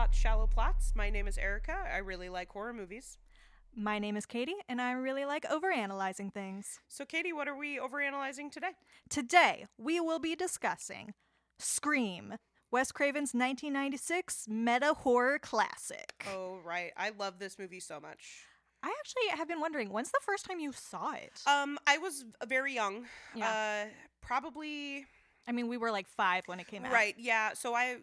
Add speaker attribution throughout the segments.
Speaker 1: Plot, Shallow Plots. My name is Erika. I really like horror movies.
Speaker 2: My name is Katy, and I really like overanalyzing things.
Speaker 1: So, Katy, what are we overanalyzing today?
Speaker 2: Today, we will be discussing Scream, Wes Craven's 1996 meta horror classic.
Speaker 1: Oh, right. I love this movie so much.
Speaker 2: I actually have been wondering, when's the first time you saw it?
Speaker 1: I was very young.
Speaker 2: Yeah.
Speaker 1: Probably.
Speaker 2: I mean, we were like 5 when it came out.
Speaker 1: Right, yeah. So I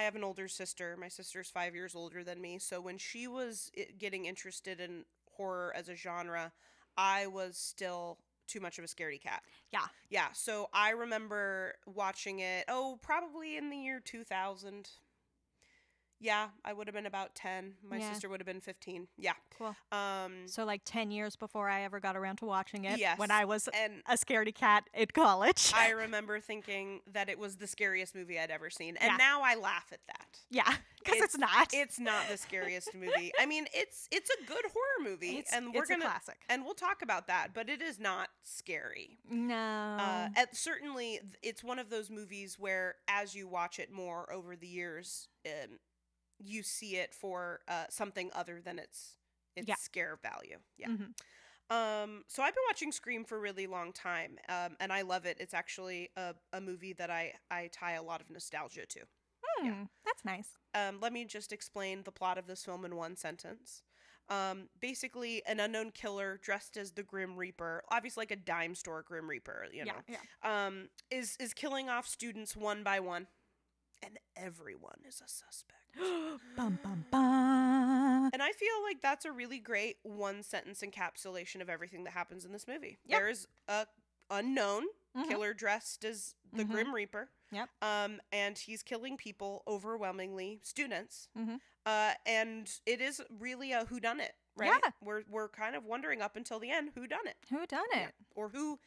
Speaker 1: have an older sister. My sister's 5 years older than me. So when she was getting interested in horror as a genre, I was still too much of a scaredy cat.
Speaker 2: Yeah.
Speaker 1: Yeah, so I remember watching it, probably in the year 2000. Yeah, I would have been about 10. My sister would have been 15. Yeah.
Speaker 2: Cool. So like 10 years before I ever got around to watching it.
Speaker 1: Yes.
Speaker 2: When I was a scaredy cat in college.
Speaker 1: I remember thinking that it was the scariest movie I'd ever seen. And
Speaker 2: Yeah.
Speaker 1: now I laugh at that.
Speaker 2: Yeah, because it's not.
Speaker 1: It's not the scariest movie. I mean, it's a good horror movie.
Speaker 2: It's
Speaker 1: a
Speaker 2: classic.
Speaker 1: And we'll talk about that, but it is not scary.
Speaker 2: No.
Speaker 1: Certainly, it's one of those movies where as you watch it more over the years, you see it for something other than its scare value. Yeah.
Speaker 2: Mm-hmm.
Speaker 1: So I've been watching Scream for a really long time, and I love it. It's actually a movie that I tie a lot of nostalgia to. Yeah.
Speaker 2: That's nice.
Speaker 1: Let me just explain the plot of this film in one sentence. Basically, an unknown killer dressed as the Grim Reaper, obviously like a dime store Grim Reaper, is killing off students one by one. And everyone is a suspect.
Speaker 2: Bum, bum, bum.
Speaker 1: And I feel like that's a really great one-sentence encapsulation of everything that happens in this movie.
Speaker 2: Yep.
Speaker 1: There's a unknown killer dressed as the Grim Reaper.
Speaker 2: Yep.
Speaker 1: And he's killing people, overwhelmingly students.
Speaker 2: Mm-hmm.
Speaker 1: And it is really a whodunit, right?
Speaker 2: Yeah.
Speaker 1: We're kind of wondering up until the end who done it.
Speaker 2: Who done it?
Speaker 1: Yeah. Or who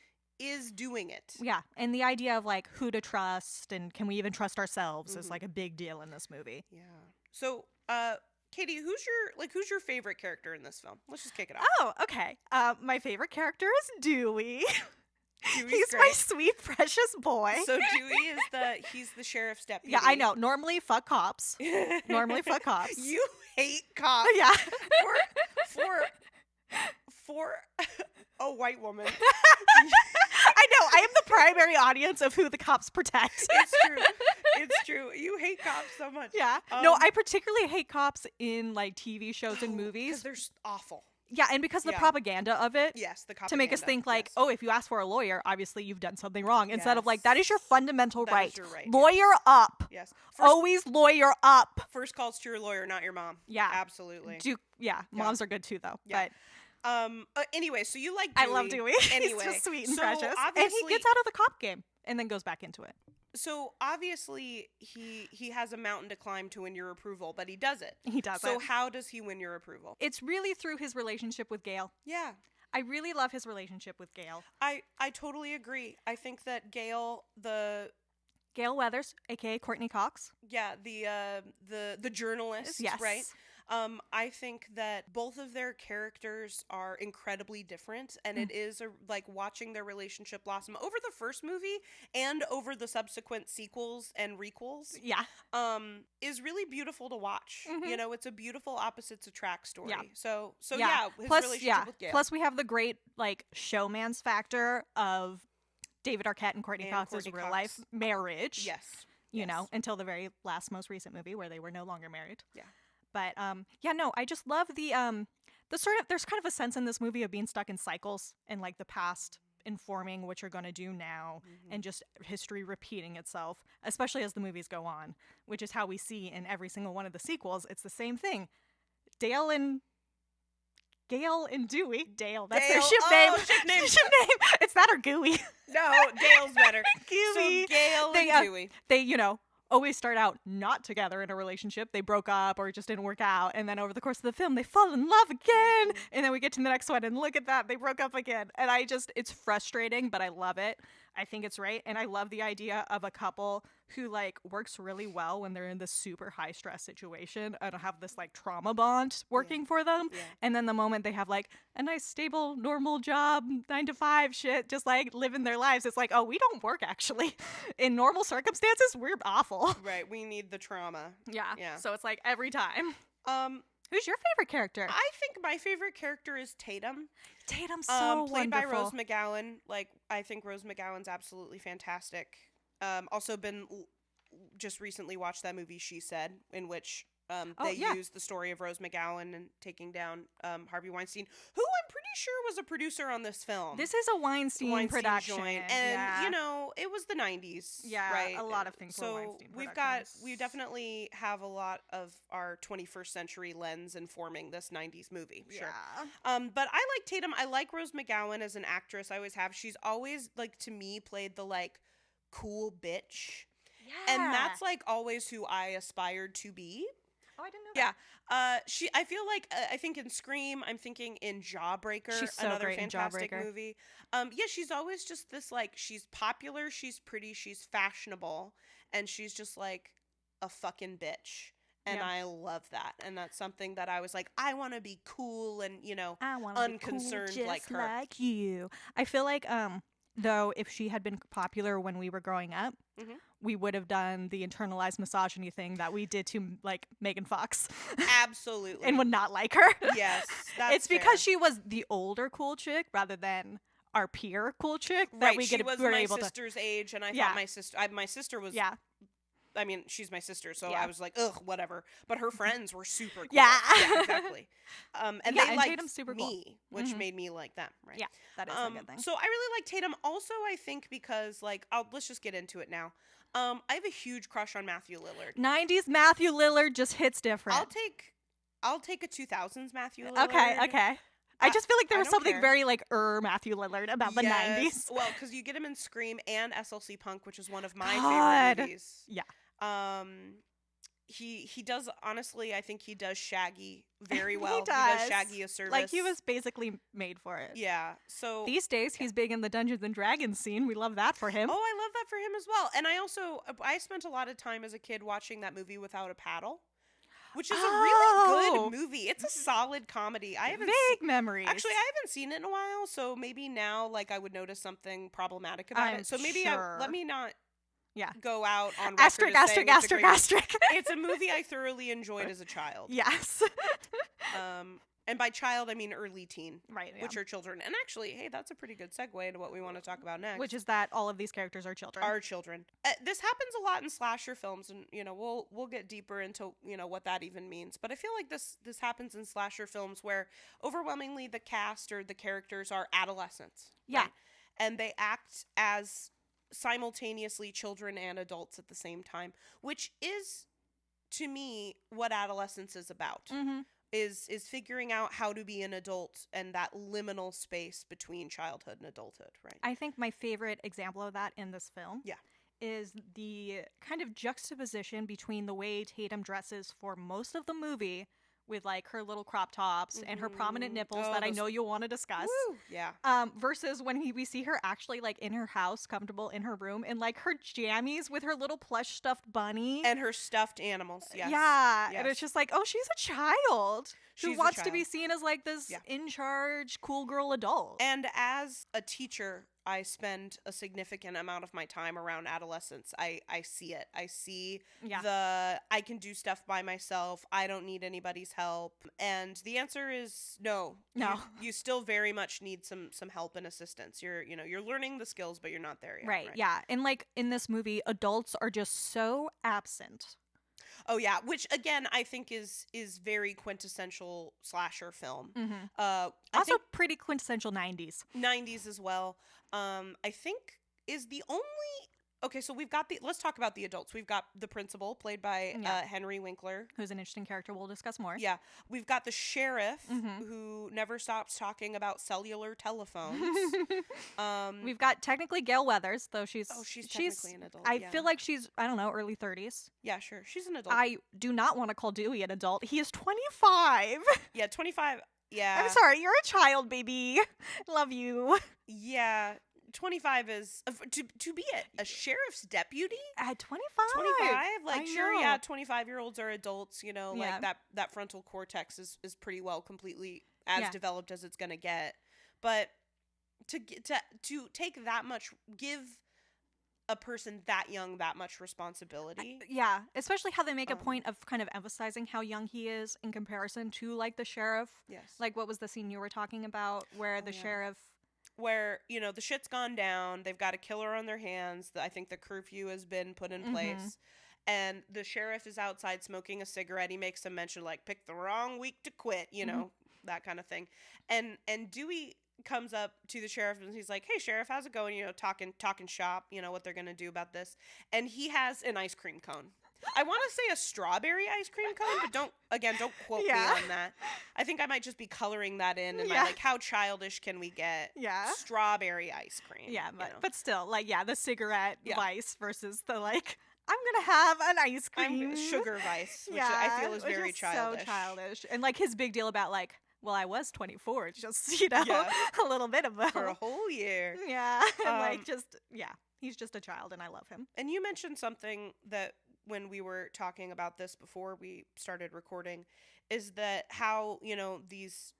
Speaker 1: is doing it.
Speaker 2: Yeah, and the idea of like who to trust and can we even trust ourselves is like a big deal in this movie.
Speaker 1: Yeah. So, Katy, who's your favorite character in this film? Let's just kick it off.
Speaker 2: Oh, okay. My favorite character is Dewey.
Speaker 1: Dewey's
Speaker 2: He's
Speaker 1: great.
Speaker 2: my sweet precious boy.
Speaker 1: So Dewey he's the sheriff's deputy.
Speaker 2: Yeah, I know. Normally fuck cops. Normally fuck cops.
Speaker 1: You hate cops.
Speaker 2: Yeah.
Speaker 1: For a white woman.
Speaker 2: I know. I am the primary audience of who the cops protect.
Speaker 1: It's true. It's true. You hate cops so much.
Speaker 2: Yeah. No, I particularly hate cops in like TV shows and movies.
Speaker 1: Because they're awful.
Speaker 2: Yeah, and because of the propaganda of it.
Speaker 1: Yes, the propaganda.
Speaker 2: To make us think like, oh, if you ask for a lawyer, obviously you've done something wrong. Instead of like,
Speaker 1: Yes.
Speaker 2: that is your fundamental
Speaker 1: That
Speaker 2: right.
Speaker 1: is your right,
Speaker 2: Lawyer up.
Speaker 1: Yes.
Speaker 2: Always lawyer up.
Speaker 1: First calls to your lawyer, not your mom.
Speaker 2: Yeah.
Speaker 1: Absolutely.
Speaker 2: Moms are good too though.
Speaker 1: Yeah.
Speaker 2: But
Speaker 1: anyway, so you like Dewey.
Speaker 2: I love Dewey.
Speaker 1: Anyway.
Speaker 2: He's just sweet and
Speaker 1: So
Speaker 2: precious. And
Speaker 1: obviously-
Speaker 2: he gets out of the cop game and then goes back into it.
Speaker 1: So obviously he has a mountain to climb to win your approval, but he does it.
Speaker 2: He does
Speaker 1: So
Speaker 2: it.
Speaker 1: how does he win your approval?
Speaker 2: It's really through his relationship with Gail.
Speaker 1: Yeah.
Speaker 2: I really love his relationship with Gail.
Speaker 1: I totally agree. I think that Gail,
Speaker 2: Gail Weathers, aka Courtney Cox.
Speaker 1: the journalist,
Speaker 2: Yes.
Speaker 1: right? I think that both of their characters are incredibly different, and it is like watching their relationship blossom over the first movie and over the subsequent sequels and requels.
Speaker 2: Yeah.
Speaker 1: Is really beautiful to watch. You know, it's a beautiful opposites attract story.
Speaker 2: Yeah.
Speaker 1: So
Speaker 2: Yeah.
Speaker 1: his
Speaker 2: Plus,
Speaker 1: relationship with Gail.
Speaker 2: Plus, we have the great like showman's factor of David Arquette and Courtney Cox's
Speaker 1: Courtney
Speaker 2: real
Speaker 1: Cox.
Speaker 2: life marriage.
Speaker 1: Yes.
Speaker 2: You
Speaker 1: Yes.
Speaker 2: know, until the very last, most recent movie where they were no longer married.
Speaker 1: Yeah.
Speaker 2: But I just love the sort of, there's kind of a sense in this movie of being stuck in cycles and like the past informing what you're going to do now and just history repeating itself, especially as the movies go on, which is how we see in every single one of the sequels. It's the same thing. Gail and Dewey. Dale, that's their
Speaker 1: Dale.
Speaker 2: ship
Speaker 1: Oh,
Speaker 2: name.
Speaker 1: ship name.
Speaker 2: Ship name. It's that or Gooey.
Speaker 1: No, Dale's better.
Speaker 2: Gooey.
Speaker 1: So Gail
Speaker 2: They,
Speaker 1: and Dewey.
Speaker 2: They, always start out not together in a relationship. They broke up or it just didn't work out. And then over the course of the film, they fall in love again. And then we get to the next one and look at that. They broke up again. And it's frustrating, but I love it. I think it's right. And I love the idea of a couple who like works really well when they're in this super high stress situation and have this like trauma bond working for them.
Speaker 1: Yeah.
Speaker 2: And then the moment they have like a nice stable normal job 9 to 5 shit, just like living their lives, it's like, oh, we don't work actually. In normal circumstances, we're awful.
Speaker 1: Right. We need the trauma.
Speaker 2: Yeah. So it's like every time. Who's your favorite character?
Speaker 1: I think my favorite character is Tatum.
Speaker 2: Tatum's so
Speaker 1: played
Speaker 2: wonderful.
Speaker 1: by Rose McGowan. Like, I think Rose McGowan's absolutely fantastic. Also been just recently watched that movie She Said, in which they used the story of Rose McGowan and taking down Harvey Weinstein, who I'm pretty sure was a producer on this film.
Speaker 2: This is a Weinstein production.
Speaker 1: Joint. And, you know, it was the 90s.
Speaker 2: Yeah,
Speaker 1: right?
Speaker 2: A lot of things were Weinstein productions.
Speaker 1: We definitely have a lot of our 21st century lens informing this 90s movie. Sure.
Speaker 2: Yeah.
Speaker 1: But I like Tatum. I like Rose McGowan as an actress. I always have. She's always, like, to me, played the, like, cool bitch. Yeah. And that's, like, always who I aspired to be.
Speaker 2: Oh, I didn't know that.
Speaker 1: Yeah. I feel like, I think in Scream, I'm thinking in Jawbreaker,
Speaker 2: she's so
Speaker 1: another
Speaker 2: great
Speaker 1: fantastic
Speaker 2: in Jawbreaker.
Speaker 1: movie. Yeah, she's always just this, like, she's popular, she's pretty, she's fashionable, and she's just, like, a fucking bitch. And I love that. And that's something that I was like, I want to be cool and, you know, unconcerned
Speaker 2: be cool,
Speaker 1: like her.
Speaker 2: Like you. I feel like, though, if she had been popular when we were growing up, we would have done the internalized misogyny thing that we did to, like, Megan Fox.
Speaker 1: Absolutely.
Speaker 2: And would not like her.
Speaker 1: Yes, that's
Speaker 2: It's because she was the older cool chick rather than our peer cool chick. That
Speaker 1: right, she was my sister's age, and I thought my sister was...
Speaker 2: Yeah.
Speaker 1: I mean, she's my sister, so I was like, ugh, whatever. But her friends were super cool.
Speaker 2: Yeah.
Speaker 1: Exactly. And they liked
Speaker 2: Tatum's super
Speaker 1: me,
Speaker 2: cool.
Speaker 1: which made me like them, right?
Speaker 2: Yeah, that is a good thing.
Speaker 1: So I really like Tatum. Also, I think because, like, let's just get into it now. I have a huge crush on Matthew Lillard.
Speaker 2: 90s Matthew Lillard just hits different.
Speaker 1: I'll take a 2000s Matthew Lillard.
Speaker 2: Okay. I just feel like there was something
Speaker 1: care.
Speaker 2: Very, like, Matthew Lillard about the 90s.
Speaker 1: Well, because you get him in Scream and SLC Punk, which is one of my favorite movies.
Speaker 2: Yeah.
Speaker 1: He does, honestly, I think he does Shaggy very well.
Speaker 2: He does
Speaker 1: Shaggy a service.
Speaker 2: Like, he was basically made for it.
Speaker 1: Yeah, so...
Speaker 2: These days, he's big in the Dungeons & Dragons scene. We love that for him.
Speaker 1: Oh, I love that for him as well. And I spent a lot of time as a kid watching that movie Without a Paddle, which is a really good movie. It's a solid comedy. I haven't
Speaker 2: Vague memories.
Speaker 1: Actually, I haven't seen it in a while, so maybe now, like, I would notice something problematic about it. So maybe let me not...
Speaker 2: Yeah.
Speaker 1: Go out on record
Speaker 2: asterisk.
Speaker 1: It's a movie I thoroughly enjoyed as a child.
Speaker 2: Yes.
Speaker 1: And by child, I mean early teen.
Speaker 2: Right. Yeah.
Speaker 1: Which are children. And actually, hey, that's a pretty good segue into what we want to talk about next.
Speaker 2: Which is that all of these characters are children.
Speaker 1: This happens a lot in slasher films, and, you know, we'll get deeper into, you know, what that even means. But I feel like this happens in slasher films where overwhelmingly the cast or the characters are adolescents.
Speaker 2: Yeah.
Speaker 1: Right? And they act as simultaneously children and adults at the same time, which is, to me, what adolescence is about. Is figuring out how to be an adult and that liminal space between childhood and adulthood, right?
Speaker 2: I think my favorite example of that in this film is the kind of juxtaposition between the way Tatum dresses for most of the movie with, like, her little crop tops and her prominent nipples that I know you'll want to discuss.
Speaker 1: Woo, yeah.
Speaker 2: Versus when we see her actually, like, in her house, comfortable in her room, in, like, her jammies with her little plush stuffed bunny.
Speaker 1: And her stuffed animals, yes.
Speaker 2: Yeah, and it's just like, oh, she's a child who wants to be seen as, like, this in-charge, cool girl adult.
Speaker 1: And as a teacher, I spend a significant amount of my time around adolescence. I see it. I see I can do stuff by myself. I don't need anybody's help. And the answer is no. You still very much need some help and assistance. You're learning the skills, but you're not there yet.
Speaker 2: Right. Yeah. And, like, in this movie, adults are just so absent.
Speaker 1: Oh yeah, which again I think is very quintessential slasher film.
Speaker 2: Also pretty quintessential 90s.
Speaker 1: 90s as well. I think is the only... Okay, so let's talk about the adults. We've got the principal, played by Henry Winkler.
Speaker 2: Who's an interesting character we'll discuss more.
Speaker 1: Yeah. We've got the sheriff, who never stops talking about cellular telephones.
Speaker 2: We've got technically Gail Weathers, though she's
Speaker 1: technically an adult.
Speaker 2: I feel like she's, I don't know, early 30s.
Speaker 1: Yeah, sure. She's an adult.
Speaker 2: I do not want to call Dewey an adult. He is 25.
Speaker 1: Yeah, 25. Yeah.
Speaker 2: I'm sorry, you're a child, baby. Love you.
Speaker 1: Yeah. 25 is to be a sheriff's deputy
Speaker 2: at 25.
Speaker 1: 25, like, sure, yeah, 25-year-olds are adults, you know, like that frontal cortex is pretty well completely as developed as it's gonna get. But to take that much, give a person that young that much responsibility.
Speaker 2: Yeah, especially how they make a point of kind of emphasizing how young he is in comparison to, like, the sheriff.
Speaker 1: Yes.
Speaker 2: Like, what was the scene you were talking about where the sheriff...
Speaker 1: Where, you know, the shit's gone down. They've got a killer on their hands. I think the curfew has been put in place. And the sheriff is outside smoking a cigarette. He makes some mention, like, pick the wrong week to quit, you know, that kind of thing. And Dewey comes up to the sheriff and he's like, hey, sheriff, how's it going? You know, talking shop, you know, what they're going to do about this. And he has an ice cream cone. I want to say a strawberry ice cream cone, but don't quote me on that. I think I might just be coloring that in my, like, how childish can we get? Yeah. Strawberry ice cream.
Speaker 2: Yeah, but still, like, the cigarette vice versus the, like, I'm going to have an ice cream.
Speaker 1: Sugar vice, which I feel is very childish.
Speaker 2: So childish. And, like, his big deal about, like, well, I was 24, just, you know, a little bit of that.
Speaker 1: For a whole year.
Speaker 2: Yeah. Like, he's just a child, and I love him.
Speaker 1: And you mentioned something that when we were talking about this before we started recording, is that how, you know, these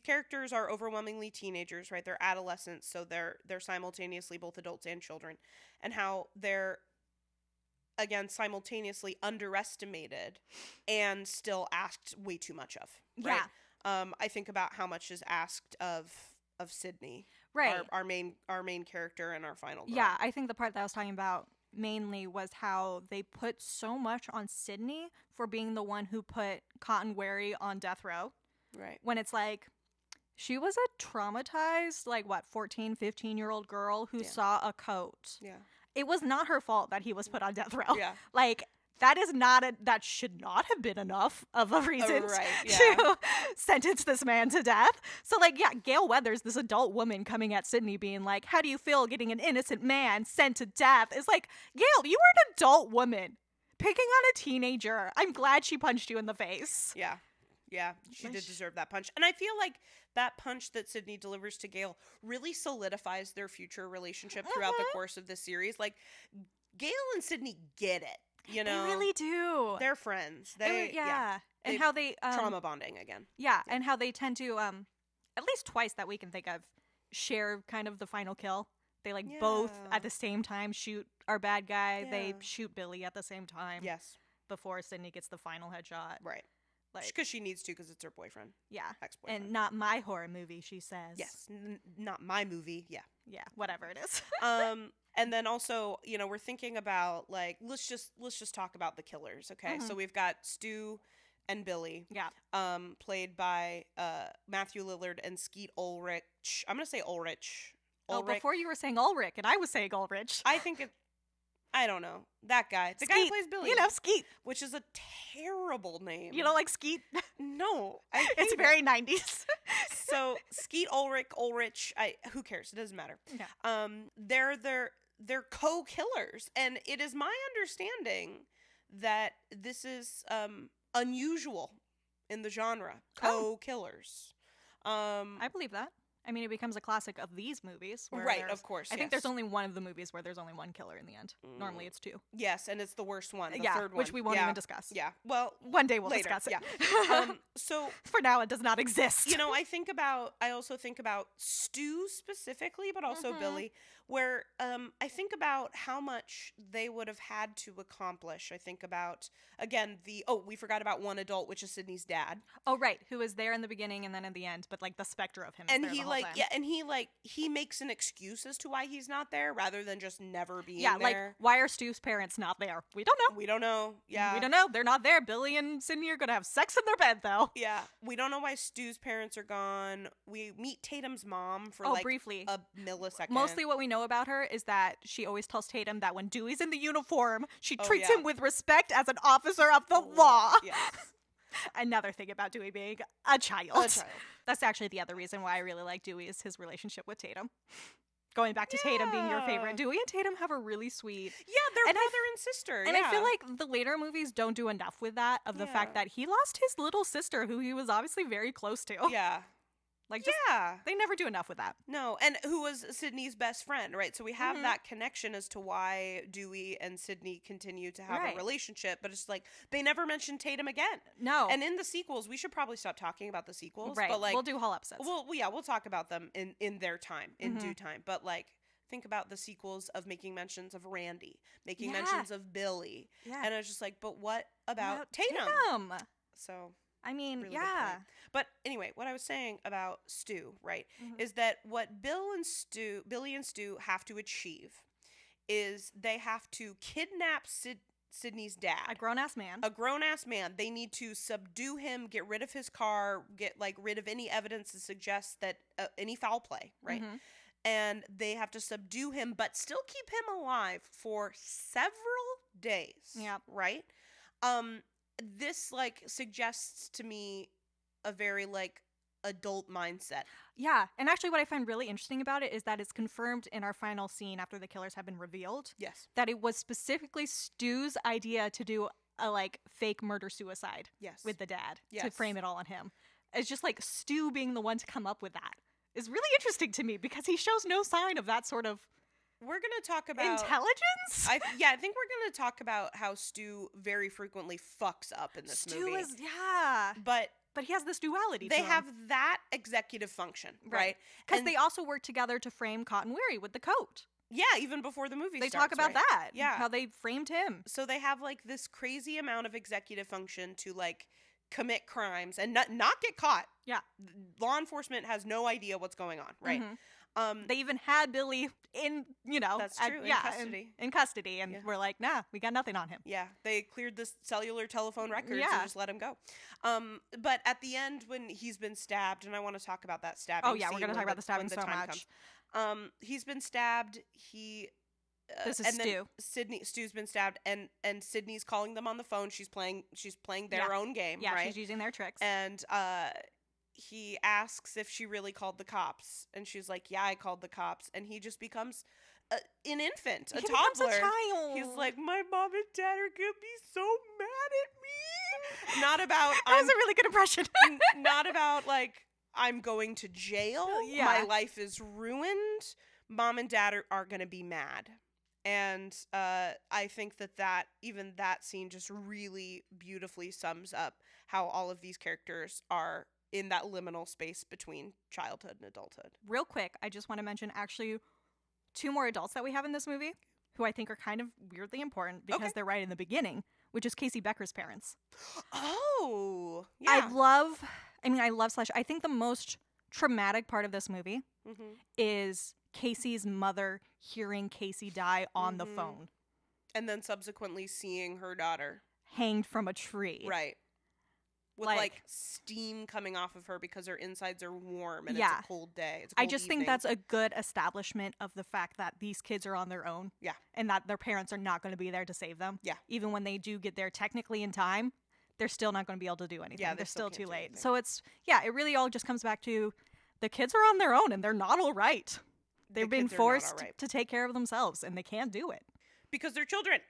Speaker 1: characters are overwhelmingly teenagers, right? They're adolescents, so they're simultaneously both adults and children, and how they're, again, simultaneously underestimated and still asked way too much of. Right? Yeah. I think about how much is asked of Sydney,
Speaker 2: right?
Speaker 1: Our main character and our final girl.
Speaker 2: Yeah, I think the part that I was talking about mainly was how they put so much on Sydney for being the one who put Cotton Wary on death row.
Speaker 1: Right.
Speaker 2: When it's like, she was a traumatized, like, 14, 15-year-old girl who saw a coat.
Speaker 1: Yeah.
Speaker 2: It was not her fault that he was put on death row.
Speaker 1: Yeah.
Speaker 2: Like, that should not have been enough of a reason to sentence this man to death. So, like, Gail Weathers, this adult woman coming at Sydney being like, how do you feel getting an innocent man sent to death? It's like, Gail, you were an adult woman picking on a teenager. I'm glad she punched you in the face.
Speaker 1: Yeah. Yeah, she did deserve that punch. And I feel like that punch that Sydney delivers to Gail really solidifies their future relationship throughout the course of this series. Like, Gail and Sydney get it. You know,
Speaker 2: they really do.
Speaker 1: They're friends.
Speaker 2: And how they
Speaker 1: trauma bonding again.
Speaker 2: Yeah, and how they tend to at least twice that we can think of share kind of the final kill. They both at the same time shoot our bad guy. Yeah. They shoot Billy at the same time.
Speaker 1: Yes.
Speaker 2: Before Sydney gets the final headshot.
Speaker 1: Right. Because she needs to, because it's her boyfriend.
Speaker 2: Yeah.
Speaker 1: Ex-boyfriend.
Speaker 2: And not my horror movie, she says.
Speaker 1: Yes. Not my movie. Yeah.
Speaker 2: Yeah. Whatever it is.
Speaker 1: And then also, you know, we're thinking about, like, let's just talk about the killers, okay? So we've got Stu and Billy.
Speaker 2: Yeah.
Speaker 1: Played by Matthew Lillard and Skeet Ulrich. I'm gonna say Ulrich.
Speaker 2: Oh, before you were saying Ulrich, and I was saying Ulrich.
Speaker 1: I don't know. That guy. The
Speaker 2: Skeet.
Speaker 1: guy who plays Billy.
Speaker 2: You know, Skeet.
Speaker 1: Which is a terrible name.
Speaker 2: You don't like Skeet?
Speaker 1: No.
Speaker 2: It's very 90s.
Speaker 1: So, Skeet Ulrich, who cares? It doesn't matter.
Speaker 2: Yeah.
Speaker 1: They're co-killers. And it is my understanding that this is unusual in the genre. Co-killers.
Speaker 2: I believe that. I mean, it becomes a classic of these movies.
Speaker 1: Right, of course.
Speaker 2: I think there's only one of the movies where there's only one killer in the end. Normally it's two.
Speaker 1: Yes, and it's the worst one, the third one.
Speaker 2: Which we won't even discuss.
Speaker 1: Yeah, well,
Speaker 2: one day we'll
Speaker 1: later.
Speaker 2: discuss it.
Speaker 1: Yeah. So
Speaker 2: for now, it does not exist.
Speaker 1: You know, I also think about Stu specifically, but also Billy, where I think about how much they would have had to accomplish. I think about, again, we forgot about one adult, which is Sydney's dad.
Speaker 2: Oh, right, who is there in the beginning and then in the end, but like the specter of him is
Speaker 1: and
Speaker 2: there
Speaker 1: he
Speaker 2: the whole time.
Speaker 1: and he makes an excuse as to why he's not there rather than just never being
Speaker 2: there.
Speaker 1: Yeah,
Speaker 2: like, why are Stu's parents not there? We don't know.
Speaker 1: We don't know. Yeah.
Speaker 2: We don't know. They're not there. Billy and Sydney are going to have sex in their bed, though.
Speaker 1: Yeah. We don't know why Stu's parents are gone. We meet Tatum's mom for
Speaker 2: briefly.
Speaker 1: A millisecond.
Speaker 2: Mostly what we know about her is that she always tells Tatum that when Dewey's in the uniform, she treats him with respect as an officer of the law.
Speaker 1: Yes.
Speaker 2: Another thing about Dewey being a child. That's actually the other reason why I really like Dewey is his relationship with Tatum. Going back to Tatum being your favorite. Dewey and Tatum have a really sweet...
Speaker 1: Yeah, they're brother and sister.
Speaker 2: And I feel like the later movies don't do enough with that, of the fact that he lost his little sister, who he was obviously very close to.
Speaker 1: Yeah.
Speaker 2: Like, just, they never do enough with that.
Speaker 1: No, and who was Sydney's best friend, right? So we have that connection as to why Dewey and Sydney continue to have a relationship, but it's like, they never mention Tatum again.
Speaker 2: No.
Speaker 1: And in the sequels, we should probably stop talking about the sequels.
Speaker 2: Right,
Speaker 1: but like,
Speaker 2: we'll do whole episodes.
Speaker 1: We'll talk about them in their time, in due time. But like, think about the sequels of making mentions of Randy, making mentions of Billy. Yeah. And I was just like, but what about Tatum? So... I mean, really But anyway, what I was saying about Stu, right, is that what Billy and Stu have to achieve is they have to kidnap Sydney's dad.
Speaker 2: A grown-ass man.
Speaker 1: They need to subdue him, get rid of his car, get rid of any evidence that suggests that any foul play, right? And they have to subdue him, but still keep him alive for several days. Yeah. Right? This suggests to me a very adult mindset.
Speaker 2: Yeah, and actually what I find really interesting about it is that it's confirmed in our final scene after the killers have been revealed.
Speaker 1: Yes.
Speaker 2: That it was specifically Stu's idea to do a fake murder-suicide with the dad to frame it all on him. It's just Stu being the one to come up with that is really interesting to me because he shows no sign of that sort of
Speaker 1: We're going to talk about...
Speaker 2: intelligence?
Speaker 1: I think we're going to talk about how Stu very frequently fucks up in this movie. But
Speaker 2: he has this duality to
Speaker 1: They
Speaker 2: him.
Speaker 1: have that executive function, right?
Speaker 2: Because they also work together to frame Cotton Weary with the coat.
Speaker 1: Yeah, even before the movie starts.
Speaker 2: They talk about that.
Speaker 1: Yeah.
Speaker 2: How they framed him.
Speaker 1: So they have this crazy amount of executive function to commit crimes and not get caught.
Speaker 2: Yeah.
Speaker 1: Law enforcement has no idea what's going on, right?
Speaker 2: They even had Billy in,
Speaker 1: that's true, in custody.
Speaker 2: In custody, and we're like, nah, we got nothing on him.
Speaker 1: Yeah, they cleared the cellular telephone records and just let him go. But at the end, when he's been stabbed, and I want to talk about that stabbing.
Speaker 2: Oh yeah, we're gonna talk about the stabbing so much.
Speaker 1: He's been stabbed.
Speaker 2: This is Stu.
Speaker 1: Stu's been stabbed, and Sydney's calling them on the phone. She's playing their own game.
Speaker 2: Yeah,
Speaker 1: right?
Speaker 2: She's using their tricks.
Speaker 1: And he asks if she really called the cops, and she's like, yeah, I called the cops. And he just becomes an infant, a toddler.
Speaker 2: A child.
Speaker 1: He's like, my mom and dad are gonna be so mad at me. Not about
Speaker 2: that was a really good impression.
Speaker 1: Not about I'm going to jail. Yeah. My life is ruined. Mom and dad are gonna be mad. And I think that even that scene just really beautifully sums up how all of these characters are in that liminal space between childhood and adulthood.
Speaker 2: Real quick, I just want to mention actually 2 more adults that we have in this movie who I think are kind of weirdly important because they're right in the beginning, which is Casey Becker's parents.
Speaker 1: Oh, yeah.
Speaker 2: I love / I think the most traumatic part of this movie is Casey's mother hearing Casey die on the phone.
Speaker 1: And then subsequently seeing her daughter
Speaker 2: hanged from a tree.
Speaker 1: Right. With steam coming off of her because her insides are warm and it's a cold day. It's a cold
Speaker 2: I just think that's a good establishment of the fact that these kids are on their own.
Speaker 1: Yeah.
Speaker 2: And that their parents are not going to be there to save them.
Speaker 1: Yeah.
Speaker 2: Even when they do get there technically in time, they're still not going to be able to do anything. Yeah, they're still too late. So it really all just comes back to the kids are on their own and they're not all right. They've been forced to take care of themselves and they can't do it.
Speaker 1: Because they're children.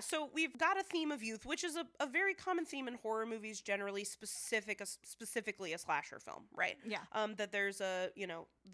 Speaker 1: So we've got a theme of youth, which is a very common theme in horror movies generally, specifically a slasher film, right?
Speaker 2: Yeah.
Speaker 1: That there's the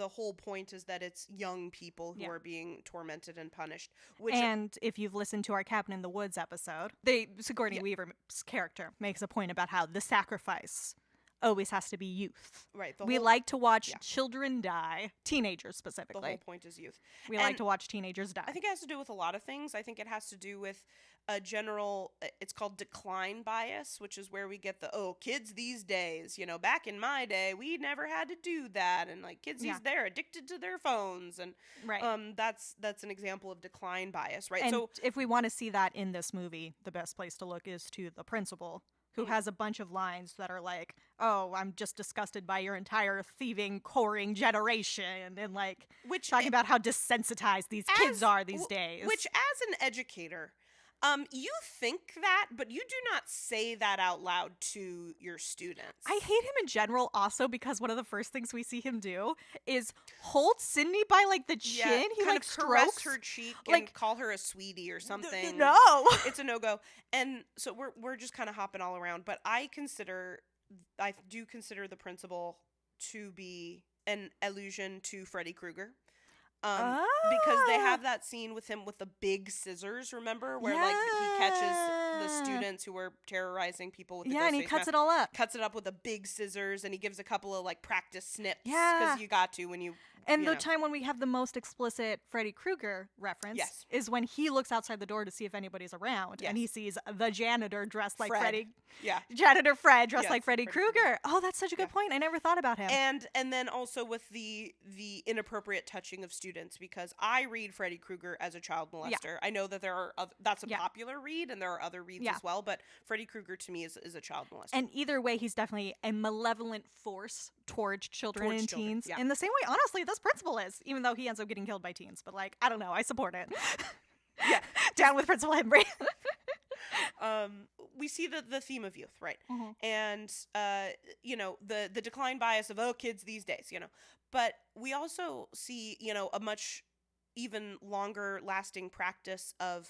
Speaker 1: whole point is that it's young people who are being tormented and punished.
Speaker 2: And if you've listened to our Cabin in the Woods episode, Sigourney Weaver's character makes a point about how the sacrifice always has to be youth.
Speaker 1: Right.
Speaker 2: We like to watch children die, teenagers specifically.
Speaker 1: The whole point is youth.
Speaker 2: We like to watch teenagers die.
Speaker 1: I think it has to do with a lot of things. I think it has to do with a general, it's called decline bias, which is where we get kids these days, back in my day, we never had to do that. And kids these they're addicted to their phones. And that's an example of decline bias, right?
Speaker 2: And so if we want to see that in this movie, the best place to look is to the principal, who has a bunch of lines that are like, oh, I'm just disgusted by your entire thieving, whoring generation, and talking about how desensitized these kids are these days.
Speaker 1: Which, as an educator, you think that, but you do not say that out loud to your students.
Speaker 2: I hate him in general also because one of the first things we see him do is hold Sydney by the chin. He
Speaker 1: kind of
Speaker 2: strokes
Speaker 1: caress her cheek and call her a sweetie or something.
Speaker 2: No.
Speaker 1: It's a no-go. And so we're just kind of hopping all around, but I do consider the principal to be an allusion to Freddy Krueger. Because they have that scene with him with the big scissors, remember? Where, like, he catches the students who were terrorizing people with the ghost
Speaker 2: and he
Speaker 1: face
Speaker 2: cuts
Speaker 1: mask,
Speaker 2: it all up.
Speaker 1: Cuts it up with the big scissors, and he gives a couple of, like, practice snips. Because you got to when you...
Speaker 2: And the time when we have the most explicit Freddy Krueger reference is when he looks outside the door to see if anybody's around, and he sees the janitor dressed like Freddy.
Speaker 1: Yeah.
Speaker 2: Janitor Fred dressed like Freddy Krueger. Oh, that's such a good point. I never thought about him.
Speaker 1: And then also with the inappropriate touching of students, because I read Freddy Krueger as a child molester. I know that there are that's a popular read, and there are other reads as well, but Freddy Krueger to me is a child molester.
Speaker 2: And either way, he's definitely a malevolent force towards children and teens. In the same way, honestly, this principal is, even though he ends up getting killed by teens. But, like, I don't know. I support it. Down with Principal Embry.
Speaker 1: We see the theme of youth, right? And, the decline bias of, kids these days, But we also see, a much even longer lasting practice of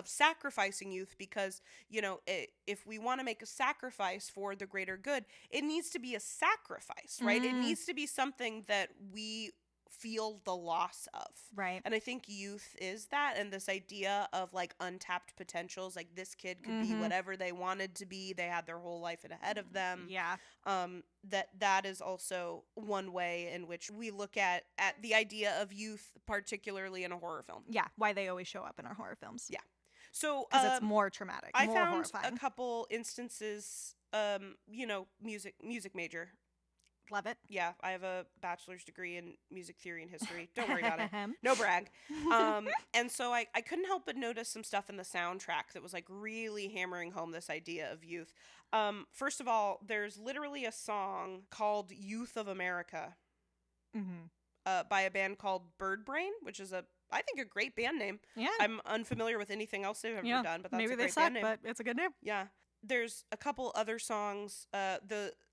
Speaker 1: sacrificing youth, because if we want to make a sacrifice for the greater good, it needs to be a sacrifice, right? It needs to be something that we feel the loss of,
Speaker 2: right?
Speaker 1: And I think youth is that, and this idea of, like, untapped potentials, like this kid could be whatever they wanted to be. They had their whole life ahead of them. That is also one way in which we look at the idea of youth, particularly in a horror film.
Speaker 2: Why they always show up in our horror films.
Speaker 1: So
Speaker 2: because it's more traumatic,
Speaker 1: I
Speaker 2: more
Speaker 1: found
Speaker 2: horrifying.
Speaker 1: a couple instances. Music major.
Speaker 2: Love it.
Speaker 1: Yeah, I have a bachelor's degree in music theory and history. Don't worry about it. No brag. And so I couldn't help but notice some stuff in the soundtrack that was, like, really hammering home this idea of youth. First of all, there's literally a song called Youth of America by a band called Bird Brain, which is I think a great band name.
Speaker 2: Yeah.
Speaker 1: I'm unfamiliar with anything else they've ever done, but that's
Speaker 2: maybe
Speaker 1: a great
Speaker 2: they suck,
Speaker 1: band name.
Speaker 2: but it's a good name.
Speaker 1: Yeah. There's a couple other songs.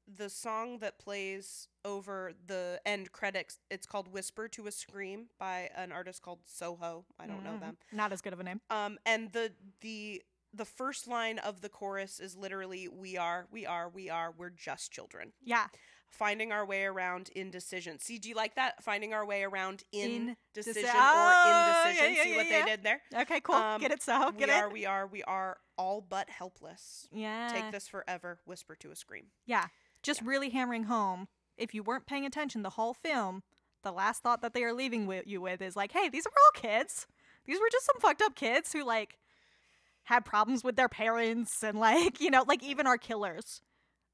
Speaker 1: The song that plays over the end credits, it's called Whisper to a Scream by an artist called Soho. I don't know them.
Speaker 2: Not as good of a name.
Speaker 1: And the first line of the chorus is literally, we're just children.
Speaker 2: Yeah.
Speaker 1: Finding our way around indecision. See, do you like that? Finding our way around indecision
Speaker 2: or
Speaker 1: indecision. See what they did there?
Speaker 2: Okay, cool. Get it, Soho.
Speaker 1: We are all but helpless.
Speaker 2: Yeah.
Speaker 1: Take this forever. Whisper to a scream.
Speaker 2: Yeah. Just really hammering home, if you weren't paying attention the whole film, the last thought that they are leaving you with is, like, hey, these were all kids. These were just some fucked up kids who, like, had problems with their parents, and, like, like, even our killers.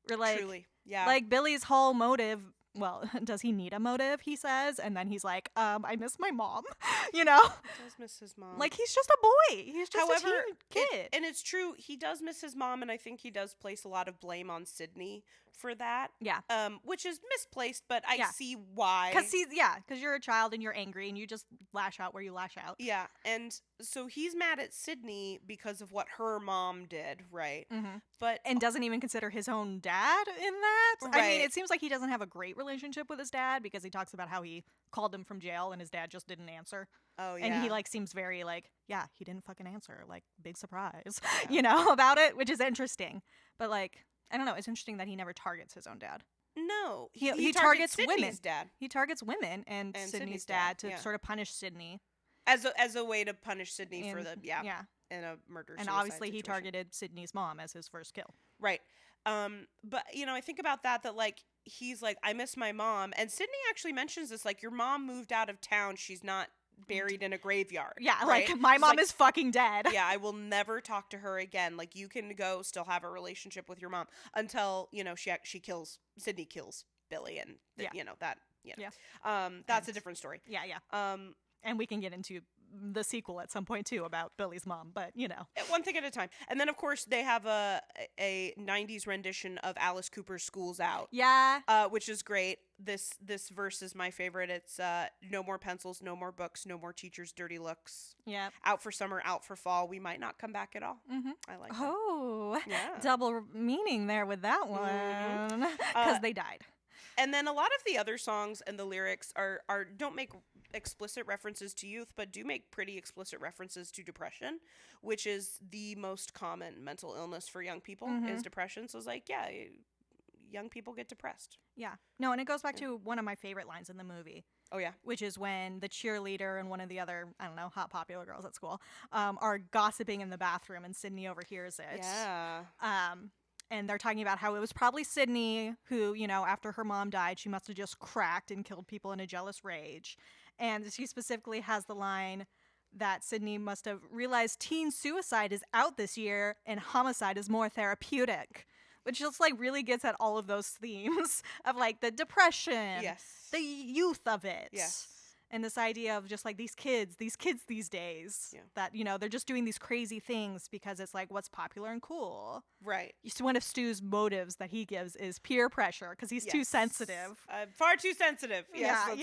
Speaker 2: We're like,
Speaker 1: truly, yeah.
Speaker 2: Like, Billy's whole motive, well, does he need a motive, he says, and then he's like, I miss my mom,
Speaker 1: He does miss his mom.
Speaker 2: Like, he's just a boy. He's just a kid.
Speaker 1: And it's true, he does miss his mom, and I think he does place a lot of blame on Sydney for that.
Speaker 2: Yeah.
Speaker 1: Which is misplaced, but I see why.
Speaker 2: Because you're a child and you're angry and you just lash out where you lash out.
Speaker 1: Yeah, and so he's mad at Sydney because of what her mom did, right?
Speaker 2: And doesn't even consider his own dad in that.
Speaker 1: Right.
Speaker 2: I mean, it seems like he doesn't have a great relationship with his dad, because he talks about how he called him from jail and his dad just didn't answer.
Speaker 1: Oh, yeah.
Speaker 2: And he, like, seems very, like, he didn't fucking answer. Like, big surprise, about it, which is interesting. But, like, I don't know. It's interesting that he never targets his own dad.
Speaker 1: No.
Speaker 2: He targets
Speaker 1: Sydney's
Speaker 2: women.
Speaker 1: Dad.
Speaker 2: He targets women and Sydney's dad to sort of punish Sydney.
Speaker 1: As a way to punish Sydney for the, in a murder
Speaker 2: and obviously situation. He targeted Sydney's mom as his first kill.
Speaker 1: Right. But, I think about that, like, he's like, I miss my mom. And Sydney actually mentions this, like, your mom moved out of town. She's not buried in a graveyard.
Speaker 2: Yeah,
Speaker 1: right?
Speaker 2: Like, my mom is fucking dead.
Speaker 1: Yeah, I will never talk to her again. Like, you can go still have a relationship with your mom until, Sydney kills Billy, and, that's a different story.
Speaker 2: Yeah. And we can get into the sequel at some point too about Billy's mom, but
Speaker 1: one thing at a time. And then of course they have a 90s rendition of Alice Cooper's School's Out.
Speaker 2: Yeah.
Speaker 1: Which is great. This verse is my favorite. It's no more pencils, no more books, no more teachers' dirty looks.
Speaker 2: Yeah.
Speaker 1: Out for summer, out for fall. We might not come back at all. I like that.
Speaker 2: Oh,
Speaker 1: yeah.
Speaker 2: Double meaning there with that one, because they died.
Speaker 1: And then a lot of the other songs and the lyrics are don't make explicit references to youth, but do make pretty explicit references to depression, which is the most common mental illness for young people is depression. So it's like, young people get depressed.
Speaker 2: Yeah. No, and it goes back to one of my favorite lines in the movie.
Speaker 1: Oh, yeah.
Speaker 2: Which is when the cheerleader and one of the other, I don't know, hot popular girls at school are gossiping in the bathroom, and Sydney overhears it.
Speaker 1: Yeah.
Speaker 2: And they're talking about how it was probably Sydney who, after her mom died, she must have just cracked and killed people in a jealous rage. And she specifically has the line that Sydney must have realized teen suicide is out this year and homicide is more therapeutic. Which just really gets at all of those themes of the depression, the youth of it, and this idea of just these kids these days that they're just doing these crazy things because it's what's popular and cool.
Speaker 1: Right.
Speaker 2: So one of Stu's motives that he gives is peer pressure because he's too sensitive,
Speaker 1: far too sensitive. Yes,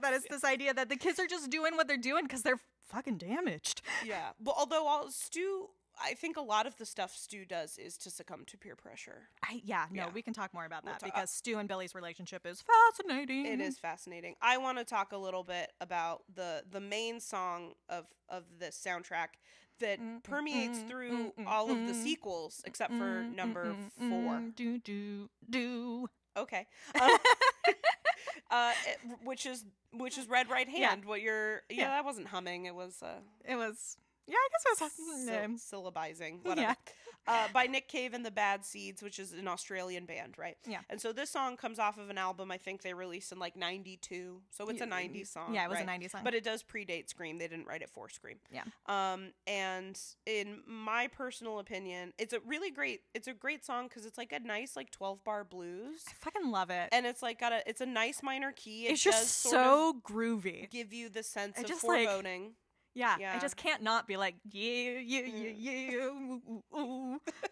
Speaker 2: that is this idea that the kids are just doing what they're doing because they're fucking damaged.
Speaker 1: Yeah, but although Stu. I think a lot of the stuff Stu does is to succumb to peer pressure.
Speaker 2: We can talk more about that because Stu and Billy's relationship is fascinating.
Speaker 1: It is fascinating. I want to talk a little bit about the main song of this soundtrack that permeates through all of the sequels except for number 4. Okay. Which is Red Right Hand. That wasn't humming. It was.
Speaker 2: Yeah, I guess it was
Speaker 1: syllabizing. Whatever. By Nick Cave and the Bad Seeds, which is an Australian band, right?
Speaker 2: Yeah.
Speaker 1: And so this song comes off of an album I think they released in 92. So it's a 90s song.
Speaker 2: Yeah, it was a 90s song.
Speaker 1: But it does predate Scream. They didn't write it for Scream.
Speaker 2: Yeah.
Speaker 1: And in my personal opinion, it's a great song because it's a nice 12-bar blues.
Speaker 2: I fucking love it.
Speaker 1: And it's it's a nice minor key.
Speaker 2: It's just so groovy.
Speaker 1: Give you the sense of foreboding.
Speaker 2: Yeah, I just can't not be you,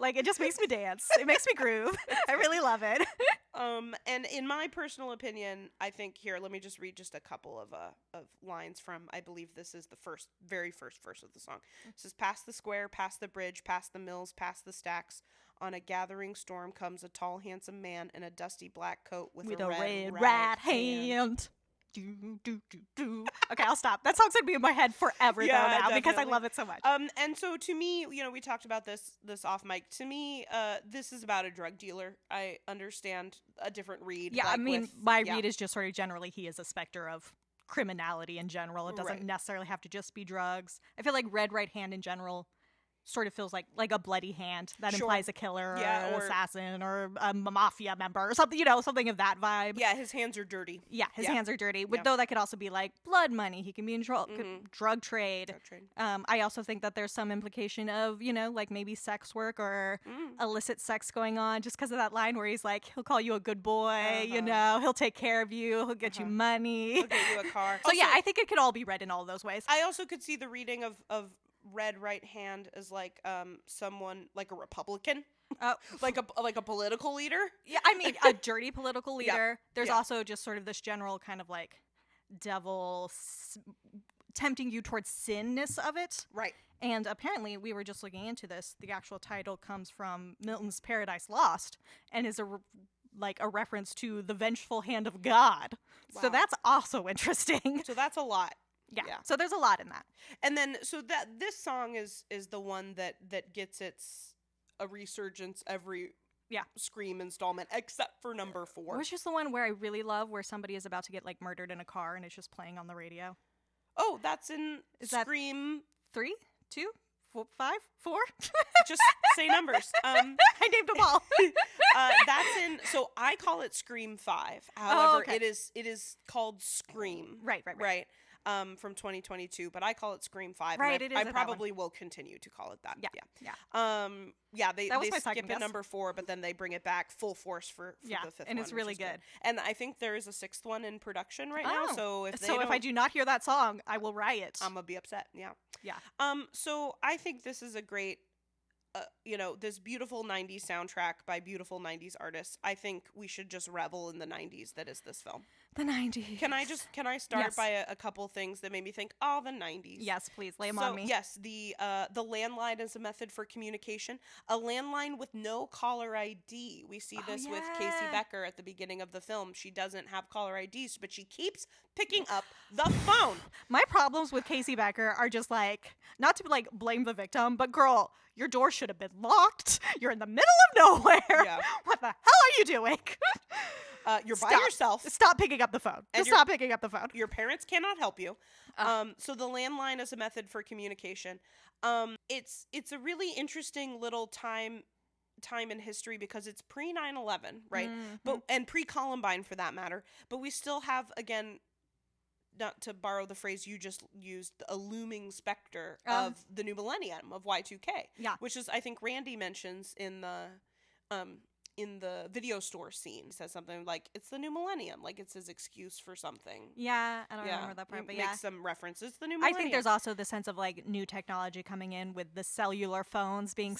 Speaker 2: it just makes me dance. It makes me groove. I really love it.
Speaker 1: And in my personal opinion, I think here, let me just read just a couple of lines from, I believe this is the very first verse of the song. It says, past the square, past the bridge, past the mills, past the stacks, on a gathering storm comes a tall, handsome man in a dusty black coat with a red right hand.
Speaker 2: Okay, I'll stop. That song's gonna be in my head forever though now definitely. Because I love it so much.
Speaker 1: And so to me, we talked about this off mic. To me, this is about a drug dealer. I understand a different read.
Speaker 2: Yeah, my read is just sort of generally he is a specter of criminality in general. It doesn't necessarily have to just be drugs. I feel like Red Right Hand in general sort of feels like a bloody hand that implies a killer or an assassin or a mafia member or something, something of that vibe.
Speaker 1: Yeah, his hands are dirty.
Speaker 2: Yeah, his hands are dirty. Though that could also be blood money. He can be in drug trade. I also think that there's some implication of, maybe sex work or illicit sex going on just because of that line where he's he'll call you a good boy, he'll take care of you, he'll get you money.
Speaker 1: He'll get you a car.
Speaker 2: So I think it could all be read in all of those ways.
Speaker 1: I also could see the reading of Red Right Hand as someone a Republican, like a political leader.
Speaker 2: Yeah, a dirty political leader. There's also just sort of this general kind of devil tempting you towards sinness of it.
Speaker 1: Right.
Speaker 2: And apparently, we were just looking into this. The actual title comes from Milton's Paradise Lost and is a reference to the vengeful hand of God. Wow. So that's also interesting.
Speaker 1: So that's a lot.
Speaker 2: Yeah. So there's a lot in that.
Speaker 1: And then so that this song is the one that gets a resurgence every Scream installment except for number 4.
Speaker 2: Which is the one where I really love where somebody is about to get murdered in a car and it's just playing on the radio.
Speaker 1: Oh, that's in Scream
Speaker 2: 3, 2, 4, 5, 4?
Speaker 1: Just say numbers.
Speaker 2: I named them all.
Speaker 1: That's in. So I call it Scream 5. However, it is called Scream.
Speaker 2: Right.
Speaker 1: From 2022, but I call it Scream 5.
Speaker 2: Right,
Speaker 1: and
Speaker 2: it is.
Speaker 1: I probably will continue to call it that.
Speaker 2: Yeah.
Speaker 1: They skip at number 4, but then they bring it back full force for the 5th one.
Speaker 2: And it's really good.
Speaker 1: And I think there is a 6th one in production right now. So if
Speaker 2: I do not hear that song, I will riot.
Speaker 1: I'm gonna be upset. Yeah.
Speaker 2: Yeah.
Speaker 1: So I think this is a great. This beautiful 90s soundtrack by beautiful 90s artists. I think we should just revel in the 90s that is this film.
Speaker 2: The 90s.
Speaker 1: Can I start by a couple things that made me think, oh, the 90s.
Speaker 2: Yes, please, lay them on me.
Speaker 1: Yes, the landline is a method for communication. A landline with no caller ID. We see this with Casey Becker at the beginning of the film. She doesn't have caller IDs, but she keeps picking up the phone.
Speaker 2: My problems with Casey Becker are just like, not to like blame the victim, but girl, your door should have been locked. You're in the middle of nowhere. Yeah. What the hell are you doing?
Speaker 1: You're by yourself.
Speaker 2: Stop picking up the phone. Stop picking up the phone.
Speaker 1: Your parents cannot help you. So the landline is a method for communication. It's a really interesting little time in history because it's pre 9/11, right? Mm-hmm. And pre Columbine for that matter. But we still have, again, not to borrow the phrase you just used, a looming specter of the new millennium, of Y2K. Yeah. Which is, I think Randy mentions in the video store scene, says something like, it's the new millennium, like it's his excuse for something.
Speaker 2: Yeah, I don't remember that part, but yeah.
Speaker 1: Makes some references to the new millennium.
Speaker 2: I think there's also the sense of like new technology coming in with the cellular phones being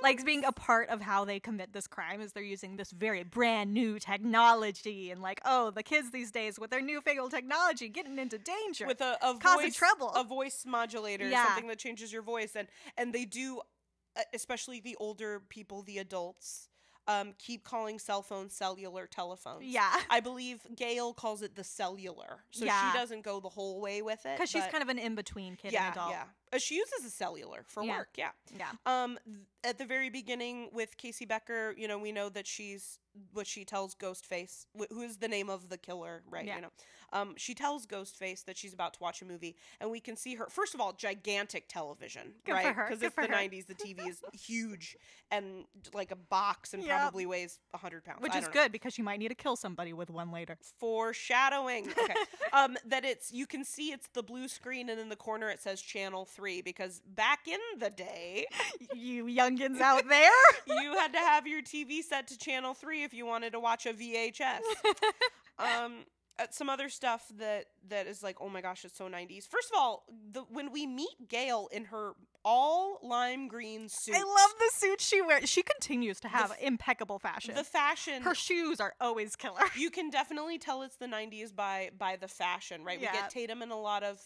Speaker 2: like being a part of how they commit this crime, is they're using this very brand new technology, and like, oh, the kids these days with their newfangled technology getting into danger.
Speaker 1: With
Speaker 2: causing trouble.
Speaker 1: A voice modulator, something that changes your voice, and they do, especially the older people, the adults, keep calling cell phones cellular telephones. Yeah. I believe Gail calls it the cellular. So she doesn't go the whole way with it.
Speaker 2: Because she's kind of an in-between kid and adult.
Speaker 1: Yeah. She uses a cellular for work, Yeah. At the very beginning with Casey Becker, we know that she's what she tells Ghostface, who is the name of the killer, right? Yeah. She tells Ghostface that she's about to watch a movie, and we can see her. First of all, gigantic television, right? Because it's the 90s. The TV is huge and like a box, and probably weighs 100 pounds.
Speaker 2: Which is good because you might need to kill somebody with one later.
Speaker 1: Foreshadowing. Okay. That you can see it's the blue screen, and in the corner it says Channel 3, because back in the day,
Speaker 2: you youngins out there,
Speaker 1: you had to have your TV set to Channel 3 if you wanted to watch a VHS. Some other stuff that is like, oh my gosh, it's so 90s. First of all, when we meet Gail in her all lime green suit.
Speaker 2: I love the suit she wears. She continues to have impeccable fashion.
Speaker 1: The fashion.
Speaker 2: Her shoes are always killer.
Speaker 1: You can definitely tell it's the 90s by the fashion, right? Yeah. We get Tatum in a lot of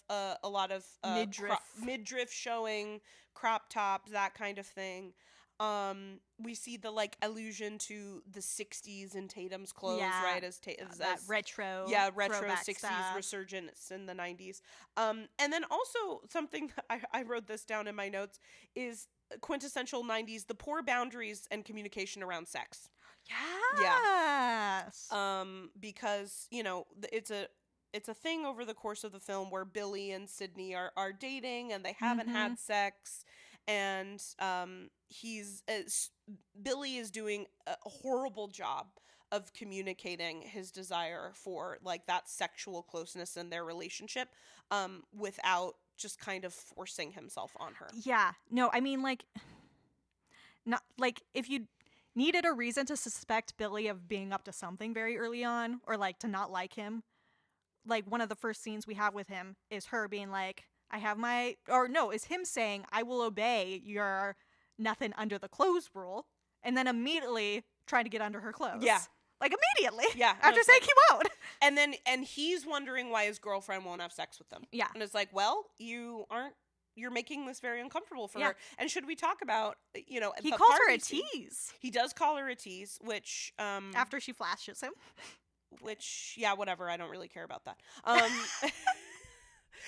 Speaker 1: midriff showing, crop tops, that kind of thing. We see the like allusion to the 60s in Tatum's clothes, right? As
Speaker 2: that retro
Speaker 1: 60s
Speaker 2: stuff.
Speaker 1: Resurgence in the 90s. And then also something that I wrote this down in my notes is quintessential 90s, the poor boundaries and communication around sex.
Speaker 2: Yes.
Speaker 1: Yeah. Because, it's a thing over the course of the film where Billy and Sydney are dating and they haven't had sex. And Billy is doing a horrible job of communicating his desire for like that sexual closeness in their relationship, without just kind of forcing himself on her.
Speaker 2: Yeah. No, I mean, like, not like if you needed a reason to suspect Billy of being up to something very early on, or like to not like him, like one of the first scenes we have with him is her being like, is him saying, I will obey your nothing under the clothes rule, and then immediately trying to get under her clothes. Yeah. Like immediately. Yeah. After saying he won't.
Speaker 1: And he's wondering why his girlfriend won't have sex with him. Yeah. And it's like, well, you're making this very uncomfortable for her. And should we talk about, he
Speaker 2: calls her a tease.
Speaker 1: He does call her a tease, which
Speaker 2: after she flashes him.
Speaker 1: Which, whatever. I don't really care about that.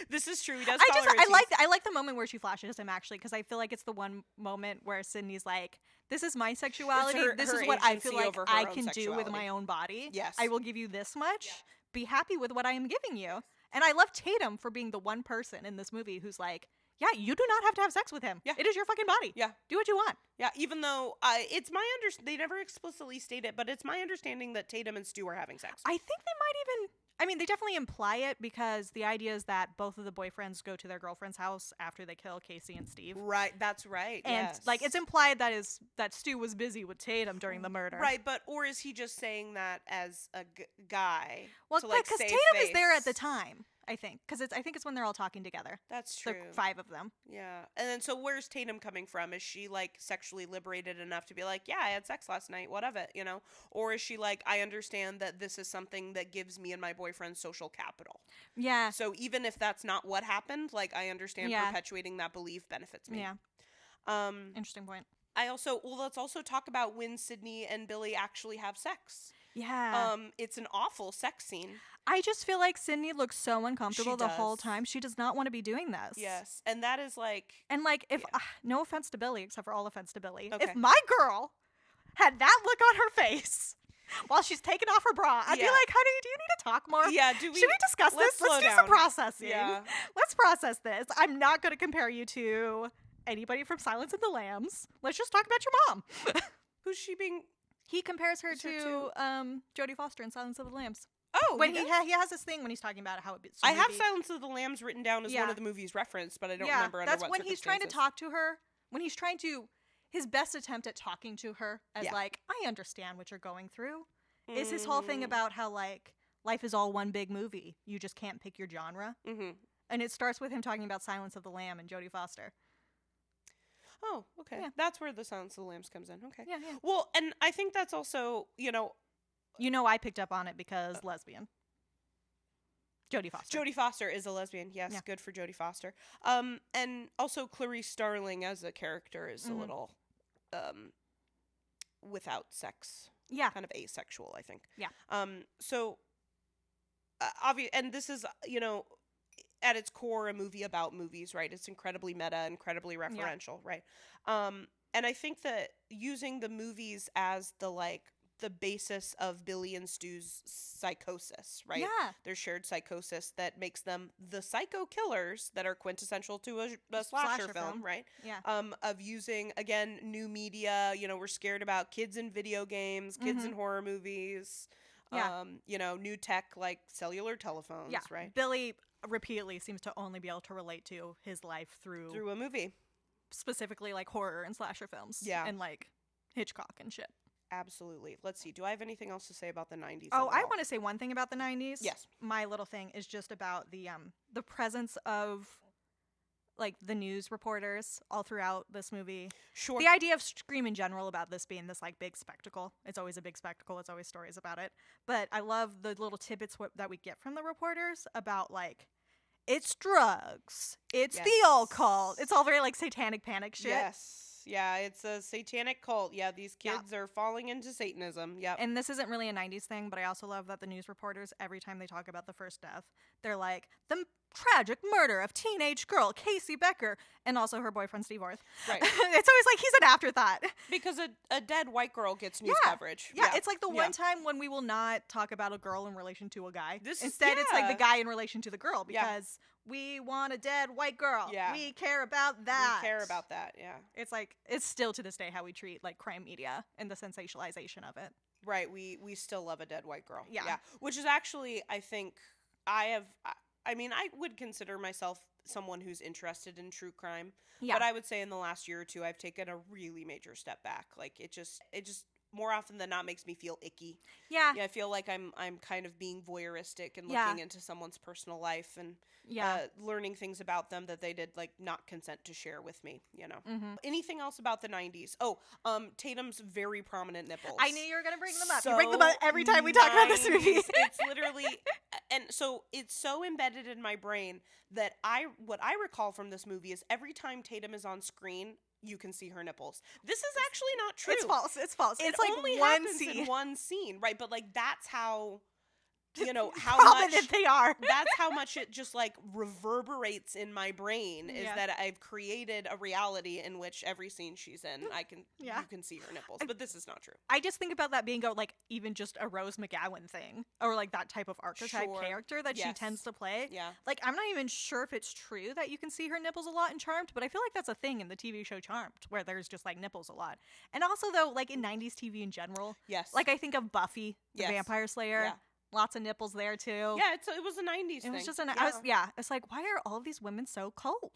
Speaker 1: This is true. He does call her a tease.
Speaker 2: I like the moment where she flashes him, actually, because I feel like it's the one moment where Sydney's like, this is my sexuality. This is what I feel like I can do with my own body. Yes. I will give you this much. Yeah. Be happy with what I am giving you. And I love Tatum for being the one person in this movie who's like, yeah, you do not have to have sex with him. Yeah. It is your fucking body. Yeah. Do what you want.
Speaker 1: Yeah, even though it's my they never explicitly state it, but it's my understanding that Tatum and Stu are having sex.
Speaker 2: I think they might even... I mean, they definitely imply it, because the idea is that both of the boyfriends go to their girlfriend's house after they kill Casey and Steve.
Speaker 1: Right, that's right.
Speaker 2: And like it's implied that Stu was busy with Tatum during the murder.
Speaker 1: Right, or is he just saying that as a guy?
Speaker 2: Well, because Tatum is there at the time. I think, because I think it's when they're all talking together.
Speaker 1: That's true.
Speaker 2: The 5 of them.
Speaker 1: Yeah. And then so where's Tatum coming from? Is she like sexually liberated enough to be like, yeah, I had sex last night, what of it, you know? Or is she like, I understand that this is something that gives me and my boyfriend social capital.
Speaker 2: Yeah.
Speaker 1: So even if that's not what happened, like I understand perpetuating that belief benefits me.
Speaker 2: Yeah. Interesting point.
Speaker 1: Let's also talk about when Sydney and Billy actually have sex.
Speaker 2: Yeah.
Speaker 1: It's an awful sex scene.
Speaker 2: I just feel like Sydney looks so uncomfortable the whole time. She does not want to be doing this.
Speaker 1: Yes. And that is like...
Speaker 2: And like, if... no offense to Billy, except for all offense to Billy. Okay. If my girl had that look on her face while she's taking off her bra, I'd be like, honey, do you need to talk more?
Speaker 1: Yeah,
Speaker 2: should we discuss this? Let's do some processing. Yeah. Let's process this. I'm not going to compare you to anybody from Silence of the Lambs. Let's just talk about your mom.
Speaker 1: Who's she being...
Speaker 2: He compares her to Jodie Foster in Silence of the Lambs.
Speaker 1: Oh,
Speaker 2: when he has this thing when he's talking about how it's.
Speaker 1: I have Silence of the Lambs written down as one of the movies referenced, but I don't remember under what
Speaker 2: circumstances. That's when he's trying to talk to her. When he's trying to, his best attempt at talking to her as like, I understand what you're going through, is his whole thing about how like life is all one big movie. You just can't pick your genre. Mm-hmm. And it starts with him talking about Silence of the Lamb and Jodie Foster.
Speaker 1: Oh, okay. Yeah. That's where the Silence of the Lambs comes in. Okay.
Speaker 2: Yeah.
Speaker 1: Well, and I think that's also,
Speaker 2: I picked up on it because lesbian. Jodie Foster.
Speaker 1: Jodie Foster is a lesbian. Yes, good for Jodie Foster. And also Clarice Starling as a character is a little without sex.
Speaker 2: Yeah.
Speaker 1: Kind of asexual, I think.
Speaker 2: Yeah.
Speaker 1: So obvious, and this is, at its core a movie about movies, right? It's incredibly meta, incredibly referential, right? And I think that using the movies as the basis of Billy and Stu's psychosis, right?
Speaker 2: Yeah.
Speaker 1: Their shared psychosis that makes them the psycho killers that are quintessential to a slasher film, right?
Speaker 2: Yeah.
Speaker 1: Of using, again, new media. We're scared about kids in video games, kids in horror movies, new tech like cellular telephones, right?
Speaker 2: Billy repeatedly seems to only be able to relate to his life through
Speaker 1: a movie.
Speaker 2: Specifically like horror and slasher films.
Speaker 1: Yeah.
Speaker 2: And like Hitchcock and shit.
Speaker 1: Absolutely. Let's see. Do I have anything else to say about the 90s?
Speaker 2: Oh, I want to say one thing about the 90s.
Speaker 1: Yes.
Speaker 2: My little thing is just about the presence of like the news reporters all throughout this movie.
Speaker 1: Sure.
Speaker 2: The idea of Scream in general about this being this like big spectacle. It's always a big spectacle. It's always stories about it. But I love the little tidbits that we get from the reporters about like it's drugs. It's the occult. It's all very like satanic panic shit.
Speaker 1: Yes. Yeah, it's a satanic cult. Yeah, these kids are falling into Satanism. Yep.
Speaker 2: And this isn't really a 90s thing, but I also love that the news reporters, every time they talk about the first death, they're like, the tragic murder of teenage girl Casey Becker, and also her boyfriend Steve Orth. Right. It's always like he's an afterthought.
Speaker 1: Because a dead white girl gets news coverage.
Speaker 2: Yeah, it's like the one time when we will not talk about a girl in relation to a guy. Instead, it's like the guy in relation to the girl, because we want a dead white girl. Yeah. We care about that.
Speaker 1: Yeah.
Speaker 2: It's like, it's still to this day how we treat like crime media and the sensationalization of it.
Speaker 1: Right. We still love a dead white girl. Yeah. Which is actually, I think, I would consider myself someone who's interested in true crime. Yeah. But I would say in the last year or two, I've taken a really major step back. Like it just more often than not makes me feel icky.
Speaker 2: Yeah.
Speaker 1: I feel like I'm kind of being voyeuristic and looking into someone's personal life and learning things about them that they did like not consent to share with me, Mm-hmm. Anything else about the 90s? Oh, Tatum's very prominent nipples.
Speaker 2: I knew you were going to bring them up. You bring them up every time we talk about this movie.
Speaker 1: It's literally, and so it's so embedded in my brain that what I recall from this movie is every time Tatum is on screen, you can see her nipples. This is actually not true.
Speaker 2: It's false. It's like
Speaker 1: only
Speaker 2: one
Speaker 1: happens
Speaker 2: scene.
Speaker 1: in one scene, right? But like that's how how
Speaker 2: prominent
Speaker 1: much
Speaker 2: they are.
Speaker 1: That's how much it just like reverberates in my brain is that I've created a reality in which every scene she's in, you can see her nipples. But this is not true.
Speaker 2: I just think about that being like even just a Rose McGowan thing, or like that type of archetype character that she tends to play.
Speaker 1: Yeah.
Speaker 2: Like I'm not even sure if it's true that you can see her nipples a lot in Charmed, but I feel like that's a thing in the TV show Charmed where there's just like nipples a lot. And also though, like in 90s TV in general, like I think of Buffy, the Vampire Slayer. Yeah. Lots of nipples there too.
Speaker 1: Yeah, it was a 90s thing.
Speaker 2: It was just it's like, why are all of these women so cold?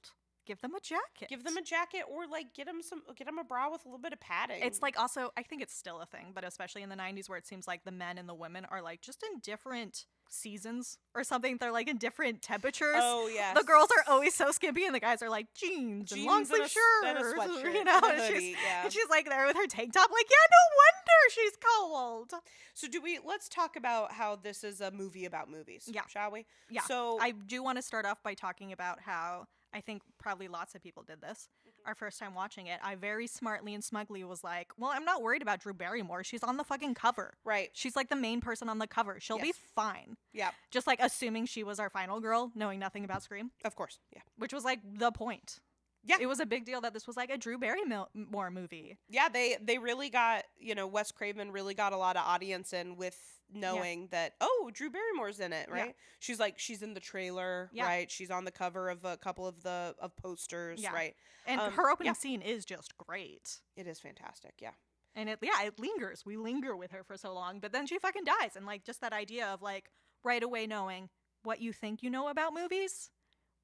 Speaker 2: Give them a jacket.
Speaker 1: Give them a jacket, or like get them a bra with a little bit of padding.
Speaker 2: It's like, also, I think it's still a thing, but especially in the 90s where it seems like the men and the women are like just in different seasons or something. They're like in different temperatures.
Speaker 1: Oh yeah.
Speaker 2: The girls are always so skimpy and the guys are like jeans and long sleeve shirts
Speaker 1: and a sweatshirt,
Speaker 2: you know,
Speaker 1: and a hoodie,
Speaker 2: and she's like there with her tank top, like, yeah, no wonder she's cold.
Speaker 1: So let's talk about how this is a movie about movies, shall we?
Speaker 2: Yeah.
Speaker 1: So
Speaker 2: I do want to start off by talking about how I think probably lots of people did this. Our first time watching it, I very smartly and smugly was like, well, I'm not worried about Drew Barrymore. She's on the fucking cover.
Speaker 1: Right.
Speaker 2: She's like the main person on the cover. She'll be fine.
Speaker 1: Yeah.
Speaker 2: Just like assuming she was our final girl, knowing nothing about Scream.
Speaker 1: Of course. Yeah.
Speaker 2: Which was like the point.
Speaker 1: Yeah.
Speaker 2: It was a big deal that this was like a Drew Barrymore movie.
Speaker 1: Yeah, they really got, Wes Craven really got a lot of audience in with knowing that, oh, Drew Barrymore's in it, right? Yeah. She's in the trailer, right? She's on the cover of a couple of posters, right?
Speaker 2: And her opening scene is just great.
Speaker 1: It is fantastic, yeah.
Speaker 2: And it lingers. We linger with her for so long, but then she fucking dies. And like just that idea of like right away knowing what you think you know about movies.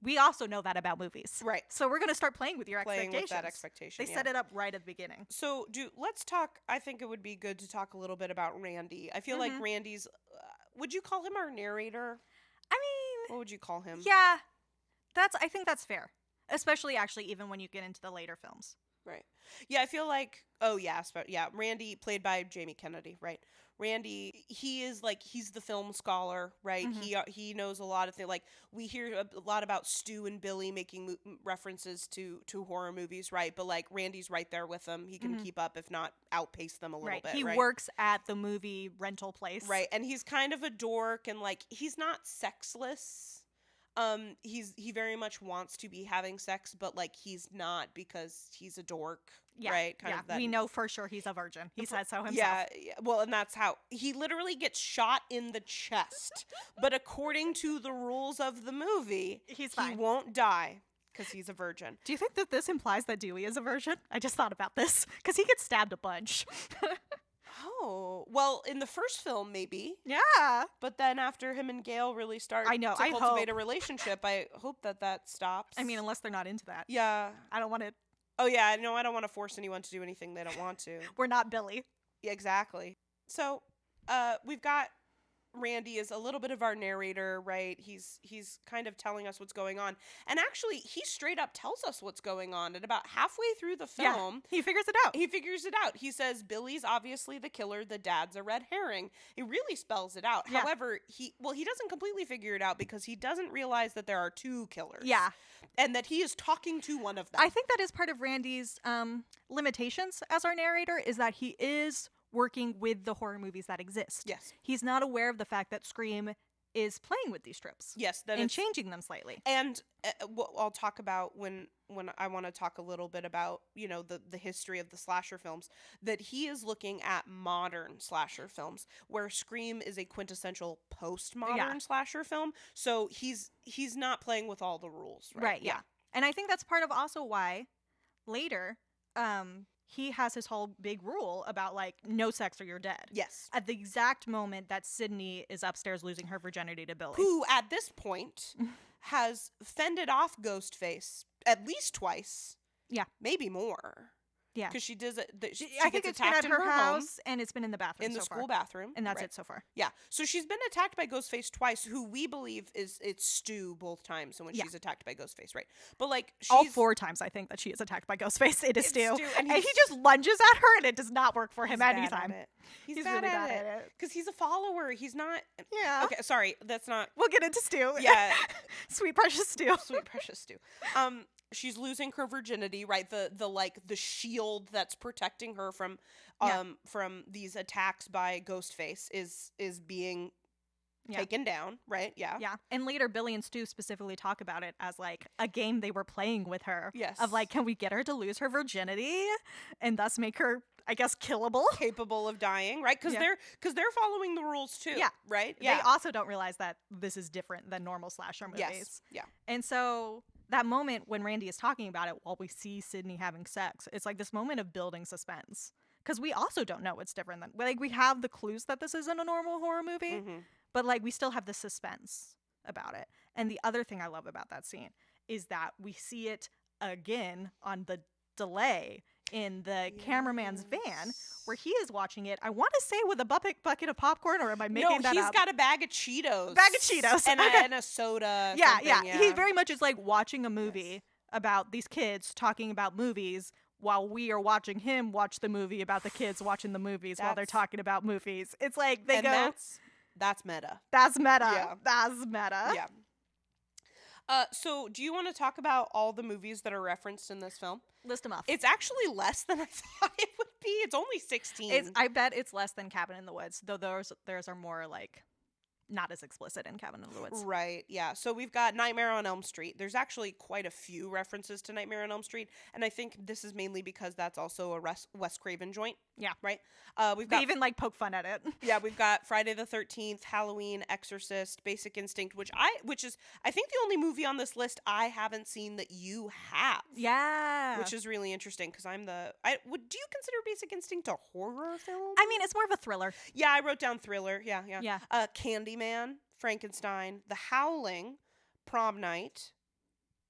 Speaker 2: We also know that about movies.
Speaker 1: Right.
Speaker 2: So we're going to start playing with your expectations.
Speaker 1: Playing with that expectation,
Speaker 2: They set it up right at the beginning.
Speaker 1: So let's talk, I think it would be good to talk a little bit about Randy. I feel like Randy's, would you call him our narrator?
Speaker 2: I mean.
Speaker 1: What would you call him?
Speaker 2: Yeah. I think that's fair. Especially actually even when you get into the later films.
Speaker 1: Right. Yeah, I feel like, Randy, played by Jamie Kennedy, right? Randy, he's the film scholar, right? He knows a lot of things. Like, we hear a lot about Stu and Billy making references to horror movies, right? But like, Randy's right there with them. He can keep up, if not outpace them a little bit.
Speaker 2: He works at the movie rental place,
Speaker 1: right? And he's kind of a dork, and like, he's not sexless. He very much wants to be having sex, but like he's not because he's a dork, right? Kind of that.
Speaker 2: We know for sure he's a virgin. He said so himself.
Speaker 1: Yeah. Well, and that's how he literally gets shot in the chest. But according to the rules of the movie, he won't die because he's a virgin.
Speaker 2: Do you think that this implies that Dewey is a virgin? I just thought about this because he gets stabbed a bunch.
Speaker 1: Oh, well, in the first film, maybe.
Speaker 2: Yeah.
Speaker 1: But then after him and Gail really start to cultivate a relationship, I hope that stops.
Speaker 2: I mean, unless they're not into that.
Speaker 1: Yeah.
Speaker 2: I don't want to.
Speaker 1: Oh, yeah. No, I don't want to force anyone to do anything they don't want to.
Speaker 2: We're not Billy.
Speaker 1: Yeah, exactly. So, we've got Randy is a little bit of our narrator, right? He's kind of telling us what's going on. And actually, he straight up tells us what's going on. And about halfway through the film,
Speaker 2: he figures it out.
Speaker 1: He says, Billy's obviously the killer, the dad's a red herring. He really spells it out.
Speaker 2: Yeah.
Speaker 1: However, he doesn't completely figure it out because he doesn't realize that there are two killers.
Speaker 2: Yeah.
Speaker 1: And that he is talking to one of them.
Speaker 2: I think that is part of Randy's limitations as our narrator, is that he is working with the horror movies that exist.
Speaker 1: Yes.
Speaker 2: He's not aware of the fact that Scream is playing with these tropes.
Speaker 1: Yes.
Speaker 2: And changing them slightly.
Speaker 1: And what I'll talk about when I want to talk a little bit about, the history of the slasher films, that he is looking at modern slasher films where Scream is a quintessential postmodern slasher film. So he's not playing with all the rules. Right.
Speaker 2: Yeah. And I think that's part of also why later, he has his whole big rule about, like, no sex or you're dead.
Speaker 1: Yes.
Speaker 2: At the exact moment that Sydney is upstairs losing her virginity to Billy.
Speaker 1: Who, at this point, has fended off Ghostface at least twice.
Speaker 2: Yeah.
Speaker 1: Maybe more.
Speaker 2: Yeah.
Speaker 1: Because she does it.
Speaker 2: I think it's been at her house, and it's been in the bathroom
Speaker 1: in the school bathroom.
Speaker 2: And that's it so far.
Speaker 1: Yeah. So she's been attacked by Ghostface twice, who we believe it's Stu both times. And when she's attacked by Ghostface, right? But like
Speaker 2: all 4 times, I think that she is attacked by Ghostface. It is Stu, and he just lunges at her, and it does not work for him anytime.
Speaker 1: He's bad at it because he's a follower. He's not.
Speaker 2: Yeah.
Speaker 1: Okay. Sorry. That's not.
Speaker 2: We'll get into Stu.
Speaker 1: Yeah.
Speaker 2: Sweet precious Stu.
Speaker 1: Sweet precious Stu. She's losing her virginity, right? The shield that's protecting her from these attacks by Ghostface is being taken down, right? Yeah.
Speaker 2: Yeah. And later Billy and Stu specifically talk about it as like a game they were playing with her.
Speaker 1: Yes.
Speaker 2: Of like, can we get her to lose her virginity and thus make her, I guess, killable?
Speaker 1: Capable of dying, right? Because they're following the rules too.
Speaker 2: Yeah.
Speaker 1: Right? Yeah.
Speaker 2: They also don't realize that this is different than normal slasher movies.
Speaker 1: Yes. Yeah.
Speaker 2: And so that moment when Randy is talking about it while we see Sydney having sex, it's like this moment of building suspense. Because we also don't know what's different than, like, we have the clues that this isn't a normal horror movie, but like we still have the suspense about it. And the other thing I love about that scene is that we see it again on the delay in the cameraman's van where he is watching it. I want to say with a bucket of popcorn, or am I making that up?
Speaker 1: No, he's got a bag of Cheetos.
Speaker 2: And,
Speaker 1: and a soda.
Speaker 2: Yeah. He very much is like watching a movie about these kids talking about movies while we are watching him watch the movie about the kids watching the movies while they're talking about movies. It's like they go...
Speaker 1: That's meta.
Speaker 2: That's meta.
Speaker 1: Yeah.
Speaker 2: That's meta.
Speaker 1: Yeah. So do you want to talk about all the movies that are referenced in this film?
Speaker 2: List them off.
Speaker 1: It's actually less than I thought it would be. It's only 16.
Speaker 2: I bet it's less than Cabin in the Woods, though theirs are more like not as explicit in Cabin in the Woods.
Speaker 1: Right, yeah. So we've got Nightmare on Elm Street. There's actually quite a few references to Nightmare on Elm Street, and I think this is mainly because that's also a Wes Craven joint.
Speaker 2: Yeah.
Speaker 1: Right?
Speaker 2: They even like poke fun at it.
Speaker 1: Yeah, we've got Friday the 13th, Halloween, Exorcist, Basic Instinct, which is I think the only movie on this list I haven't seen that you have.
Speaker 2: Yeah.
Speaker 1: Which is really interesting because do you consider Basic Instinct a horror film?
Speaker 2: I mean, it's more of a thriller.
Speaker 1: Yeah, I wrote down thriller. Yeah.
Speaker 2: Yeah.
Speaker 1: Candyman, Frankenstein, The Howling, Prom Night,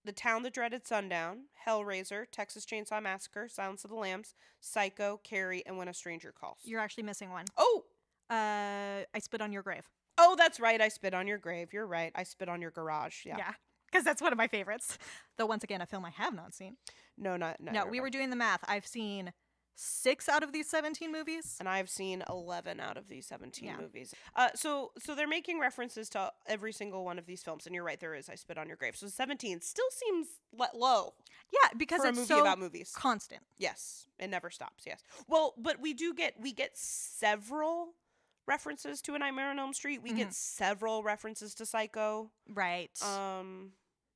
Speaker 1: The Town That Dreaded Sundown, Hellraiser, Texas Chainsaw Massacre, Silence of the Lambs, Psycho, Carrie, and When a Stranger Calls.
Speaker 2: You're actually missing one.
Speaker 1: Oh!
Speaker 2: I Spit on Your Grave.
Speaker 1: Oh, that's right. I Spit on Your Grave. You're right. I Spit on Your Garage. Yeah.
Speaker 2: Yeah. Because that's one of my favorites. Though, once again, a film I have not seen.
Speaker 1: No,
Speaker 2: we were doing the math. I've seen 6 out of these 17 movies.
Speaker 1: And I've seen 11 out of these 17 movies. So they're making references to every single one of these films. And you're right, there is I Spit on Your Grave. So 17 still seems low.
Speaker 2: Yeah, because
Speaker 1: for
Speaker 2: it's
Speaker 1: a movie
Speaker 2: so
Speaker 1: about movies.
Speaker 2: Constant.
Speaker 1: Yes, it never stops, yes. Well, but we get several references to A Nightmare on Elm Street. We get several references to Psycho.
Speaker 2: Right.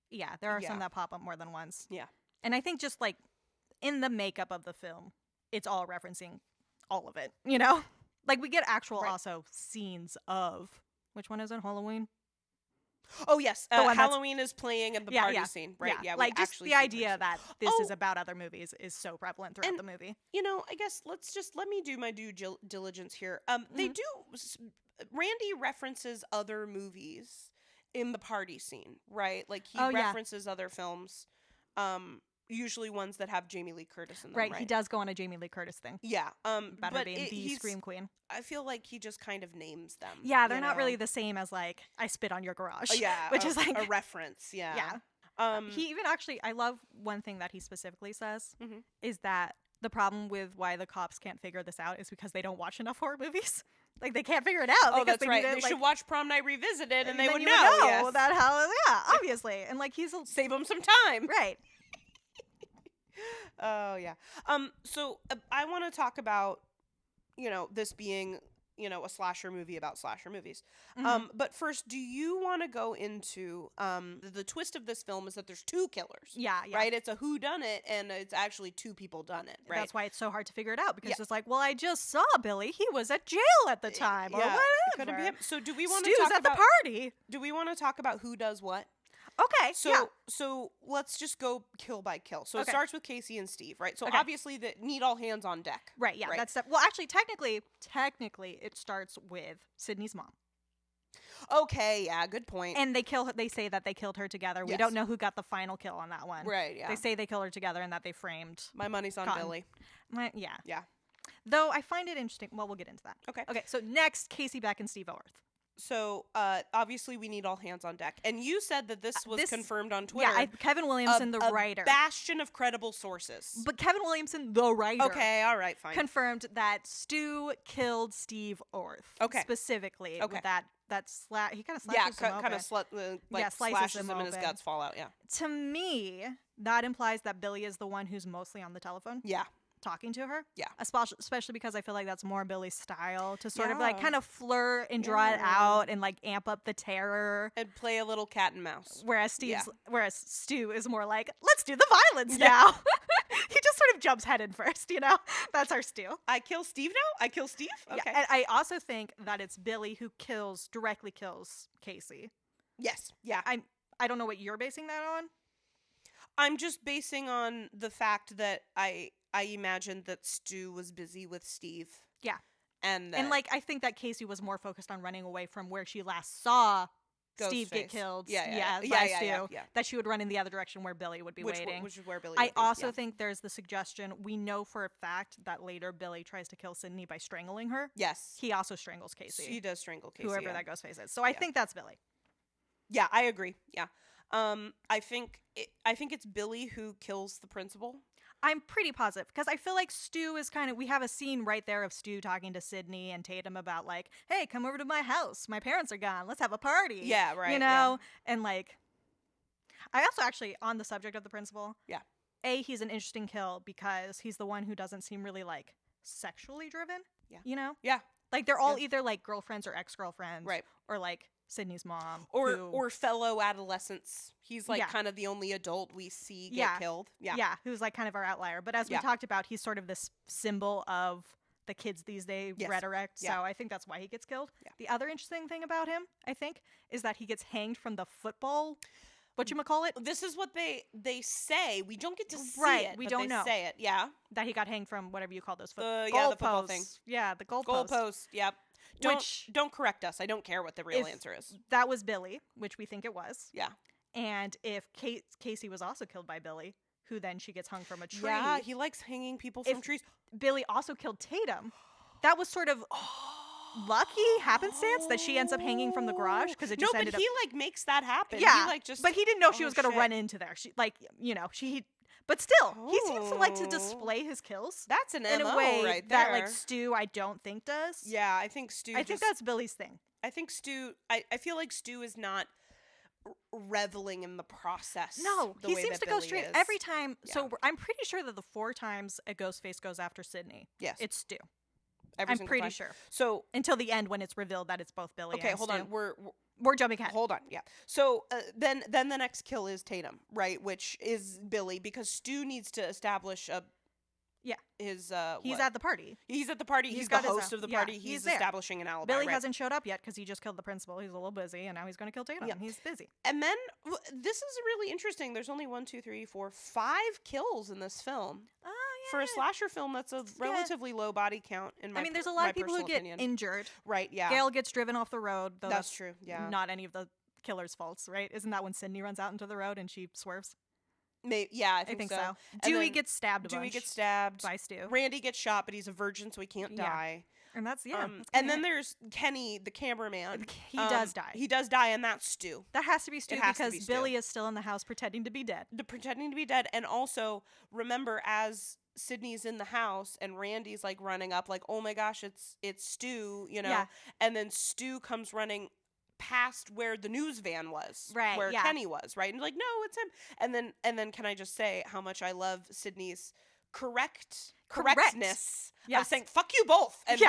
Speaker 2: Yeah, there are some that pop up more than once.
Speaker 1: Yeah.
Speaker 2: And I think just like in the makeup of the film, it's all referencing all of it, you know? Like we get actual also scenes of, which one is it, Halloween?
Speaker 1: Oh, yes. Halloween is playing at the party scene. Right, yeah.
Speaker 2: Like just the idea that this is about other movies is so prevalent throughout the movie.
Speaker 1: You know, I guess let me do my due diligence here. Randy references other movies in the party scene, right? Like he references other films, usually ones that have Jamie Lee Curtis in them, right?
Speaker 2: He does go on a Jamie Lee Curtis thing.
Speaker 1: Yeah.
Speaker 2: About her being the Scream Queen.
Speaker 1: I feel like he just kind of names them.
Speaker 2: Yeah, they're not really the same as like I Spit on Your Garage. Which is like
Speaker 1: a reference. Yeah.
Speaker 2: Yeah. He even actually, I love one thing that he specifically says is that the problem with why the cops can't figure this out is because they don't watch enough horror movies. Like they can't figure it out.
Speaker 1: Oh, that's right. They should watch Prom Night Revisited, and they would know.
Speaker 2: Yes. That obviously, and like
Speaker 1: save them some time,
Speaker 2: right?
Speaker 1: Oh yeah. So I want to talk about, this being, a slasher movie about slasher movies. But first, do you want to go into the twist of this film is that there's 2 killers.
Speaker 2: Yeah.
Speaker 1: Right? It's a whodunit, and it's actually 2 people done it, right?
Speaker 2: That's why it's so hard to figure it out, because it's like, well, I just saw Billy. He was at jail at the time, or whatever.
Speaker 1: It couldn't be him. So do we want
Speaker 2: to talk
Speaker 1: about...
Speaker 2: at the party.
Speaker 1: Do we want to talk about who does what?
Speaker 2: Okay.
Speaker 1: So let's just go kill by kill. So it starts with Casey and Steve, right? So obviously need all hands on deck.
Speaker 2: Right, yeah. Right? Well, actually, technically, it starts with Sydney's mom.
Speaker 1: Okay, yeah, good point.
Speaker 2: And they say that they killed her together. We don't know who got the final kill on that one.
Speaker 1: Right, yeah.
Speaker 2: They say they killed her together and that they framed.
Speaker 1: My money's on Billy.
Speaker 2: Yeah.
Speaker 1: Yeah.
Speaker 2: Though I find it interesting. Well, we'll get into that. Okay, so next, Casey Beck and Steve Orth.
Speaker 1: So, obviously, we need all hands on deck. And you said that this was confirmed on Twitter.
Speaker 2: Yeah, Kevin Williamson, the writer.
Speaker 1: Bastion of credible sources.
Speaker 2: But Kevin Williamson, the writer.
Speaker 1: Okay, all right, fine.
Speaker 2: Confirmed that Stu killed Steve Orth.
Speaker 1: Okay.
Speaker 2: Specifically. With that he kind of slashes him open.
Speaker 1: Slashes him and his guts fall out, yeah.
Speaker 2: To me, that implies that Billy is the one who's mostly on the telephone.
Speaker 1: Yeah.
Speaker 2: Talking to her,
Speaker 1: yeah,
Speaker 2: especially because I feel like that's more Billy's style to sort of like kind of flirt and draw it out and like amp up the terror
Speaker 1: and play a little cat and mouse.
Speaker 2: Whereas Stu is more like, let's do the violence now. He just sort of jumps head in first, That's our Stu.
Speaker 1: I kill Steve now. I kill Steve. Okay.
Speaker 2: Yeah, and I also think that it's Billy who directly kills Casey.
Speaker 1: Yes. Yeah.
Speaker 2: I don't know what you're basing that on.
Speaker 1: I'm just basing on the fact that I imagined that Stu was busy with Steve.
Speaker 2: Yeah.
Speaker 1: And
Speaker 2: like I think that Casey was more focused on running away from where she last saw Steve get killed.
Speaker 1: Yeah,
Speaker 2: Stu. That she would run in the other direction where Billy would be waiting.
Speaker 1: Which is where Billy
Speaker 2: I also think there's the suggestion, we know for a fact that later Billy tries to kill Sydney by strangling her.
Speaker 1: Yes.
Speaker 2: He also strangles Casey.
Speaker 1: He does strangle Casey.
Speaker 2: Whoever that Ghostface is. So I think that's Billy.
Speaker 1: Yeah, I agree. Yeah. I think it's Billy who kills the principal.
Speaker 2: I'm pretty positive because I feel like Stu is we have a scene right there of Stu talking to Sydney and Tatum about like, hey, come over to my house. My parents are gone. Let's have a party.
Speaker 1: Yeah, right.
Speaker 2: You know? Yeah. And like, I also actually, on the subject of the principal, he's an interesting kill because he's the one who doesn't seem really like sexually driven. Yeah. You know?
Speaker 1: Yeah.
Speaker 2: Like they're all either like girlfriends or ex-girlfriends.
Speaker 1: Right.
Speaker 2: Or like Sydney's mom.
Speaker 1: Or fellow adolescents. He's like kind of the only adult we see get killed. Yeah.
Speaker 2: Yeah, who's like kind of our outlier. But as we talked about, he's sort of this symbol of the kids these days rhetoric. So I think that's why he gets killed. Yeah. The other interesting thing about him, I think, is that he gets hanged from the football, whatchamacallit.
Speaker 1: This is what they say. We don't get to see it.
Speaker 2: We don't know.
Speaker 1: Say it. Yeah.
Speaker 2: That he got hanged from whatever you call those
Speaker 1: the football thing.
Speaker 2: Yeah, the goalpost.
Speaker 1: Goalpost, yep. Don't correct us. I don't care what the real answer is.
Speaker 2: That was Billy, which we think it was.
Speaker 1: Yeah.
Speaker 2: And if Casey was also killed by Billy, who then she gets hung from a tree.
Speaker 1: Yeah, he likes hanging people from trees.
Speaker 2: Billy also killed Tatum. That was sort of lucky happenstance that she ends up hanging from the garage because it just ended up.
Speaker 1: No, but he makes that happen.
Speaker 2: Yeah,
Speaker 1: he
Speaker 2: but he didn't know she was going to run into there. She But still, he seems to like to display his kills.
Speaker 1: That's an
Speaker 2: in
Speaker 1: MO
Speaker 2: a way
Speaker 1: right there.
Speaker 2: that like Stu I don't think does.
Speaker 1: Yeah, I think Stu.
Speaker 2: I think that's Billy's thing.
Speaker 1: I think Stu. I feel like Stu is not reveling in the process.
Speaker 2: No, he seems to go straight every time.
Speaker 1: Yeah.
Speaker 2: So I'm pretty sure that the 4 times a Ghostface goes after Sydney, it's Stu. I'm pretty sure.
Speaker 1: So
Speaker 2: until the end when it's revealed that it's both Billy.
Speaker 1: Okay,
Speaker 2: and
Speaker 1: hold
Speaker 2: Stu.
Speaker 1: on.
Speaker 2: We're jumping ahead.
Speaker 1: Hold on, yeah. So then the next kill is Tatum, right? Which is Billy because Stu needs to establish his
Speaker 2: he's at the party.
Speaker 1: He's at the party. He's the host of the party. He's establishing an alibi.
Speaker 2: Billy hasn't showed up yet because he just killed the principal. He's a little busy, and now he's going to kill Tatum. Yeah. He's busy.
Speaker 1: And then this is really interesting. There's only 1, 2, 3, 4, 5 kills in this film.
Speaker 2: Oh, yeah.
Speaker 1: For a slasher film, that's a relatively low body count.
Speaker 2: There's a lot of people who get injured.
Speaker 1: Right. Yeah.
Speaker 2: Gail gets driven off the road. Though
Speaker 1: that's true. Yeah.
Speaker 2: Not any of the killer's faults, right? Isn't that when Sydney runs out into the road and she swerves?
Speaker 1: I think so.
Speaker 2: Dewey gets stabbed.
Speaker 1: Dewey gets stabbed
Speaker 2: by Stu.
Speaker 1: Randy gets shot, but he's a virgin, so he can't die.
Speaker 2: And that's
Speaker 1: and then there's Kenny, the cameraman.
Speaker 2: He does die.
Speaker 1: He does die, and that's Stu.
Speaker 2: That has to be Stu because Billy is still in the house pretending to be dead.
Speaker 1: Pretending to be dead, and also remember as Sydney's in the house and Randy's like running up, like, oh my gosh, it's Stu, you know. Yeah. And then Stu comes running past where the news van was,
Speaker 2: right,
Speaker 1: where Kenny was, right, and like, no, it's him. And then can I just say how much I love Sydney's correctness. Yes. I was saying fuck you both, and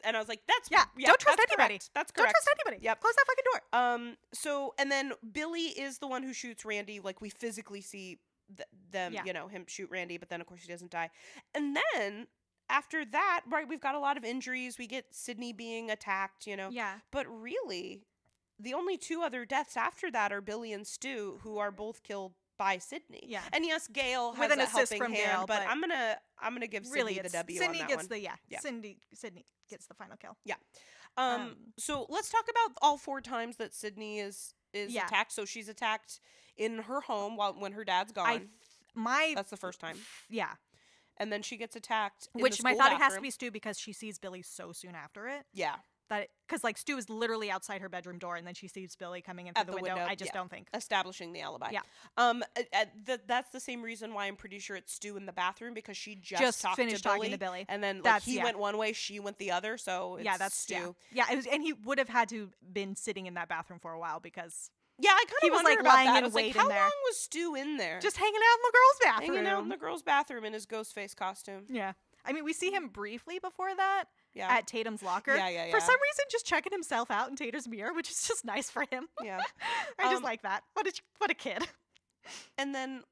Speaker 1: and I was like,
Speaker 2: don't trust anybody.
Speaker 1: Correct. That's correct.
Speaker 2: Don't trust anybody.
Speaker 1: Yep.
Speaker 2: Close that fucking
Speaker 1: door. So and then Billy is the one who shoots Randy. Like we physically see them, you know, him shoot Randy, but then of course he doesn't die. And then after that, right, we've got a lot of injuries. We get Sydney being attacked, you know.
Speaker 2: Yeah.
Speaker 1: But really, the only 2 other deaths after that are Billy and Stu, who are both killed by Sydney.
Speaker 2: Yeah.
Speaker 1: And yes, Gail has
Speaker 2: with an
Speaker 1: a
Speaker 2: assist
Speaker 1: helping
Speaker 2: from
Speaker 1: hand,
Speaker 2: Gail,
Speaker 1: but I'm gonna give Sydney the W
Speaker 2: Sydney
Speaker 1: on that
Speaker 2: gets
Speaker 1: one.
Speaker 2: Sydney gets the final kill.
Speaker 1: Yeah. So let's talk about all 4 times that Sydney is attacked. So she's attacked in her home when her dad's gone. That's the first time.
Speaker 2: Yeah.
Speaker 1: And then she gets attacked.
Speaker 2: Which my thought it has to be Stu because she sees Billy so soon after it.
Speaker 1: Yeah.
Speaker 2: Because like Stu is literally outside her bedroom door, and then she sees Billy coming in through the window. I just don't think
Speaker 1: establishing the alibi.
Speaker 2: Yeah.
Speaker 1: That's the same reason why I'm pretty sure it's Stu in the bathroom because she just
Speaker 2: finished talking to Billy,
Speaker 1: and then like, he went one way, she went the other. So it's
Speaker 2: that's
Speaker 1: Stu.
Speaker 2: Yeah, and he would have had to been sitting in that bathroom for a while because.
Speaker 1: Yeah, I kind of wondered
Speaker 2: like lying
Speaker 1: about that.
Speaker 2: in wait
Speaker 1: how
Speaker 2: in there.
Speaker 1: long was Stu in there?
Speaker 2: Just hanging out in the girls' bathroom.
Speaker 1: Hanging out in the girls' bathroom in his Ghostface costume.
Speaker 2: Yeah. I mean, we see him briefly before that at Tatum's locker.
Speaker 1: Yeah.
Speaker 2: For some reason, just checking himself out in Tatum's mirror, which is just nice for him.
Speaker 1: Yeah.
Speaker 2: I just like that. What a kid.
Speaker 1: And then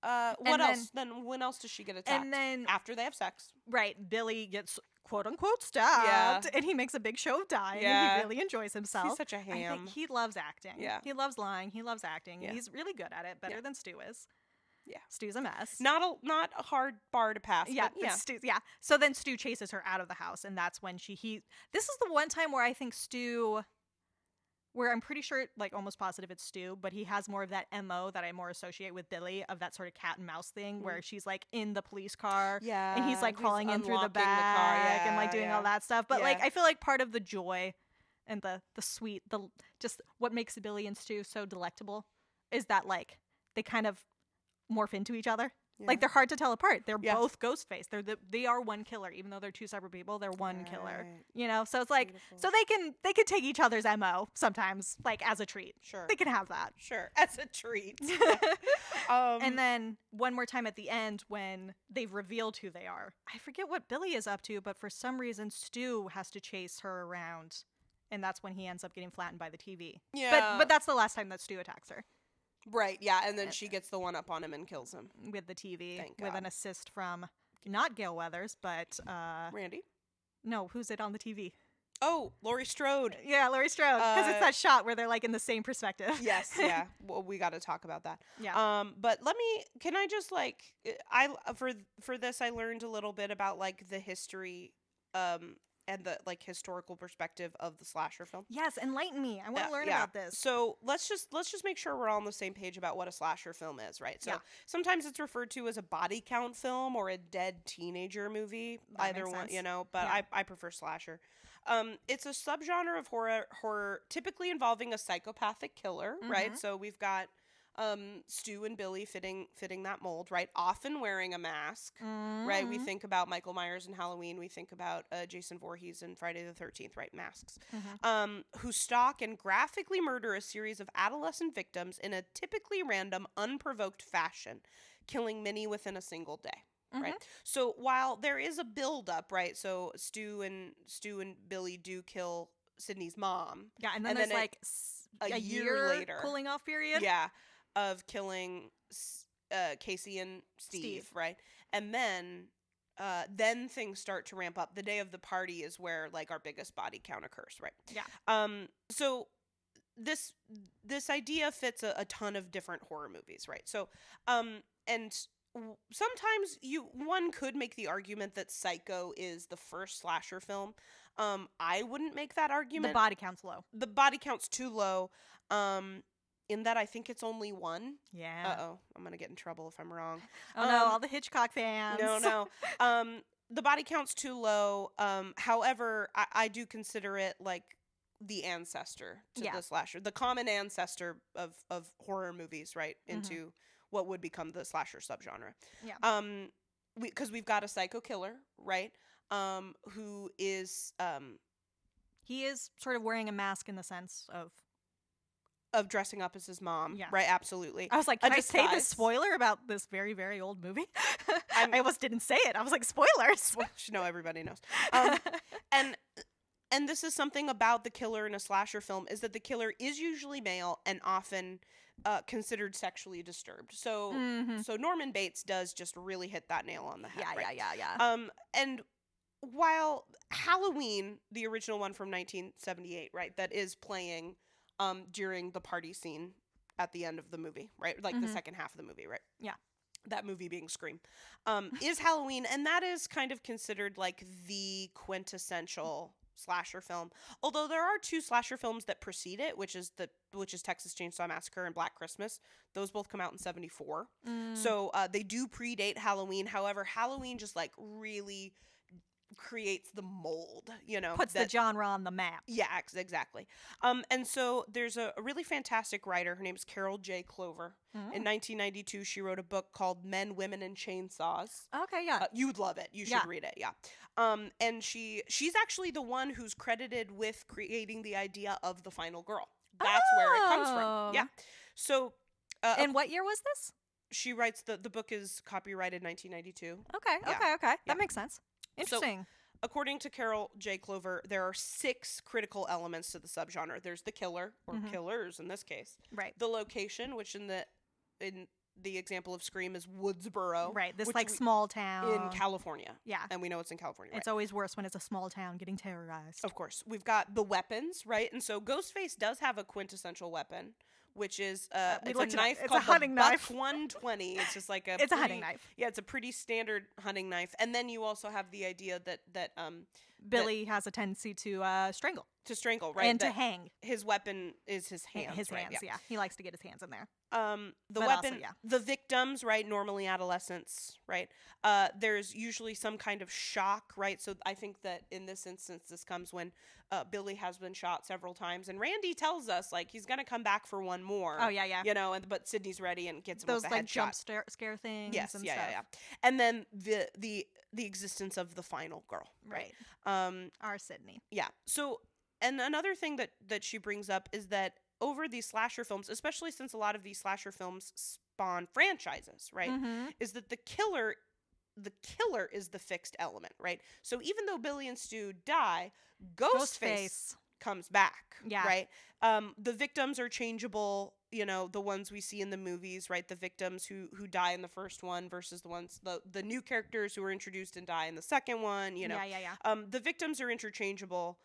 Speaker 1: what else? Then when else does she get attacked?
Speaker 2: And then
Speaker 1: after they have sex.
Speaker 2: Right. Billy gets quote unquote stabbed. And he makes a big show of dying. And he really enjoys himself.
Speaker 1: He's such a ham.
Speaker 2: I think he loves acting.
Speaker 1: Yeah.
Speaker 2: He loves lying. He loves acting. And he's really good at it. Better than Stu is.
Speaker 1: Yeah.
Speaker 2: Stu's a mess.
Speaker 1: Not a hard bar to pass.
Speaker 2: Yeah.
Speaker 1: But
Speaker 2: So then Stu chases her out of the house, and that's when this is the one time where I think Stu where I'm pretty sure, like almost positive it's Stu, but he has more of that MO that I more associate with Billy, of that sort of cat and mouse thing where she's like in the police car and he's like crawling in through the back and like doing all that stuff. But like I feel like part of the joy and the sweet, just what makes Billy and Stu so delectable is that like they kind of morph into each other. Yeah. Like they're hard to tell apart. They're both Ghostface. They are one killer, even though they're two separate people. They're one killer. You know, so it's like so they can take each other's MO sometimes, like as a treat.
Speaker 1: Sure,
Speaker 2: they can have that.
Speaker 1: Sure, as a treat.
Speaker 2: And then one more time at the end when they've revealed who they are. I forget what Billy is up to, but for some reason Stu has to chase her around, and that's when he ends up getting flattened by the TV.
Speaker 1: Yeah,
Speaker 2: but that's the last time that Stu attacks her.
Speaker 1: Right, yeah, and then she gets the one up on him and kills him.
Speaker 2: With the TV, with an assist from, not Gale Weathers, but...
Speaker 1: Randy?
Speaker 2: No, who's it on the TV?
Speaker 1: Oh, Laurie Strode.
Speaker 2: Yeah, Laurie Strode, because it's that shot where they're, like, in the same perspective.
Speaker 1: Yes, yeah, well, we got to talk about that.
Speaker 2: Yeah.
Speaker 1: But can I just, like, for this, I learned a little bit about, like, the history, and the like historical perspective of the slasher film.
Speaker 2: Yes, enlighten me. I want to learn about this.
Speaker 1: So let's just make sure we're all on the same page about what a slasher film is, right? So sometimes it's referred to as a body count film or a dead teenager movie. Either one, you know, but I prefer slasher. It's a subgenre of horror typically involving a psychopathic killer, right? So we've got Stu and Billy fitting that mold, right? Often wearing a mask, right? We think about Michael Myers in Halloween. We think about Jason Voorhees in Friday the 13th, right? Masks. Who stalk and graphically murder a series of adolescent victims in a typically random, unprovoked fashion, killing many within a single day. Right. So while there is a build-up, right? So Stu and Billy do kill Sydney's mom.
Speaker 2: Yeah, and then there's like a year later cooling off period.
Speaker 1: Yeah. Of killing Casey and Steve, right? And then things start to ramp up. The day of the party is where like our biggest body count occurs, right?
Speaker 2: Yeah.
Speaker 1: So this idea fits a ton of different horror movies, right? So and sometimes one could make the argument that Psycho is the first slasher film. I wouldn't make that argument.
Speaker 2: The body count's low.
Speaker 1: The body count's too low. In that I think it's only one.
Speaker 2: Yeah.
Speaker 1: Uh-oh. I'm going to get in trouble if I'm wrong.
Speaker 2: Oh, no. All the Hitchcock fans.
Speaker 1: No. The body count's too low. However, I do consider it like the ancestor to the slasher. The common ancestor of horror movies, right? Into what would become the slasher subgenre.
Speaker 2: Yeah.
Speaker 1: Because we've got a psycho killer, right? Who is...
Speaker 2: he is sort of wearing a mask in the sense of
Speaker 1: dressing up as his mom. Yeah. Right, absolutely.
Speaker 2: I was like, can I say this spoiler about this very, very old movie? I almost didn't say it. I was like, spoilers.
Speaker 1: No, everybody knows. And this is something about the killer in a slasher film, is that the killer is usually male and often considered sexually disturbed. So so Norman Bates does just really hit that nail on the head.
Speaker 2: Yeah.
Speaker 1: And while Halloween, the original one from 1978, right, that is playing during the party scene at the end of the movie, right? Like the second half of the movie, right?
Speaker 2: Yeah.
Speaker 1: That movie being Scream, is Halloween, and that is kind of considered like the quintessential slasher film. Although there are two slasher films that precede it, which is Texas Chainsaw Massacre and Black Christmas. Those both come out in 1974. So they do predate Halloween. However, Halloween just like really creates the mold, you know,
Speaker 2: puts the genre on the map.
Speaker 1: Yeah, exactly. And so there's a really fantastic writer. Her name is Carol J. Clover. In 1992, she wrote a book called Men, Women, and Chainsaws.
Speaker 2: Okay, yeah.
Speaker 1: You'd love it. You should read it. Yeah. And she's actually the one who's credited with creating the idea of the final girl. That's where it comes from. Yeah. So.
Speaker 2: And what year was this?
Speaker 1: She writes the book is copyrighted 1992.
Speaker 2: Okay. That makes sense. Interesting.
Speaker 1: So, according to Carol J. Clover, there are 6 critical elements to the subgenre. There's the killer, or killers in this case.
Speaker 2: Right.
Speaker 1: The location, which in the example of Scream is Woodsboro.
Speaker 2: Right. This like small town.
Speaker 1: In California.
Speaker 2: Yeah.
Speaker 1: And we know it's in California.
Speaker 2: It's always worse when it's a small town getting terrorized.
Speaker 1: Of course. We've got the weapons, right? And so Ghostface does have a quintessential weapon, which is it's a knife called a hunting knife. Buck 120. It's just like
Speaker 2: a hunting knife.
Speaker 1: Yeah, it's a pretty standard hunting knife. And then you also have the idea that
Speaker 2: Billy has a tendency to strangle.
Speaker 1: To strangle, right?
Speaker 2: And to hang.
Speaker 1: His weapon is his hands.
Speaker 2: His
Speaker 1: right?
Speaker 2: hands, yeah. He likes to get his hands in there.
Speaker 1: The weapon, also, the victims, right? Normally adolescents, right? There's usually some kind of shock, right? So I think that in this instance, this comes when Billy has been shot several times, and Randy tells us like he's gonna come back for one more.
Speaker 2: Oh yeah.
Speaker 1: You know, but Sydney's ready and gets him
Speaker 2: those
Speaker 1: with the
Speaker 2: like
Speaker 1: headshot.
Speaker 2: jump scare things.
Speaker 1: Yes,
Speaker 2: and
Speaker 1: yeah,
Speaker 2: stuff.
Speaker 1: yeah. And then the existence of the final girl, right?
Speaker 2: Our Sydney.
Speaker 1: Yeah. So, and another thing that she brings up is that over these slasher films, especially since a lot of these slasher films spawn franchises, right? Is that the killer is the fixed element, right? So even though Billy and Stu die, Ghostface comes back, right? The victims are changeable, you know, the ones we see in the movies, right? The victims who die in the first one versus the new characters who are introduced and die in the second one, you know. The victims are interchangeable.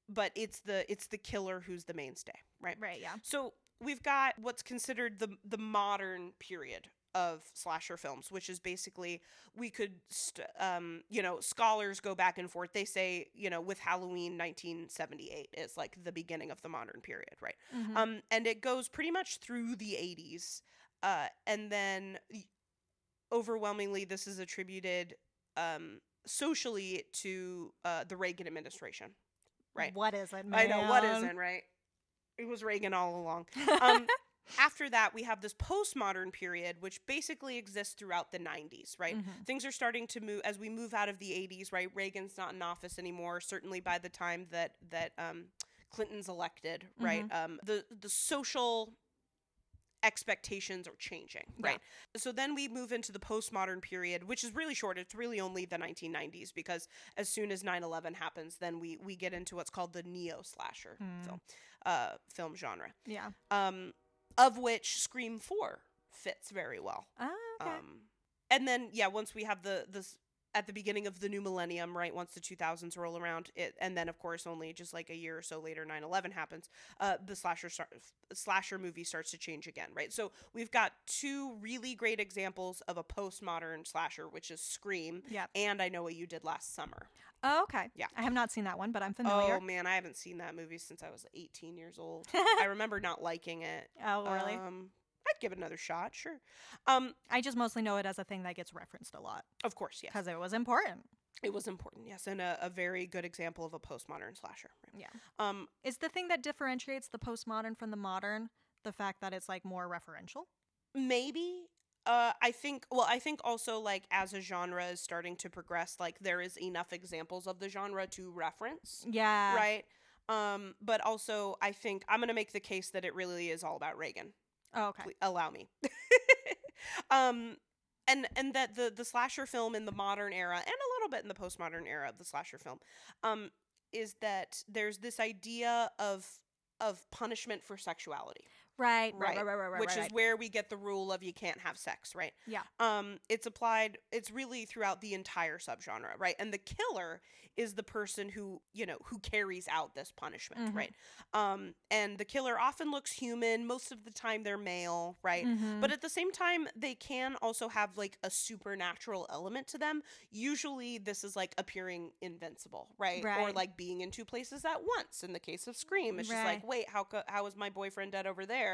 Speaker 1: But it's the killer who's the mainstay, right?
Speaker 2: Right, yeah.
Speaker 1: So we've got what's considered the modern period of slasher films, which is basically we could, you know, scholars go back and forth. They say, you know, with Halloween 1978 is like the beginning of the modern period, right? And it goes pretty much through the 80s, and then overwhelmingly this is attributed socially to the Reagan administration. Right.
Speaker 2: What is it, man?
Speaker 1: I know, what isn't, right? It was Reagan all along. After that, we have this postmodern period, which basically exists throughout the 90s, right? Things are starting to move as we move out of the 80s, right? Reagan's not in office anymore, certainly by the time that Clinton's elected, right? The social expectations are changing, right? So then we move into the postmodern period, which is really short. It's really only the 1990s, because as soon as 9/11 happens, then we get into what's called the neo-slasher film genre.
Speaker 2: Yeah.
Speaker 1: Of which Scream 4 fits very well.
Speaker 2: Oh, okay.
Speaker 1: And then, once we have this at the beginning of the new millennium, right, once the 2000s roll around, and then, of course, only just like a year or so later, 9/11 happens, the slasher movie starts to change again, right? So we've got two really great examples of a postmodern slasher, which is Scream, and I Know What You Did Last Summer.
Speaker 2: Oh, okay.
Speaker 1: Yeah.
Speaker 2: I have not seen that one, but I'm familiar.
Speaker 1: Oh, man, I haven't seen that movie since I was 18 years old. I remember not liking it.
Speaker 2: Oh, really?
Speaker 1: I'd give it another shot, sure.
Speaker 2: I just mostly know it as a thing that gets referenced a lot.
Speaker 1: Of course, yes.
Speaker 2: Because it was important.
Speaker 1: It was important, yes, and a very good example of a postmodern slasher. Right?
Speaker 2: Yeah. Is the thing that differentiates the postmodern from the modern the fact that it's like more referential?
Speaker 1: Maybe. I think also, like, as a genre is starting to progress, like, there is enough examples of the genre to reference.
Speaker 2: Yeah.
Speaker 1: Right? But also, I think I'm going to make the case that it really is all about Reagan.
Speaker 2: Oh, okay.
Speaker 1: Please, allow me. And that the slasher film in the modern era, and a little bit in the postmodern era of the slasher film, is that there's this idea of punishment for sexuality.
Speaker 2: Right.
Speaker 1: Which is where we get the rule of you can't have sex, right?
Speaker 2: Yeah.
Speaker 1: It's applied, it's really throughout the entire subgenre, right? And the killer is the person who carries out this punishment, right? And the killer often looks human. Most of the time they're male, right? But at the same time, they can also have like a supernatural element to them. Usually this is like appearing invincible, right? Or like being in two places at once. In the case of Scream, it's just like, wait, how is my boyfriend dead over there?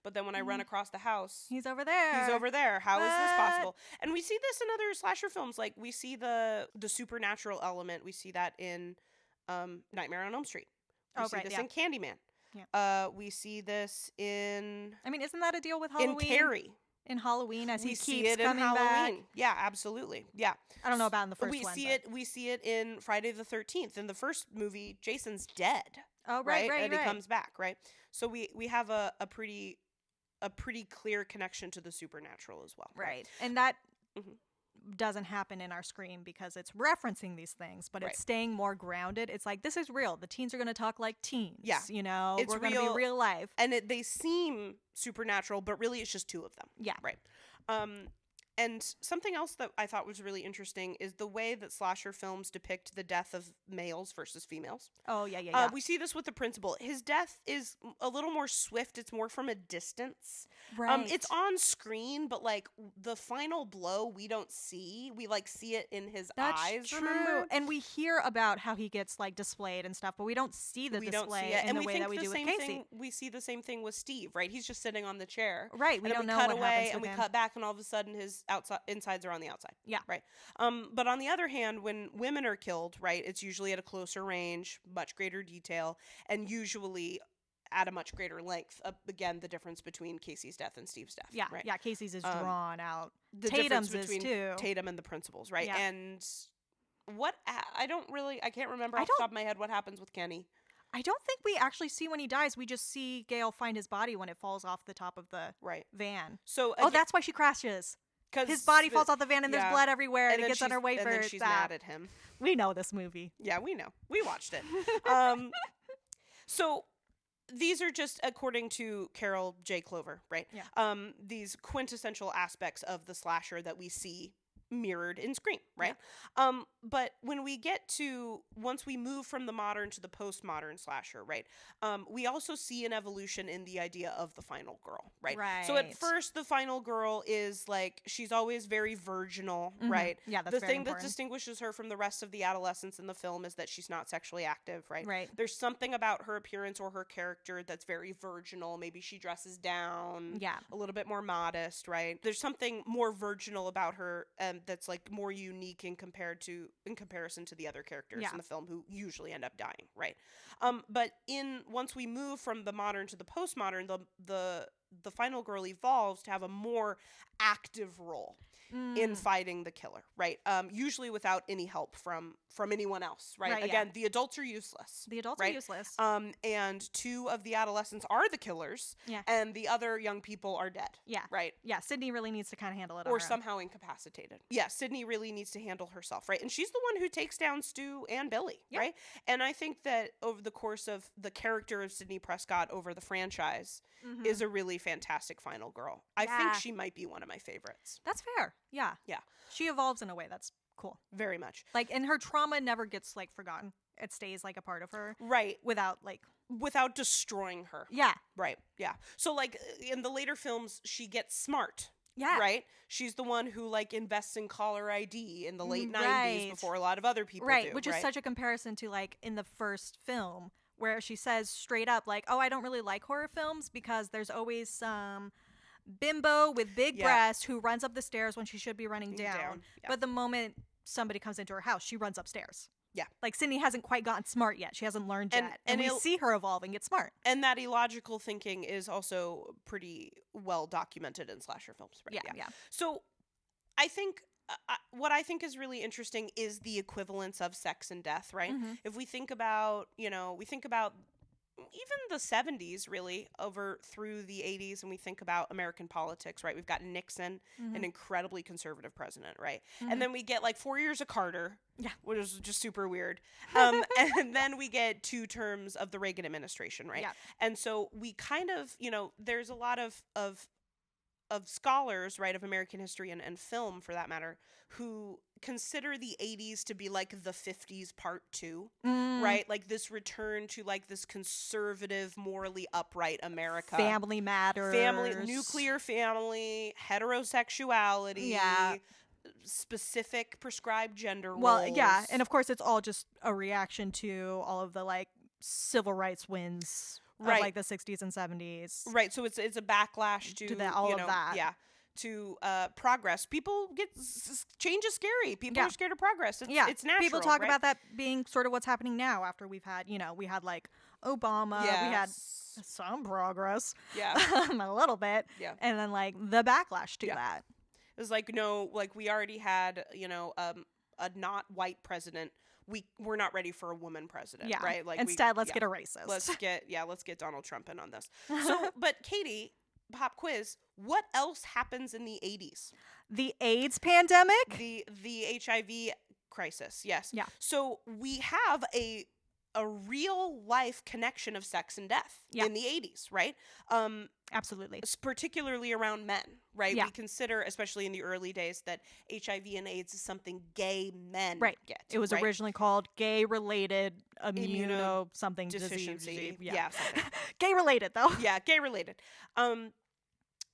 Speaker 1: But then when I run across the house,
Speaker 2: he's over there.
Speaker 1: How is this possible? And we see this in other slasher films. Like, we see the supernatural element. We see that in Nightmare on Elm Street. We see this in Candyman. Yeah. We see this in...
Speaker 2: I mean, isn't that a deal with Halloween?
Speaker 1: In Carrie.
Speaker 2: In Halloween, as
Speaker 1: we
Speaker 2: he
Speaker 1: see
Speaker 2: keeps
Speaker 1: it
Speaker 2: coming
Speaker 1: in Halloween.
Speaker 2: Back.
Speaker 1: Yeah, absolutely. Yeah.
Speaker 2: I don't know about in the first one.
Speaker 1: We see it in Friday the 13th. In the first movie, Jason's dead.
Speaker 2: Oh, right.
Speaker 1: And he comes back, right? So we have a pretty clear connection to the supernatural as well.
Speaker 2: Right. And that doesn't happen in our Scream because it's referencing these things, but it's staying more grounded. It's like, this is real. The teens are going to talk like teens. Yeah. You know, we're going to be real life.
Speaker 1: And they seem supernatural, but really it's just two of them.
Speaker 2: Yeah.
Speaker 1: Right. And something else that I thought was really interesting is the way that slasher films depict the death of males versus females.
Speaker 2: Oh, yeah.
Speaker 1: We see this with the principal. His death is a little more swift. It's more from a distance.
Speaker 2: Right.
Speaker 1: It's on screen, but like the final blow, we don't see. We like see it in his eyes.
Speaker 2: True.
Speaker 1: Remember?
Speaker 2: And we hear about how he gets like displayed and stuff, but we don't see the display in the way that we do with Casey.
Speaker 1: We see the same thing with Steve, right? He's just sitting on the chair.
Speaker 2: Right. We don't know what happens with him.
Speaker 1: We cut back, and all of a sudden his insides are on the outside.
Speaker 2: Yeah.
Speaker 1: Right. But on the other hand, when women are killed, right, it's usually at a closer range, much greater detail, and usually at a much greater length. Again, the difference between Casey's death and Steve's death.
Speaker 2: Yeah.
Speaker 1: Right?
Speaker 2: Yeah. Casey's is drawn out.
Speaker 1: The
Speaker 2: Tatum's
Speaker 1: difference between
Speaker 2: is too.
Speaker 1: Tatum and the principals, right?
Speaker 2: Yeah.
Speaker 1: And I can't remember off the top of my head what happens with Kenny.
Speaker 2: I don't think we actually see when he dies. We just see Gail find his body when it falls off the top of the van.
Speaker 1: So
Speaker 2: that's why she crashes. His body falls off the van and there's blood everywhere and it gets on her way for
Speaker 1: and then she's mad at him.
Speaker 2: We know this movie.
Speaker 1: Yeah, we know. We watched it. So these are just according to Carol J. Clover, right?
Speaker 2: Yeah.
Speaker 1: These quintessential aspects of the slasher that we see mirrored in Scream, right?
Speaker 2: Yeah.
Speaker 1: But when we get to, once we move from the modern to the postmodern slasher, right, we also see an evolution in the idea of the final girl, right? So at first, the final girl is like, she's always very virginal, right?
Speaker 2: Yeah, that's
Speaker 1: the
Speaker 2: very
Speaker 1: thing
Speaker 2: important.
Speaker 1: that distinguishes her from the rest of the adolescents in the film is that she's not sexually active, right?
Speaker 2: Right.
Speaker 1: There's something about her appearance or her character that's very virginal. Maybe she dresses down, a little bit more modest, right? There's something more virginal about her that's like more unique in comparison to the other characters in the film who usually end up dying, right? But once we move from the modern to the postmodern, the final girl evolves to have a more active role in fighting the killer, right? Usually without any help from anyone else, right? Again, the adults are useless.
Speaker 2: Are useless.
Speaker 1: And two of the adolescents are the killers, and the other young people are dead.
Speaker 2: Yeah.
Speaker 1: Right?
Speaker 2: Yeah, Sydney really needs to kind of handle it
Speaker 1: or somehow incapacitated. Yeah, Sydney really needs to handle herself, right? And she's the one who takes down Stu and Billy, right? And I think that over the course of the character of Sidney Prescott over the franchise is a really fantastic final girl. I think she might be one of my favorites.
Speaker 2: That's fair. Yeah.
Speaker 1: Yeah.
Speaker 2: She evolves in a way that's cool.
Speaker 1: Very much.
Speaker 2: Like, and her trauma never gets, like, forgotten. It stays, like, a part of her.
Speaker 1: Right.
Speaker 2: Without
Speaker 1: destroying her.
Speaker 2: Yeah.
Speaker 1: Right. Yeah. So, like, in the later films, she gets smart.
Speaker 2: Yeah.
Speaker 1: Right? She's the one who, like, invests in caller ID in the late 90s before a lot of other people do.
Speaker 2: Which is such a comparison to, like, in the first film, where she says straight up, like, oh, I don't really like horror films because there's always some bimbo with big breasts who runs up the stairs when she should be running down.
Speaker 1: Yeah.
Speaker 2: But the moment somebody comes into her house, she runs upstairs.
Speaker 1: Yeah.
Speaker 2: Like, Sydney hasn't quite gotten smart yet. She hasn't learned yet. And we see her evolve and get smart.
Speaker 1: And that illogical thinking is also pretty well documented in slasher films. Right?
Speaker 2: Yeah.
Speaker 1: So I think what I think is really interesting is the equivalence of sex and death, right? If we think about, even the 70s, really, over through the 80s, and we think about American politics, right? We've got Nixon, an incredibly conservative president, right? And then we get, like, 4 years of Carter, which is just super weird. And then we get 2 terms of the Reagan administration, right?
Speaker 2: Yeah.
Speaker 1: And so we kind of, there's a lot of scholars, right, of American history and film, for that matter, who consider the 80s to be like the 50s part 2, right? Like this return to like this conservative, morally upright America.
Speaker 2: Family matters.
Speaker 1: Nuclear family, heterosexuality. Yeah. Specific prescribed gender roles.
Speaker 2: Well, yeah. And of course, it's all just a reaction to all of the like civil rights wins. Right. Of like the 60s and 70s.
Speaker 1: Right. So it's a backlash to
Speaker 2: all of that.
Speaker 1: Yeah. To progress. People change is scary. People are scared of progress. It's natural.
Speaker 2: People talk about that being sort of what's happening now after we've had, we had like Obama. Yes. We had some progress.
Speaker 1: Yeah.
Speaker 2: A little bit.
Speaker 1: Yeah.
Speaker 2: And then like the backlash to that.
Speaker 1: It was like, no, like we already had, a not white president. We're not ready for a woman president, right? Like
Speaker 2: instead, let's get a racist.
Speaker 1: Let's get Donald Trump in on this. So, but Katie, pop quiz, what else happens in the 80s?
Speaker 2: The AIDS pandemic?
Speaker 1: The HIV crisis, yes.
Speaker 2: Yeah.
Speaker 1: So we have a a real life connection of sex and death in the 80s, right?
Speaker 2: Absolutely.
Speaker 1: Particularly around men, right?
Speaker 2: Yeah.
Speaker 1: We consider, especially in the early days, that HIV and AIDS is something gay men get.
Speaker 2: It was originally called gay-related immuno something
Speaker 1: deficiency.
Speaker 2: disease. Yeah,
Speaker 1: something.
Speaker 2: Gay-related, though.
Speaker 1: Yeah, gay-related.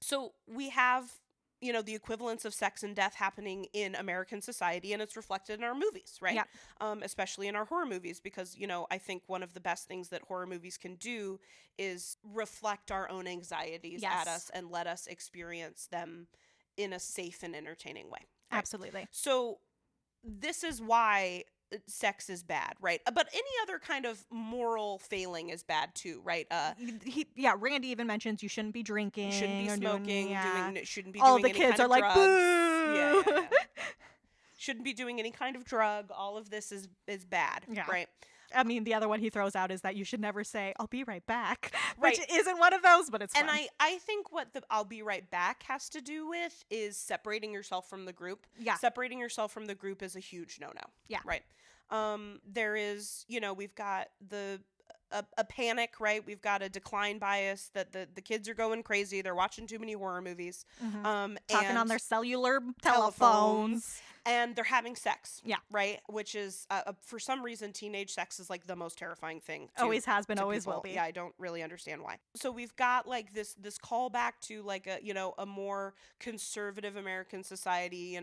Speaker 1: So we have, the equivalence of sex and death happening in American society, and it's reflected in our movies, right?
Speaker 2: Yeah.
Speaker 1: Especially in our horror movies, because, I think one of the best things that horror movies can do is reflect our own anxieties at us and let us experience them in a safe and entertaining way. Right?
Speaker 2: Absolutely.
Speaker 1: So this is why sex is bad, right? But any other kind of moral failing is bad too, right?
Speaker 2: Randy even mentions you shouldn't be drinking,
Speaker 1: you shouldn't be smoking, shouldn't be
Speaker 2: all
Speaker 1: doing
Speaker 2: the
Speaker 1: any
Speaker 2: kids
Speaker 1: kind
Speaker 2: are
Speaker 1: of
Speaker 2: like,
Speaker 1: drugs.
Speaker 2: boo.
Speaker 1: Yeah. Shouldn't be doing any kind of drug. All of this is bad, right?
Speaker 2: I mean, the other one he throws out is that you should never say, I'll be right back,
Speaker 1: right.
Speaker 2: which isn't one of those, but it's fun.
Speaker 1: And I think what the I'll be right back has to do with is separating yourself from the group.
Speaker 2: Yeah.
Speaker 1: Separating yourself from the group is a huge no-no.
Speaker 2: Yeah.
Speaker 1: Right. There is, we've got a panic, right? We've got a decline bias that the kids are going crazy. They're watching too many horror movies.
Speaker 2: Mm-hmm. Talking on their cellular telephones.
Speaker 1: And they're having sex.
Speaker 2: Yeah.
Speaker 1: Right? Which is, for some reason, teenage sex is like the most terrifying thing.
Speaker 2: Always has been, always will be.
Speaker 1: Yeah, I don't really understand why. So we've got like this callback to like a more conservative American society,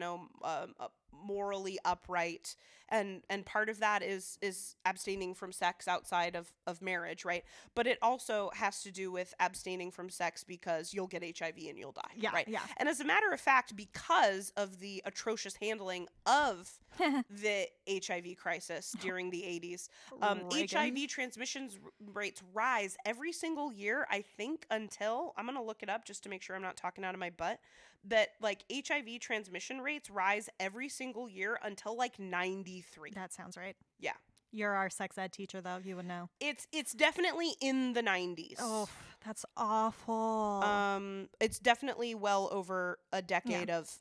Speaker 1: morally upright. And part of that is abstaining from sex outside of marriage, right? But it also has to do with abstaining from sex because you'll get HIV and you'll die, right?
Speaker 2: Yeah.
Speaker 1: And as a matter of fact, because of the atrocious handling of the HIV crisis during the 80s, HIV transmission rates rise every single year, I think, until, I'm going to look it up just to make sure I'm not talking out of my butt, that like HIV transmission rates rise every single year until like 93.
Speaker 2: That sounds right.
Speaker 1: Yeah.
Speaker 2: You're our sex ed teacher, though. You would know.
Speaker 1: It's definitely in the 90s.
Speaker 2: Oh, that's awful.
Speaker 1: It's definitely well over a decade of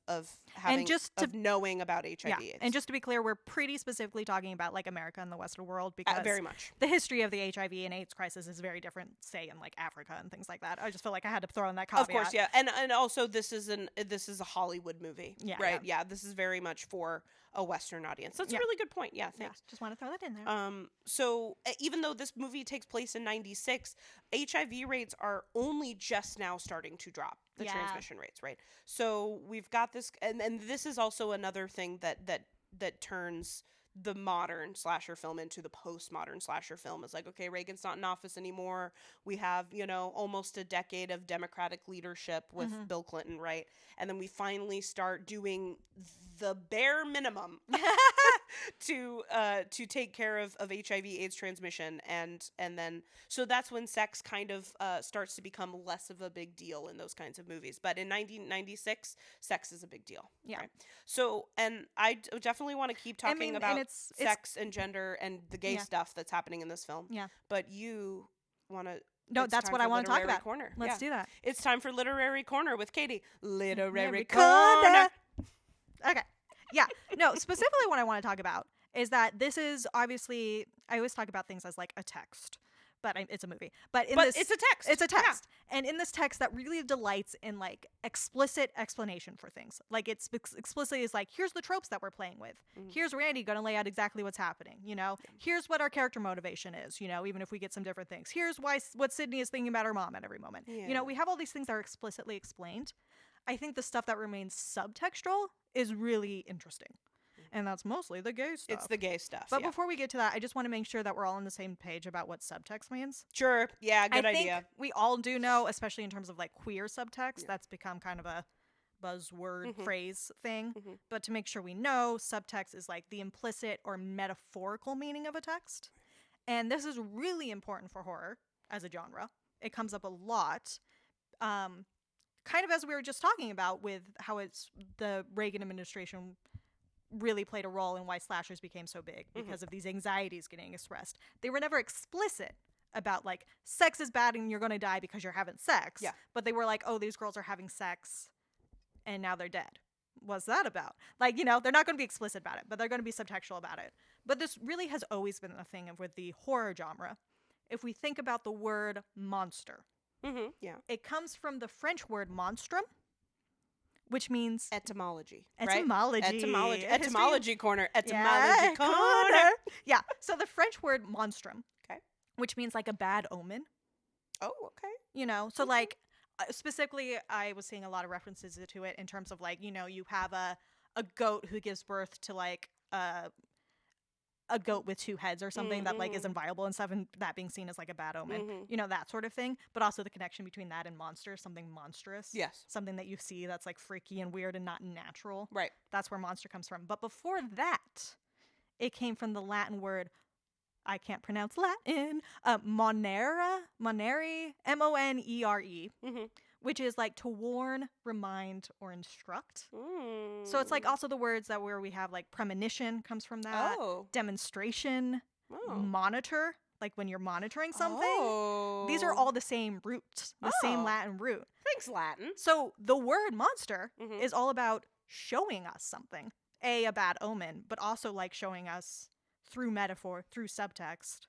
Speaker 1: having of knowing about HIV/AIDS.
Speaker 2: And just to be clear, we're pretty specifically talking about like America and the Western world because
Speaker 1: very much
Speaker 2: the history of the HIV and AIDS crisis is very different, say in like Africa and things like that. I just feel like I had to throw in that caveat.
Speaker 1: Of course, yeah, and also this is a Hollywood movie, right? Yeah, this is very much for a Western audience. That's a really good point. Yeah, thanks.
Speaker 2: Just want to throw that in there.
Speaker 1: So even though this movie takes place in 96, HIV rates are only just now starting to drop, the transmission rates, right? So we've got this, and this is also another thing that turns the modern slasher film into the postmodern slasher film. Is like, okay, Reagan's not in office anymore. We have, almost a decade of Democratic leadership with Bill Clinton, right? And then we finally start doing the bare minimum to take care of HIV/AIDS transmission, and then so that's when sex kind of starts to become less of a big deal in those kinds of movies. But in 1996, sex is a big deal.
Speaker 2: Yeah.
Speaker 1: Right? So, and I definitely want to keep talking about sex and gender and the gay stuff that's happening in this film.
Speaker 2: Yeah.
Speaker 1: But you want to.
Speaker 2: No, that's what I want to talk about.
Speaker 1: Corner.
Speaker 2: Let's do that.
Speaker 1: It's time for Literary Corner with Katy. Literary Corner.
Speaker 2: Okay. Yeah. No, specifically what I want to talk about is that this is obviously, I always talk about things as like a text, but it's a movie. But
Speaker 1: it's a text.
Speaker 2: It's a text. Yeah. And in this text that really delights in like explicit explanation for things. Like it's explicitly is like, here's the tropes that we're playing with. Mm-hmm. Here's Randy going to lay out exactly what's happening. Here's what our character motivation is, even if we get some different things. Here's what Sydney is thinking about her mom at every moment. Yeah. We have all these things that are explicitly explained. I think the stuff that remains subtextual is really interesting. And that's mostly the gay stuff.
Speaker 1: It's the gay stuff.
Speaker 2: But before we get to that, I just want to make sure that we're all on the same page about what subtext means.
Speaker 1: Sure. Yeah, good idea.
Speaker 2: I think we all do know, especially in terms of like queer subtext, that's become kind of a buzzword phrase thing. Mm-hmm. But to make sure we know, subtext is like the implicit or metaphorical meaning of a text. And this is really important for horror as a genre. It comes up a lot. Kind of as we were just talking about with how it's the Reagan administration really played a role in why slashers became so big because of these anxieties getting expressed. They were never explicit about like sex is bad and you're going to die because you're having sex.
Speaker 1: Yeah.
Speaker 2: But they were like, oh, these girls are having sex and now they're dead. what's that about? Like, they're not going to be explicit about it, but they're going to be subtextual about it. But this really has always been a thing with the horror genre. If we think about the word monster, it comes from the French word monstrum, which means
Speaker 1: etymology.
Speaker 2: Etymology.
Speaker 1: Right? Etymology corner. Etymology corner.
Speaker 2: Yeah. So the French word monstrum, which means like a bad omen.
Speaker 1: Oh, okay.
Speaker 2: So like specifically, I was seeing a lot of references to it in terms of like, you have a goat who gives birth to like a goat with two heads or something that like isn't viable and stuff, and that being seen as like a bad omen, that sort of thing. But also the connection between that and monster, something monstrous.
Speaker 1: Yes.
Speaker 2: Something that you see that's like freaky and weird and not natural.
Speaker 1: Right.
Speaker 2: That's where monster comes from. But before that, it came from the Latin word, I can't pronounce Latin, monere, M-O-N-E-R-E, which is like to warn, remind, or instruct. So it's like also the words that where we have like premonition comes from that, demonstration, monitor, like when you're monitoring something. These are all the same root, the same Latin root.
Speaker 1: Thanks, Latin.
Speaker 2: So the word monster is all about showing us something, a bad omen, but also like showing us through metaphor, through subtext,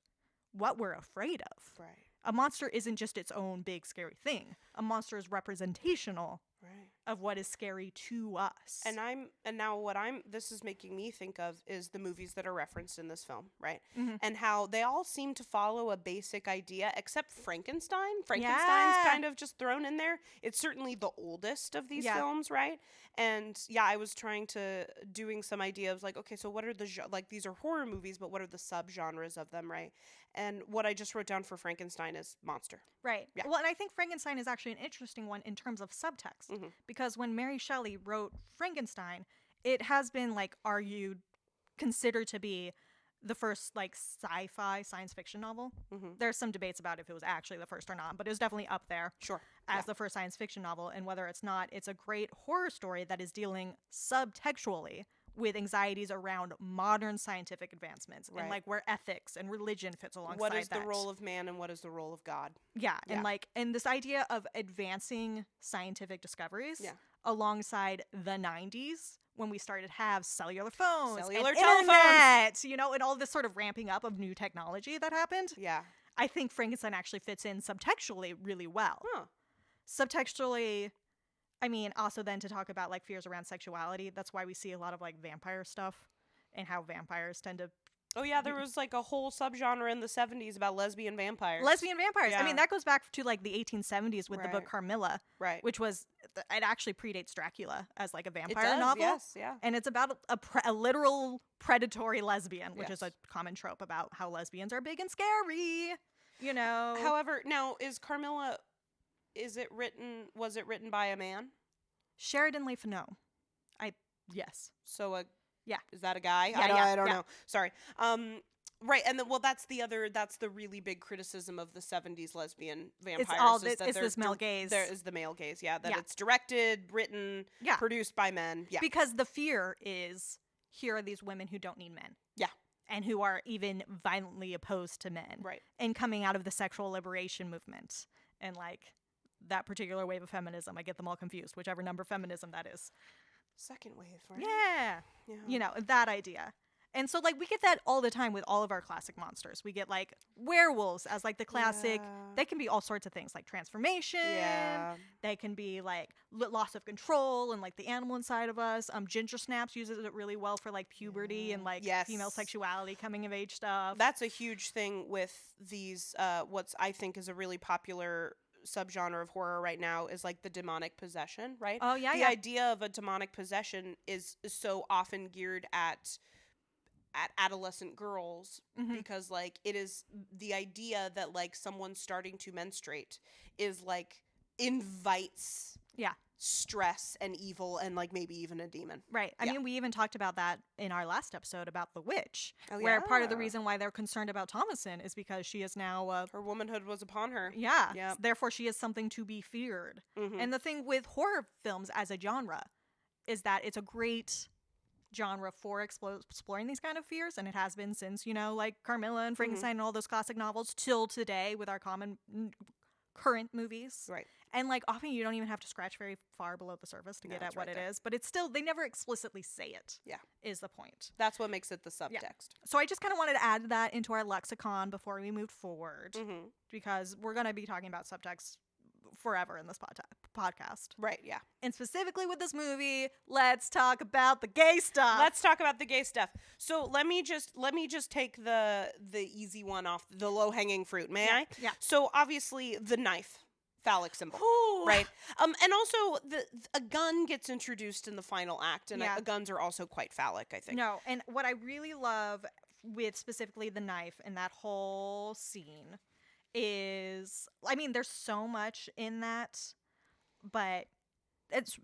Speaker 2: what we're afraid of.
Speaker 1: Right.
Speaker 2: A monster isn't just its own big scary thing. A monster is representational of what is scary to us.
Speaker 1: And now this is making me think of is the movies that are referenced in this film, right? And how they all seem to follow a basic idea, except Frankenstein. Frankenstein's kind of just thrown in there. It's certainly the oldest of these films, right? And I was doing some idea of like, okay, so what are these are horror movies, but what are the subgenres of them, right? And what I just wrote down for Frankenstein is monster.
Speaker 2: Right. Yeah. Well, and I think Frankenstein is actually an interesting one in terms of subtext. Because when Mary Shelley wrote Frankenstein, it has been like considered to be the first like sci-fi science fiction novel. There's some debates about if it was actually the first or not, but it was definitely up there as the first science fiction novel. And whether it's not, it's a great horror story that is dealing subtextually with anxieties around modern scientific advancements and like where ethics and religion fits alongside that.
Speaker 1: What is the role of man and what is the role of God?
Speaker 2: And this idea of advancing scientific discoveries alongside the 90s when we started to have cellular phones, cellular telephones, and all this sort of ramping up of new technology that happened.
Speaker 1: Yeah.
Speaker 2: I think Frankenstein actually fits in subtextually really well. Subtextually, I mean, also then to talk about like fears around sexuality. That's why we see a lot of like vampire stuff and how vampires tend to.
Speaker 1: Oh yeah, there was like a whole subgenre in the 70s about lesbian vampires.
Speaker 2: I mean, that goes back to like the 1870s with the book Carmilla, which was it actually predates Dracula as like a vampire novel.
Speaker 1: Yes, yeah.
Speaker 2: And it's about a literal predatory lesbian, which is a common trope about how lesbians are big and scary.
Speaker 1: However, now is Carmilla? Was it written by a man?
Speaker 2: Sheridan Le Fanu. Yes.
Speaker 1: So is that a guy? I don't know. Sorry. Right, and that's the really big criticism of the 70s lesbian vampires.
Speaker 2: It's this male gaze.
Speaker 1: There is the male gaze, it's directed, written, produced by men. Yeah.
Speaker 2: Because the fear is, here are these women who don't need men. Yeah. And who are even violently opposed to men. Right. And coming out of the sexual liberation movement. And like that particular wave of feminism. I get them all confused, whichever number feminism that is.
Speaker 1: Second wave, right?
Speaker 2: Yeah. That idea. And so like we get that all the time with all of our classic monsters. We get like werewolves as like the classic. They can be all sorts of things like transformation. Yeah. They can be like loss of control and like the animal inside of us. Ginger Snaps uses it really well for like puberty and like female sexuality, coming of age stuff.
Speaker 1: That's a huge thing with these what's I think is a really popular subgenre of horror right now is like the demonic possession, right?
Speaker 2: Oh yeah.
Speaker 1: The idea of a demonic possession is so often geared at adolescent girls because like it is the idea that like someone starting to menstruate is like invites stress and evil and like maybe even a demon.
Speaker 2: Right. I mean, we even talked about that in our last episode about the witch, where part of the reason why they're concerned about Thomasin is because she is now
Speaker 1: her womanhood was upon her.
Speaker 2: Yeah. Yep. Therefore, she is something to be feared. And the thing with horror films as a genre is that it's a great genre for exploring these kind of fears, and it has been since like Carmilla and Frankenstein and all those classic novels till today with our current movies.
Speaker 1: Right.
Speaker 2: And, like, often you don't even have to scratch very far below the surface to get at what it is. But it's still, they never explicitly say it.
Speaker 1: Yeah.
Speaker 2: Is the point.
Speaker 1: That's what makes it the subtext.
Speaker 2: Yeah. So I just kind of wanted to add that into our lexicon before we moved forward. Because we're going to be talking about subtext forever in this podcast.
Speaker 1: Right, yeah.
Speaker 2: And specifically with this movie, let's talk about the gay stuff.
Speaker 1: Let's talk about the gay stuff. So let me just take the easy one off, the low-hanging fruit, may I?
Speaker 2: Yeah.
Speaker 1: So obviously the knife. Phallic symbol,
Speaker 2: Ooh.
Speaker 1: right? And also a gun gets introduced in the final act, and guns are also quite phallic, I think.
Speaker 2: No, and what I really love with specifically the knife and that whole scene is, I mean, there's so much in that, but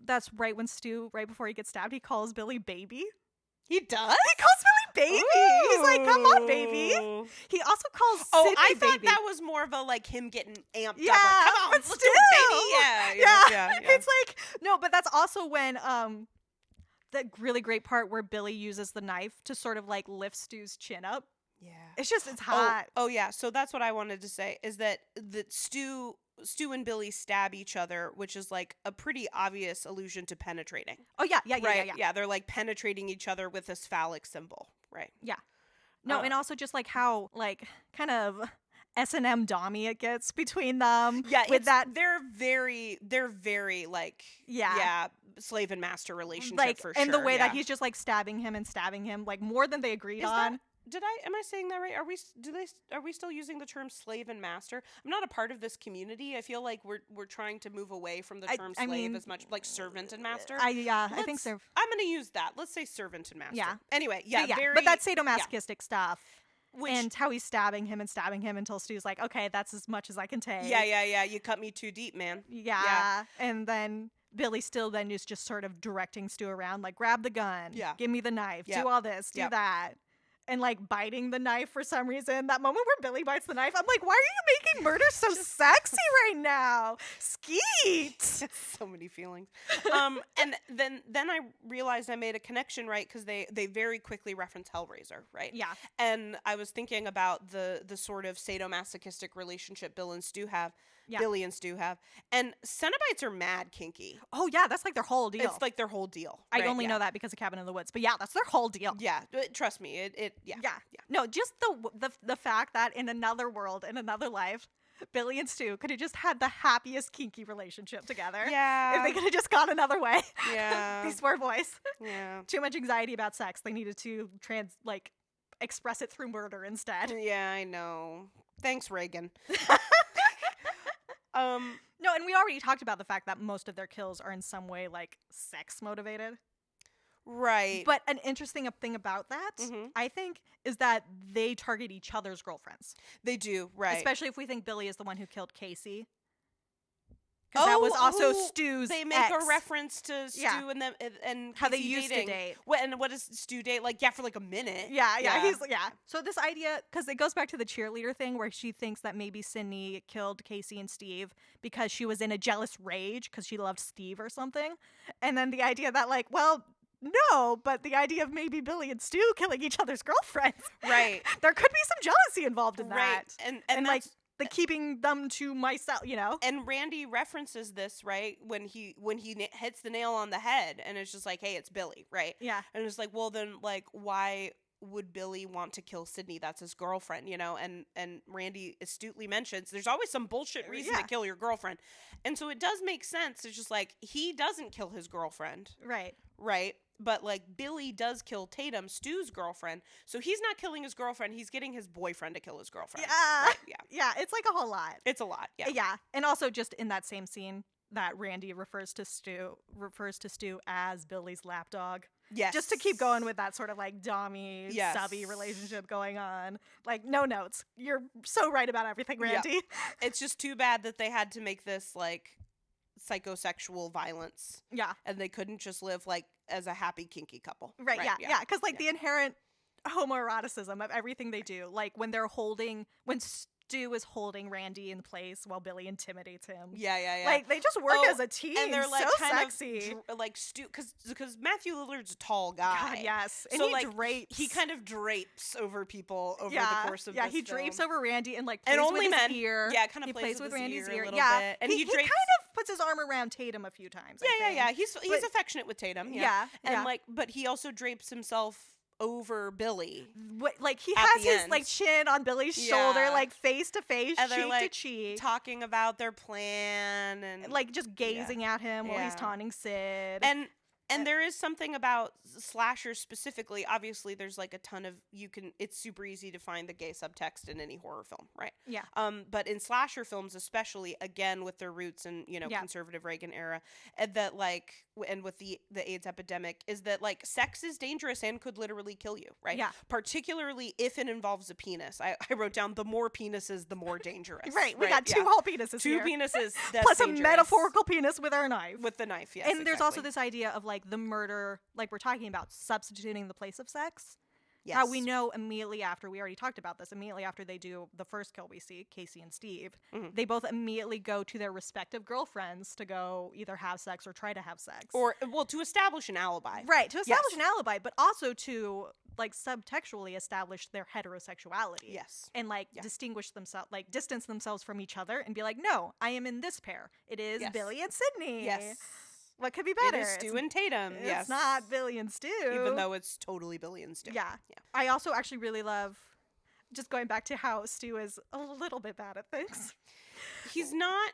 Speaker 2: that's right when Stu, right before he gets stabbed, he calls Billy baby.
Speaker 1: He does?
Speaker 2: He calls Billy baby. Ooh. He's like, come on, baby. He also calls Sydney
Speaker 1: I thought
Speaker 2: baby.
Speaker 1: that was more of a, like, him getting amped up. Like,
Speaker 2: Yeah,
Speaker 1: come on,
Speaker 2: but
Speaker 1: let's do it, baby. Yeah.
Speaker 2: It's like, no, but that's also when, the really great part where Billy uses the knife to sort of, like, lift Stu's chin up.
Speaker 1: Yeah.
Speaker 2: It's hot.
Speaker 1: Oh, yeah. So that's what I wanted to say, is that Stu and Billy stab each other, which is like a pretty obvious allusion to penetrating.
Speaker 2: Oh, yeah.
Speaker 1: Yeah, they're like penetrating each other with this phallic symbol, right?
Speaker 2: Yeah. No, and also just like how, like, kind of S&M dommy it gets between them.
Speaker 1: Yeah,
Speaker 2: with that.
Speaker 1: They're very like, slave and master relationship,
Speaker 2: like,
Speaker 1: for sure.
Speaker 2: And the way that he's just like stabbing him, like more than they agreed on.
Speaker 1: Am I saying that right? Are we still using the term slave and master? I'm not a part of this community. I feel like we're trying to move away from the term slave as much, like servant and master.
Speaker 2: I think so.
Speaker 1: I'm going to use that. Let's say servant and master.
Speaker 2: Yeah.
Speaker 1: Anyway,
Speaker 2: but that's sadomasochistic stuff. And how he's stabbing him until Stu's like, okay, that's as much as I can take.
Speaker 1: Yeah. You cut me too deep, man.
Speaker 2: Yeah. And then Billy still then is just sort of directing Stu around, like, grab the gun.
Speaker 1: Yeah.
Speaker 2: Give me the knife. Do all this. Do that. And, like, biting the knife for some reason. That moment where Billy bites the knife, I'm like, why are you making murder so sexy right now? Skeet!
Speaker 1: So many feelings. And then I realized I made a connection, right? Because they very quickly reference Hellraiser, right?
Speaker 2: Yeah.
Speaker 1: And I was thinking about the sort of sadomasochistic relationship Billy and Stu have. And Cenobites are mad kinky.
Speaker 2: Oh, yeah, that's like their whole deal.
Speaker 1: It's like their whole deal.
Speaker 2: I only know that because of Cabin in the Woods. But yeah, that's their whole deal.
Speaker 1: Yeah, trust me. Yeah.
Speaker 2: No, just the fact that in another world, in another life, Billy and Stu could have just had the happiest kinky relationship together.
Speaker 1: Yeah.
Speaker 2: If they could have just gone another way.
Speaker 1: Yeah.
Speaker 2: These poor boys.
Speaker 1: Yeah.
Speaker 2: Too much anxiety about sex. They needed to express it through murder instead.
Speaker 1: Yeah, I know. Thanks, Reagan.
Speaker 2: No, and we already talked about the fact that most of their kills are in some way, like, sex motivated.
Speaker 1: Right.
Speaker 2: But an interesting thing about that, I think, is that they target each other's girlfriends.
Speaker 1: They do, right.
Speaker 2: Especially if we think Billy is the one who killed Casey. Because that was also Stu's
Speaker 1: They make a reference to Stu and them and
Speaker 2: how they
Speaker 1: Casey
Speaker 2: used
Speaker 1: dating.
Speaker 2: to date.
Speaker 1: What does Stu date? Like, for like a minute.
Speaker 2: Yeah. So this idea, because it goes back to the cheerleader thing where she thinks that maybe Sydney killed Casey and Steve because she was in a jealous rage because she loved Steve or something. And then the idea that, like, well, no, but the idea of maybe Billy and Stu killing each other's girlfriends.
Speaker 1: Right.
Speaker 2: There could be some jealousy involved in that.
Speaker 1: And
Speaker 2: like, the keeping them to myself, you know?
Speaker 1: And Randy references this, right? When he hits the nail on the head and it's just like, hey, it's Billy, right?
Speaker 2: Yeah.
Speaker 1: And it's like, well, then, like, why would Billy want to kill Sydney? That's his girlfriend, you know? And Randy astutely mentions there's always some bullshit reason to kill your girlfriend. And so it does make sense. It's just like, he doesn't kill his girlfriend. Right? But, like, Billy does kill Tatum, Stu's girlfriend. So he's not killing his girlfriend. He's getting his boyfriend to kill his girlfriend.
Speaker 2: Yeah.
Speaker 1: Right?
Speaker 2: Yeah, it's like a whole lot.
Speaker 1: It's a lot, yeah.
Speaker 2: Yeah. And also just in that same scene that Randy refers to Stu as Billy's lapdog.
Speaker 1: Yes.
Speaker 2: Just to keep going with that sort of, like, dommy, subby relationship going on. Like, no notes. You're so right about everything, Randy.
Speaker 1: Yeah. It's just too bad that they had to make this, like, psychosexual violence.
Speaker 2: Yeah.
Speaker 1: And they couldn't just live, like, as a happy kinky couple.
Speaker 2: Right. Yeah. Because, like, the inherent homoeroticism of everything they do, like, when they're holding, when Stu is holding Randy in place while Billy intimidates him.
Speaker 1: Yeah.
Speaker 2: Like, they just work as a team. And they're, like, so kind sexy.
Speaker 1: Of, like, Stu, because Matthew Lillard's a tall guy.
Speaker 2: God, yes. And
Speaker 1: so,
Speaker 2: he
Speaker 1: like,
Speaker 2: drapes.
Speaker 1: He kind of drapes over people over the course of this
Speaker 2: he drapes
Speaker 1: film.
Speaker 2: over Randy and, like, plays
Speaker 1: and only
Speaker 2: with
Speaker 1: men.
Speaker 2: his ear.
Speaker 1: Yeah, kind of
Speaker 2: plays with Randy's ear
Speaker 1: a little bit. And
Speaker 2: he
Speaker 1: drapes.
Speaker 2: He kind of puts his arm around Tatum a few times.
Speaker 1: Yeah. He's affectionate with Tatum.
Speaker 2: Yeah.
Speaker 1: And, like, but he also drapes himself over Billy.
Speaker 2: Like, he has his like chin on Billy's shoulder, like face to face, cheek
Speaker 1: like,
Speaker 2: to cheek,
Speaker 1: talking about their plan and
Speaker 2: like just gazing at him while he's taunting Sid.
Speaker 1: And there is something about slashers specifically. Obviously, there's like a ton of it's super easy to find the gay subtext in any horror film, right?
Speaker 2: Yeah.
Speaker 1: But in slasher films, especially, again with their roots in conservative Reagan era, and that like and with the AIDS epidemic, is that like sex is dangerous and could literally kill you, right?
Speaker 2: Yeah.
Speaker 1: Particularly if it involves a penis. I wrote down the more penises, the more dangerous.
Speaker 2: Right. We got two whole penises.
Speaker 1: Two penises. That's
Speaker 2: plus
Speaker 1: dangerous.
Speaker 2: a metaphorical penis with our knife.
Speaker 1: With the knife, yes.
Speaker 2: And there's also this idea of like the murder, like we're talking about substituting the place of sex.
Speaker 1: Yes.
Speaker 2: How we know immediately after, we already talked about this, immediately after they do the first kill we see, Casey and Steve, they both immediately go to their respective girlfriends to go either have sex or try to have sex.
Speaker 1: Or, well, to establish an alibi.
Speaker 2: Right, to establish an alibi, but also to, like, subtextually establish their heterosexuality.
Speaker 1: Yes.
Speaker 2: And, like, distinguish themselves, like, distance themselves from each other and be like, no, I am in this pair. It is Billy and Sydney.
Speaker 1: Yes.
Speaker 2: What could be better?
Speaker 1: It is Stu and Tatum.
Speaker 2: It's not Billy and Stu.
Speaker 1: Even though it's totally Billy and Stu.
Speaker 2: Yeah. I also actually really love, just going back to how Stu is a little bit bad at things.
Speaker 1: He's not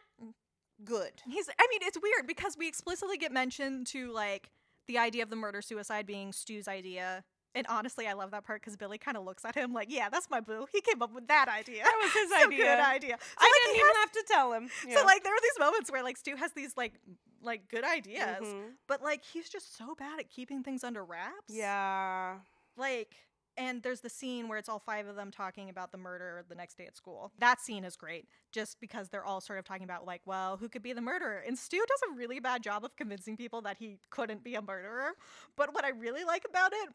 Speaker 1: good.
Speaker 2: It's weird because we explicitly get mentioned to, like, the idea of the murder-suicide being Stu's idea. And honestly, I love that part because Billy kind of looks at him like, yeah, that's my boo. He came up with that idea.
Speaker 1: That was his idea.
Speaker 2: Good idea. So,
Speaker 1: I didn't even have to tell him.
Speaker 2: Yeah. So, like, there are these moments where, like, Stu has these, like good ideas. But, like, he's just so bad at keeping things under wraps.
Speaker 1: Yeah.
Speaker 2: Like, and there's the scene where it's all five of them talking about the murder the next day at school. That scene is great just because they're all sort of talking about, like, well, who could be the murderer? And Stu does a really bad job of convincing people that he couldn't be a murderer. But what I really like about it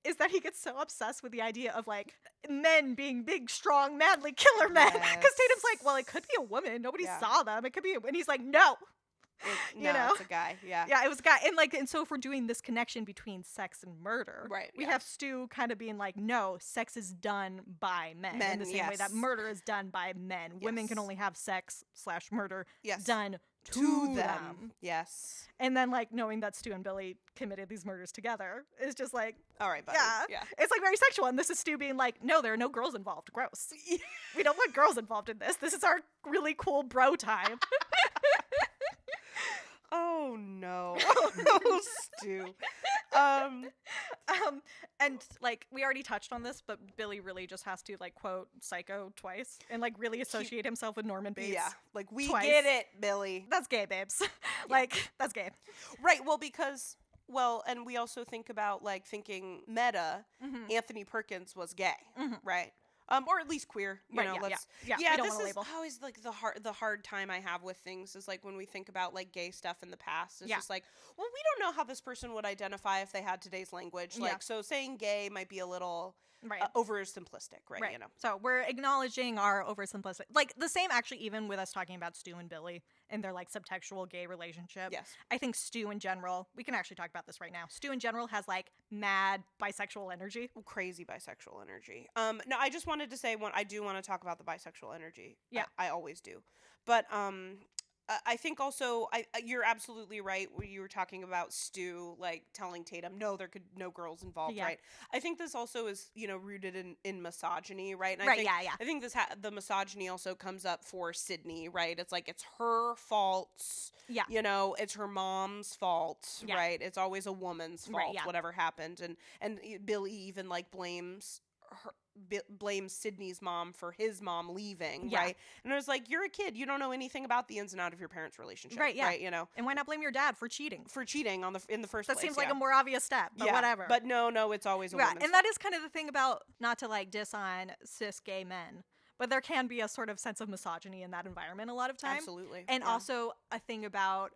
Speaker 2: is that he gets so obsessed with the idea of, like, men being big, strong, manly killer men. Because Tatum's like, well, it could be a woman. Nobody saw them. It could be and he's like, no.
Speaker 1: It's a guy.
Speaker 2: Yeah, it was a guy. And so if we're doing this connection between sex and murder,
Speaker 1: right,
Speaker 2: we have Stu kind of being like, no, sex is done by men in the same way that murder is done by men. Women can only have sex/murder done to them.
Speaker 1: Yes.
Speaker 2: And then, like, knowing that Stu and Billy committed these murders together is just like,
Speaker 1: all right, buddy.
Speaker 2: Yeah. It's like very sexual. And this is Stu being like, no, there are no girls involved. Gross. We don't want girls involved in this. This is our really cool bro time.
Speaker 1: Oh no. Oh, Stu.
Speaker 2: And like we already touched on this, but Billy really just has to like quote Psycho twice and like really associate himself with Norman Bates.
Speaker 1: Yeah. Like we
Speaker 2: twice.
Speaker 1: Get it, Billy.
Speaker 2: That's gay, babes. Like that's gay.
Speaker 1: Right. Well, and we also think about like thinking meta, Anthony Perkins was gay, right? Or at least queer, you know.
Speaker 2: Yeah.
Speaker 1: This is always like the hard time I have with things is like when we think about like gay stuff in the past. It's just like, well, we don't know how this person would identify if they had today's language. Like, so saying gay might be a little oversimplistic, right? You know.
Speaker 2: So we're acknowledging our oversimplistic, like the same actually even with us talking about Stu and Billy and their like subtextual gay relationship.
Speaker 1: Yes.
Speaker 2: I think Stu in general, we can actually talk about this right now. Stu in general has like mad bisexual energy.
Speaker 1: Crazy bisexual energy. No, I just wanted to say I do want to talk about the bisexual energy.
Speaker 2: Yeah.
Speaker 1: I always do. But I think also you're absolutely right when you were talking about Stu like telling Tatum no girls involved, right? I think this also is rooted in misogyny, right? And I think the misogyny also comes up for Sydney, right? It's like it's her fault, it's her mom's fault, right? It's always a woman's fault, whatever happened, and Billy even like blames Sydney's mom for his mom leaving, right? And I was like, you're a kid, you don't know anything about the ins and outs of your parents' relationship, right?
Speaker 2: And why not blame your dad for cheating?
Speaker 1: In the first place.
Speaker 2: That seems like a more obvious step, but whatever.
Speaker 1: But no, it's always a woman's fault.
Speaker 2: And that is kind of the thing about, not to like diss on cis gay men, but there can be a sort of sense of misogyny in that environment a lot of times.
Speaker 1: Absolutely.
Speaker 2: And also a thing about,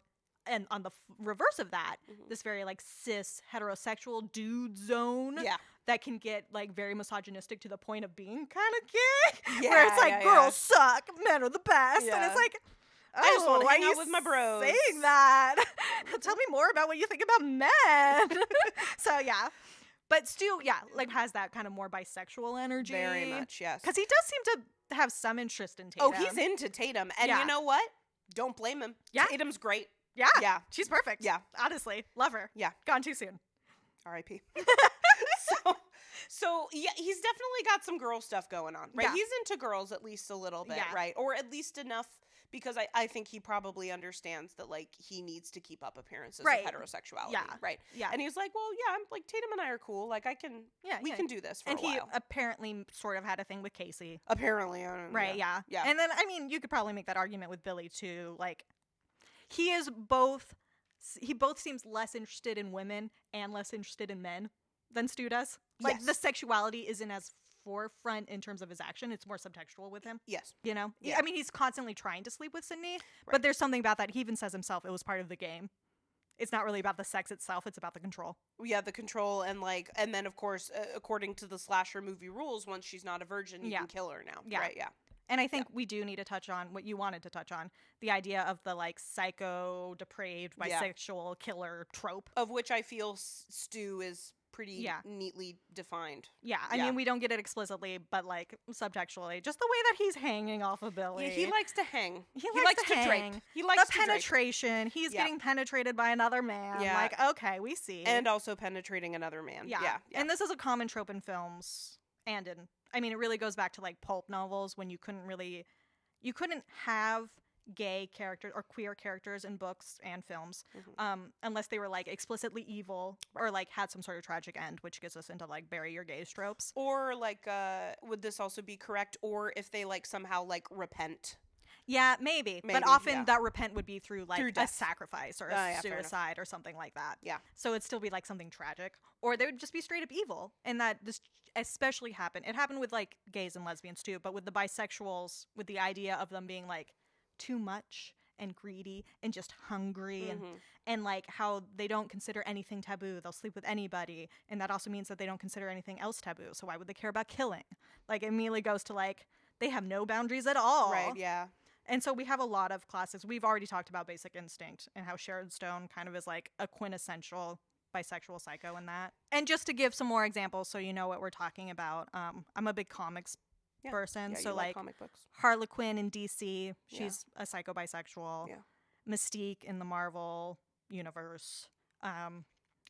Speaker 2: and on the reverse of that, this very like cis heterosexual dude zone that can get like very misogynistic to the point of being kind of gay, where it's like girls suck, men are the best, and it's like,
Speaker 1: I just want to hang out with my bros.
Speaker 2: Saying that, tell me more about what you think about men. So yeah, but Stu, like has that kind of more bisexual energy,
Speaker 1: very much, yes,
Speaker 2: because he does seem to have some interest in Tatum.
Speaker 1: Oh, he's into Tatum, and you know what? Don't blame him. Yeah, Tatum's great.
Speaker 2: Yeah, she's perfect. Yeah, honestly, love her.
Speaker 1: Yeah,
Speaker 2: gone too soon.
Speaker 1: R.I.P. So yeah, he's definitely got some girl stuff going on, right? Yeah. He's into girls at least a little bit, right? Or at least enough, because I think he probably understands that, like, he needs to keep up appearances of heterosexuality, right? Yeah. And he's like, well, yeah, I'm like, Tatum and I are cool. Like, we can do this for a while. And he
Speaker 2: apparently sort of had a thing with Casey.
Speaker 1: Apparently.
Speaker 2: Right, yeah. And then, I mean, you could probably make that argument with Billy, too. Like, he both seems less interested in women and less interested in men than Stu does. Like, the sexuality isn't as forefront in terms of his action. It's more subtextual with him.
Speaker 1: Yes.
Speaker 2: You know? Yeah. I mean, he's constantly trying to sleep with Sydney, but there's something about that. He even says himself it was part of the game. It's not really about the sex itself. It's about the control.
Speaker 1: Yeah, the control and then, of course, according to the slasher movie rules, once she's not a virgin, you can kill her now. Yeah. Right, yeah.
Speaker 2: And I think we do need to touch on what you wanted to touch on, the idea of the, like, psycho, depraved, bisexual killer trope.
Speaker 1: Of which I feel Stu is pretty neatly defined.
Speaker 2: Yeah, I mean, we don't get it explicitly, but, like, subtextually, just the way that he's hanging off of Billy.
Speaker 1: Yeah, he likes to hang. He likes to drape. He likes
Speaker 2: the penetration. He's getting penetrated by another man. Yeah. Like, okay, we see.
Speaker 1: And also penetrating another man. Yeah.
Speaker 2: And this is a common trope in films and in... I mean, it really goes back to, like, pulp novels when you couldn't have gay characters or queer characters in books and films unless they were, like, explicitly evil or, like, had some sort of tragic end, which gets us into, like, bury your gays tropes.
Speaker 1: Or, like, would this also be correct? Or if they, like, somehow, like, repent.
Speaker 2: Yeah, maybe. But often that repent would be through, like, a sacrifice or a suicide or something like that. Yeah. So it'd still be, like, something tragic. Or they would just be straight up evil. And that this especially happened. It happened with, like, gays and lesbians, too. But with the bisexuals, with the idea of them being, like, too much and greedy and just hungry and like, how they don't consider anything taboo. They'll sleep with anybody. And that also means that they don't consider anything else taboo. So why would they care about killing? Like, it immediately goes to, like, they have no boundaries at all.
Speaker 1: Right, yeah.
Speaker 2: And so we have a lot of classics. We've already talked about Basic Instinct and how Sharon Stone kind of is like a quintessential bisexual psycho in that. And just to give some more examples so you know what we're talking about, I'm a big comics person.
Speaker 1: Yeah,
Speaker 2: so
Speaker 1: like comic books.
Speaker 2: Harley Quinn in DC, she's a psycho bisexual. Yeah. Mystique in the Marvel universe.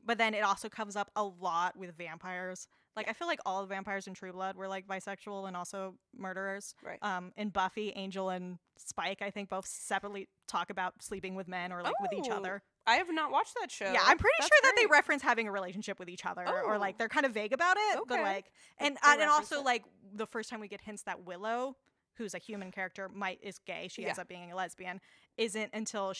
Speaker 2: But then it also comes up a lot with vampires. Like, I feel like all the vampires in True Blood were, like, bisexual and also murderers. Right. In Buffy, Angel and Spike, I think, both separately talk about sleeping with men or, like, with each other.
Speaker 1: I have not watched that show.
Speaker 2: Yeah, I'm pretty sure that they reference having a relationship with each other. Or, like, they're kind of vague about it. Okay. But, like, and also, like, the first time we get hints that Willow, who's a human character, is gay, she ends up being a lesbian, isn't until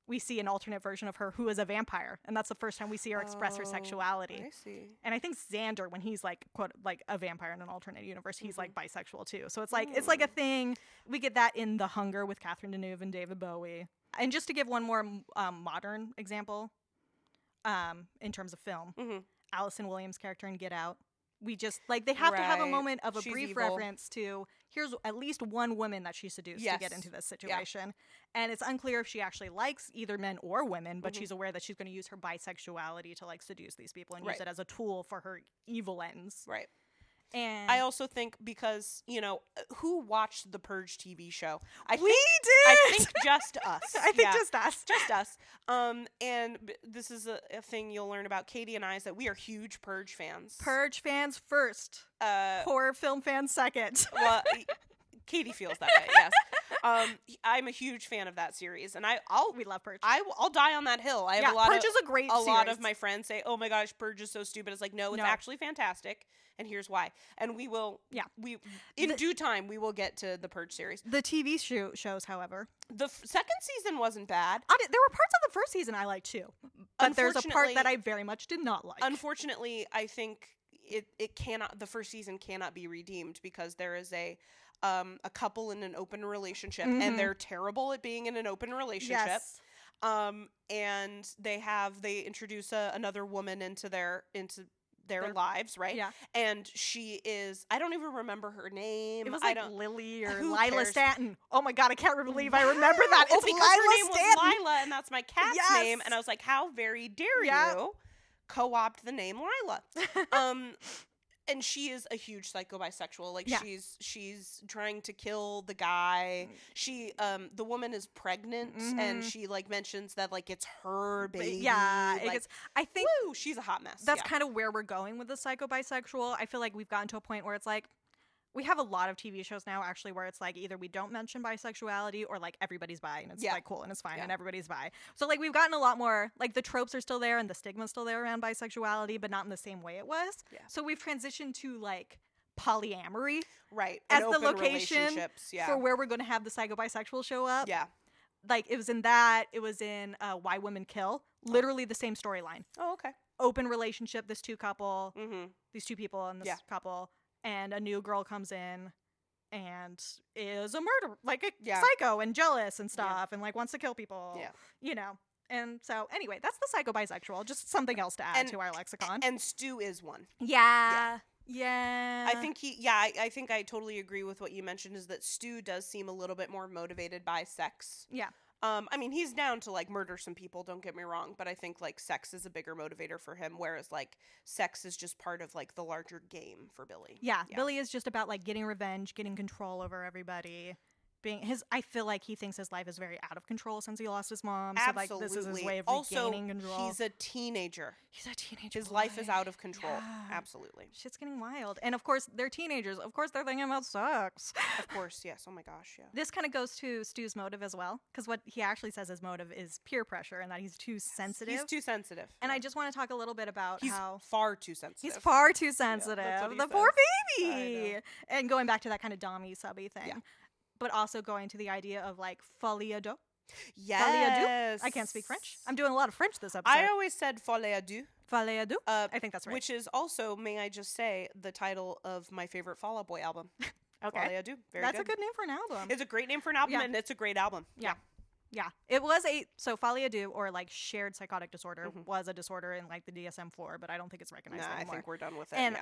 Speaker 2: we see an alternate version of her who is a vampire, and that's the first time we see her express her sexuality.
Speaker 1: I see.
Speaker 2: And I think Xander, when he's like, quote, like a vampire in an alternate universe, he's like bisexual too. So it's like a thing. We get that in The Hunger with Catherine Deneuve and David Bowie. And just to give one more modern example, in terms of film, Allison Williams' character in Get Out. We just, like, they have to have a moment of a brief reference to, here's at least one woman that she seduced to get into this situation. Yeah. And it's unclear if she actually likes either men or women, but she's aware that she's going to use her bisexuality to, like, seduce these people and use it as a tool for her evil ends. Right. And
Speaker 1: I also think because, you know, who watched the Purge TV show?
Speaker 2: We did!
Speaker 1: I think just us.
Speaker 2: I think just us.
Speaker 1: Just us. And this is a thing you'll learn about Katie and I, is that we are huge Purge fans.
Speaker 2: Purge fans first. Horror film fans second.
Speaker 1: Well, Katie feels that way, yes. I'm a huge fan of that series, and
Speaker 2: we love Purge.
Speaker 1: I'll die on that hill. I have
Speaker 2: Purge is a great series.
Speaker 1: A lot of my friends say, "Oh my gosh, Purge is so stupid." It's like, no, it's actually fantastic, and here's why. And we will, in due time, we will get to the Purge series.
Speaker 2: The TV shows, however,
Speaker 1: the second season wasn't bad.
Speaker 2: There were parts of the first season I liked too, but there's a part that I very much did not like.
Speaker 1: Unfortunately, I think it cannot. The first season cannot be redeemed because there is a couple in an open relationship, and they're terrible at being in an open relationship. Yes. And they introduce another woman into their lives, right?
Speaker 2: Yeah.
Speaker 1: And she is, I don't even remember her name.
Speaker 2: It was Lily or
Speaker 1: who
Speaker 2: Lila
Speaker 1: cares?
Speaker 2: Stanton. Oh my God, I can't believe I remember that. It's
Speaker 1: because
Speaker 2: Lila
Speaker 1: her name
Speaker 2: Stanton.
Speaker 1: was Lila, and that's my cat's name. And I was like, how very dare you co-opt the name Lila? And she is a huge psycho-bisexual. Like, she's trying to kill the guy. She, the woman is pregnant, and she, like, mentions that, like, it's her baby.
Speaker 2: Yeah,
Speaker 1: like,
Speaker 2: I think
Speaker 1: she's a hot mess.
Speaker 2: That's kind of where we're going with the psycho-bisexual. I feel like we've gotten to a point where it's like, we have a lot of TV shows now, actually, where it's like either we don't mention bisexuality or like everybody's bi and it's like cool and it's fine and everybody's bi. So like we've gotten a lot more, like the tropes are still there and the stigma's still there around bisexuality, but not in the same way it was. Yeah. So we've transitioned to like polyamory,
Speaker 1: right,
Speaker 2: as the location for where we're going to have the psycho-bisexual show up.
Speaker 1: Yeah.
Speaker 2: Like it was in that, it was in Why Women Kill, literally the same storyline.
Speaker 1: Oh, okay.
Speaker 2: Open relationship, these two people and this couple. And a new girl comes in and is a murderer, like a psycho and jealous and stuff and like wants to kill people, you know. And so anyway, that's the psycho-bisexual, just something else to add to our lexicon.
Speaker 1: And Stu is one.
Speaker 2: Yeah.
Speaker 1: I think I think I totally agree with what you mentioned, is that Stu does seem a little bit more motivated by sex.
Speaker 2: Yeah.
Speaker 1: I mean, he's down to like murder some people, don't get me wrong, but I think like sex is a bigger motivator for him, whereas like sex is just part of like the larger game for Billy.
Speaker 2: Yeah. Billy is just about like getting revenge, getting control over everybody. I feel like he thinks his life is very out of control since he lost his mom.
Speaker 1: Absolutely.
Speaker 2: So like this is his way of regaining control.
Speaker 1: He's a teenager. His
Speaker 2: boy.
Speaker 1: Life is out of control.
Speaker 2: Yeah.
Speaker 1: Absolutely.
Speaker 2: Shit's getting wild. And of course, they're teenagers. Of course, they're thinking about sex.
Speaker 1: Of course, yes. Oh my gosh, yeah.
Speaker 2: This kind of goes to Stu's motive as well, because what he actually says his motive is peer pressure and that he's too sensitive.
Speaker 1: He's too sensitive.
Speaker 2: And I just want to talk a little bit about how
Speaker 1: far too sensitive.
Speaker 2: He's far too sensitive.
Speaker 1: Yeah, the
Speaker 2: poor baby. And going back to that kind of dommy subby thing. Yeah. But also going to the idea of like folie à deux.
Speaker 1: Yes.
Speaker 2: I can't speak French. I'm doing a lot of French this episode.
Speaker 1: I always said folie à deux.
Speaker 2: Folie à deux? I think that's right.
Speaker 1: Which is also, may I just say, the title of my favorite Fall Out Boy album.
Speaker 2: Okay.
Speaker 1: Folie à deux.
Speaker 2: That's a good name for an album.
Speaker 1: It's a great name for an album, and it's a great album.
Speaker 2: Yeah. It was folie à deux, or like shared psychotic disorder, was a disorder in like the DSM-4, but I don't think it's recognized anymore.
Speaker 1: I think we're done with it.
Speaker 2: And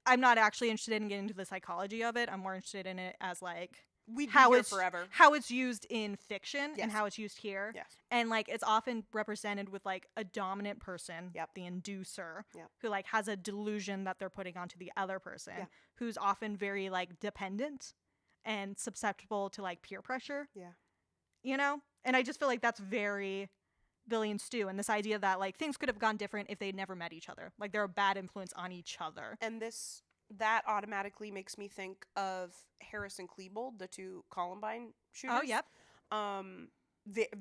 Speaker 2: I'm not actually interested in getting into the psychology of it. I'm more interested in it as like
Speaker 1: how it's
Speaker 2: used in fiction and how it's used here.
Speaker 1: Yes.
Speaker 2: And like it's often represented with like a dominant person, the inducer, who like has a delusion that they're putting onto the other person, who's often very like dependent and susceptible to like peer pressure. Yeah. You know? And I just feel like that's very Billy and Stu, and this idea that like things could have gone different if they'd never met each other. Like they're a bad influence on each other.
Speaker 1: And that automatically makes me think of Harris and Klebold, the two Columbine shooters.
Speaker 2: Oh, yep.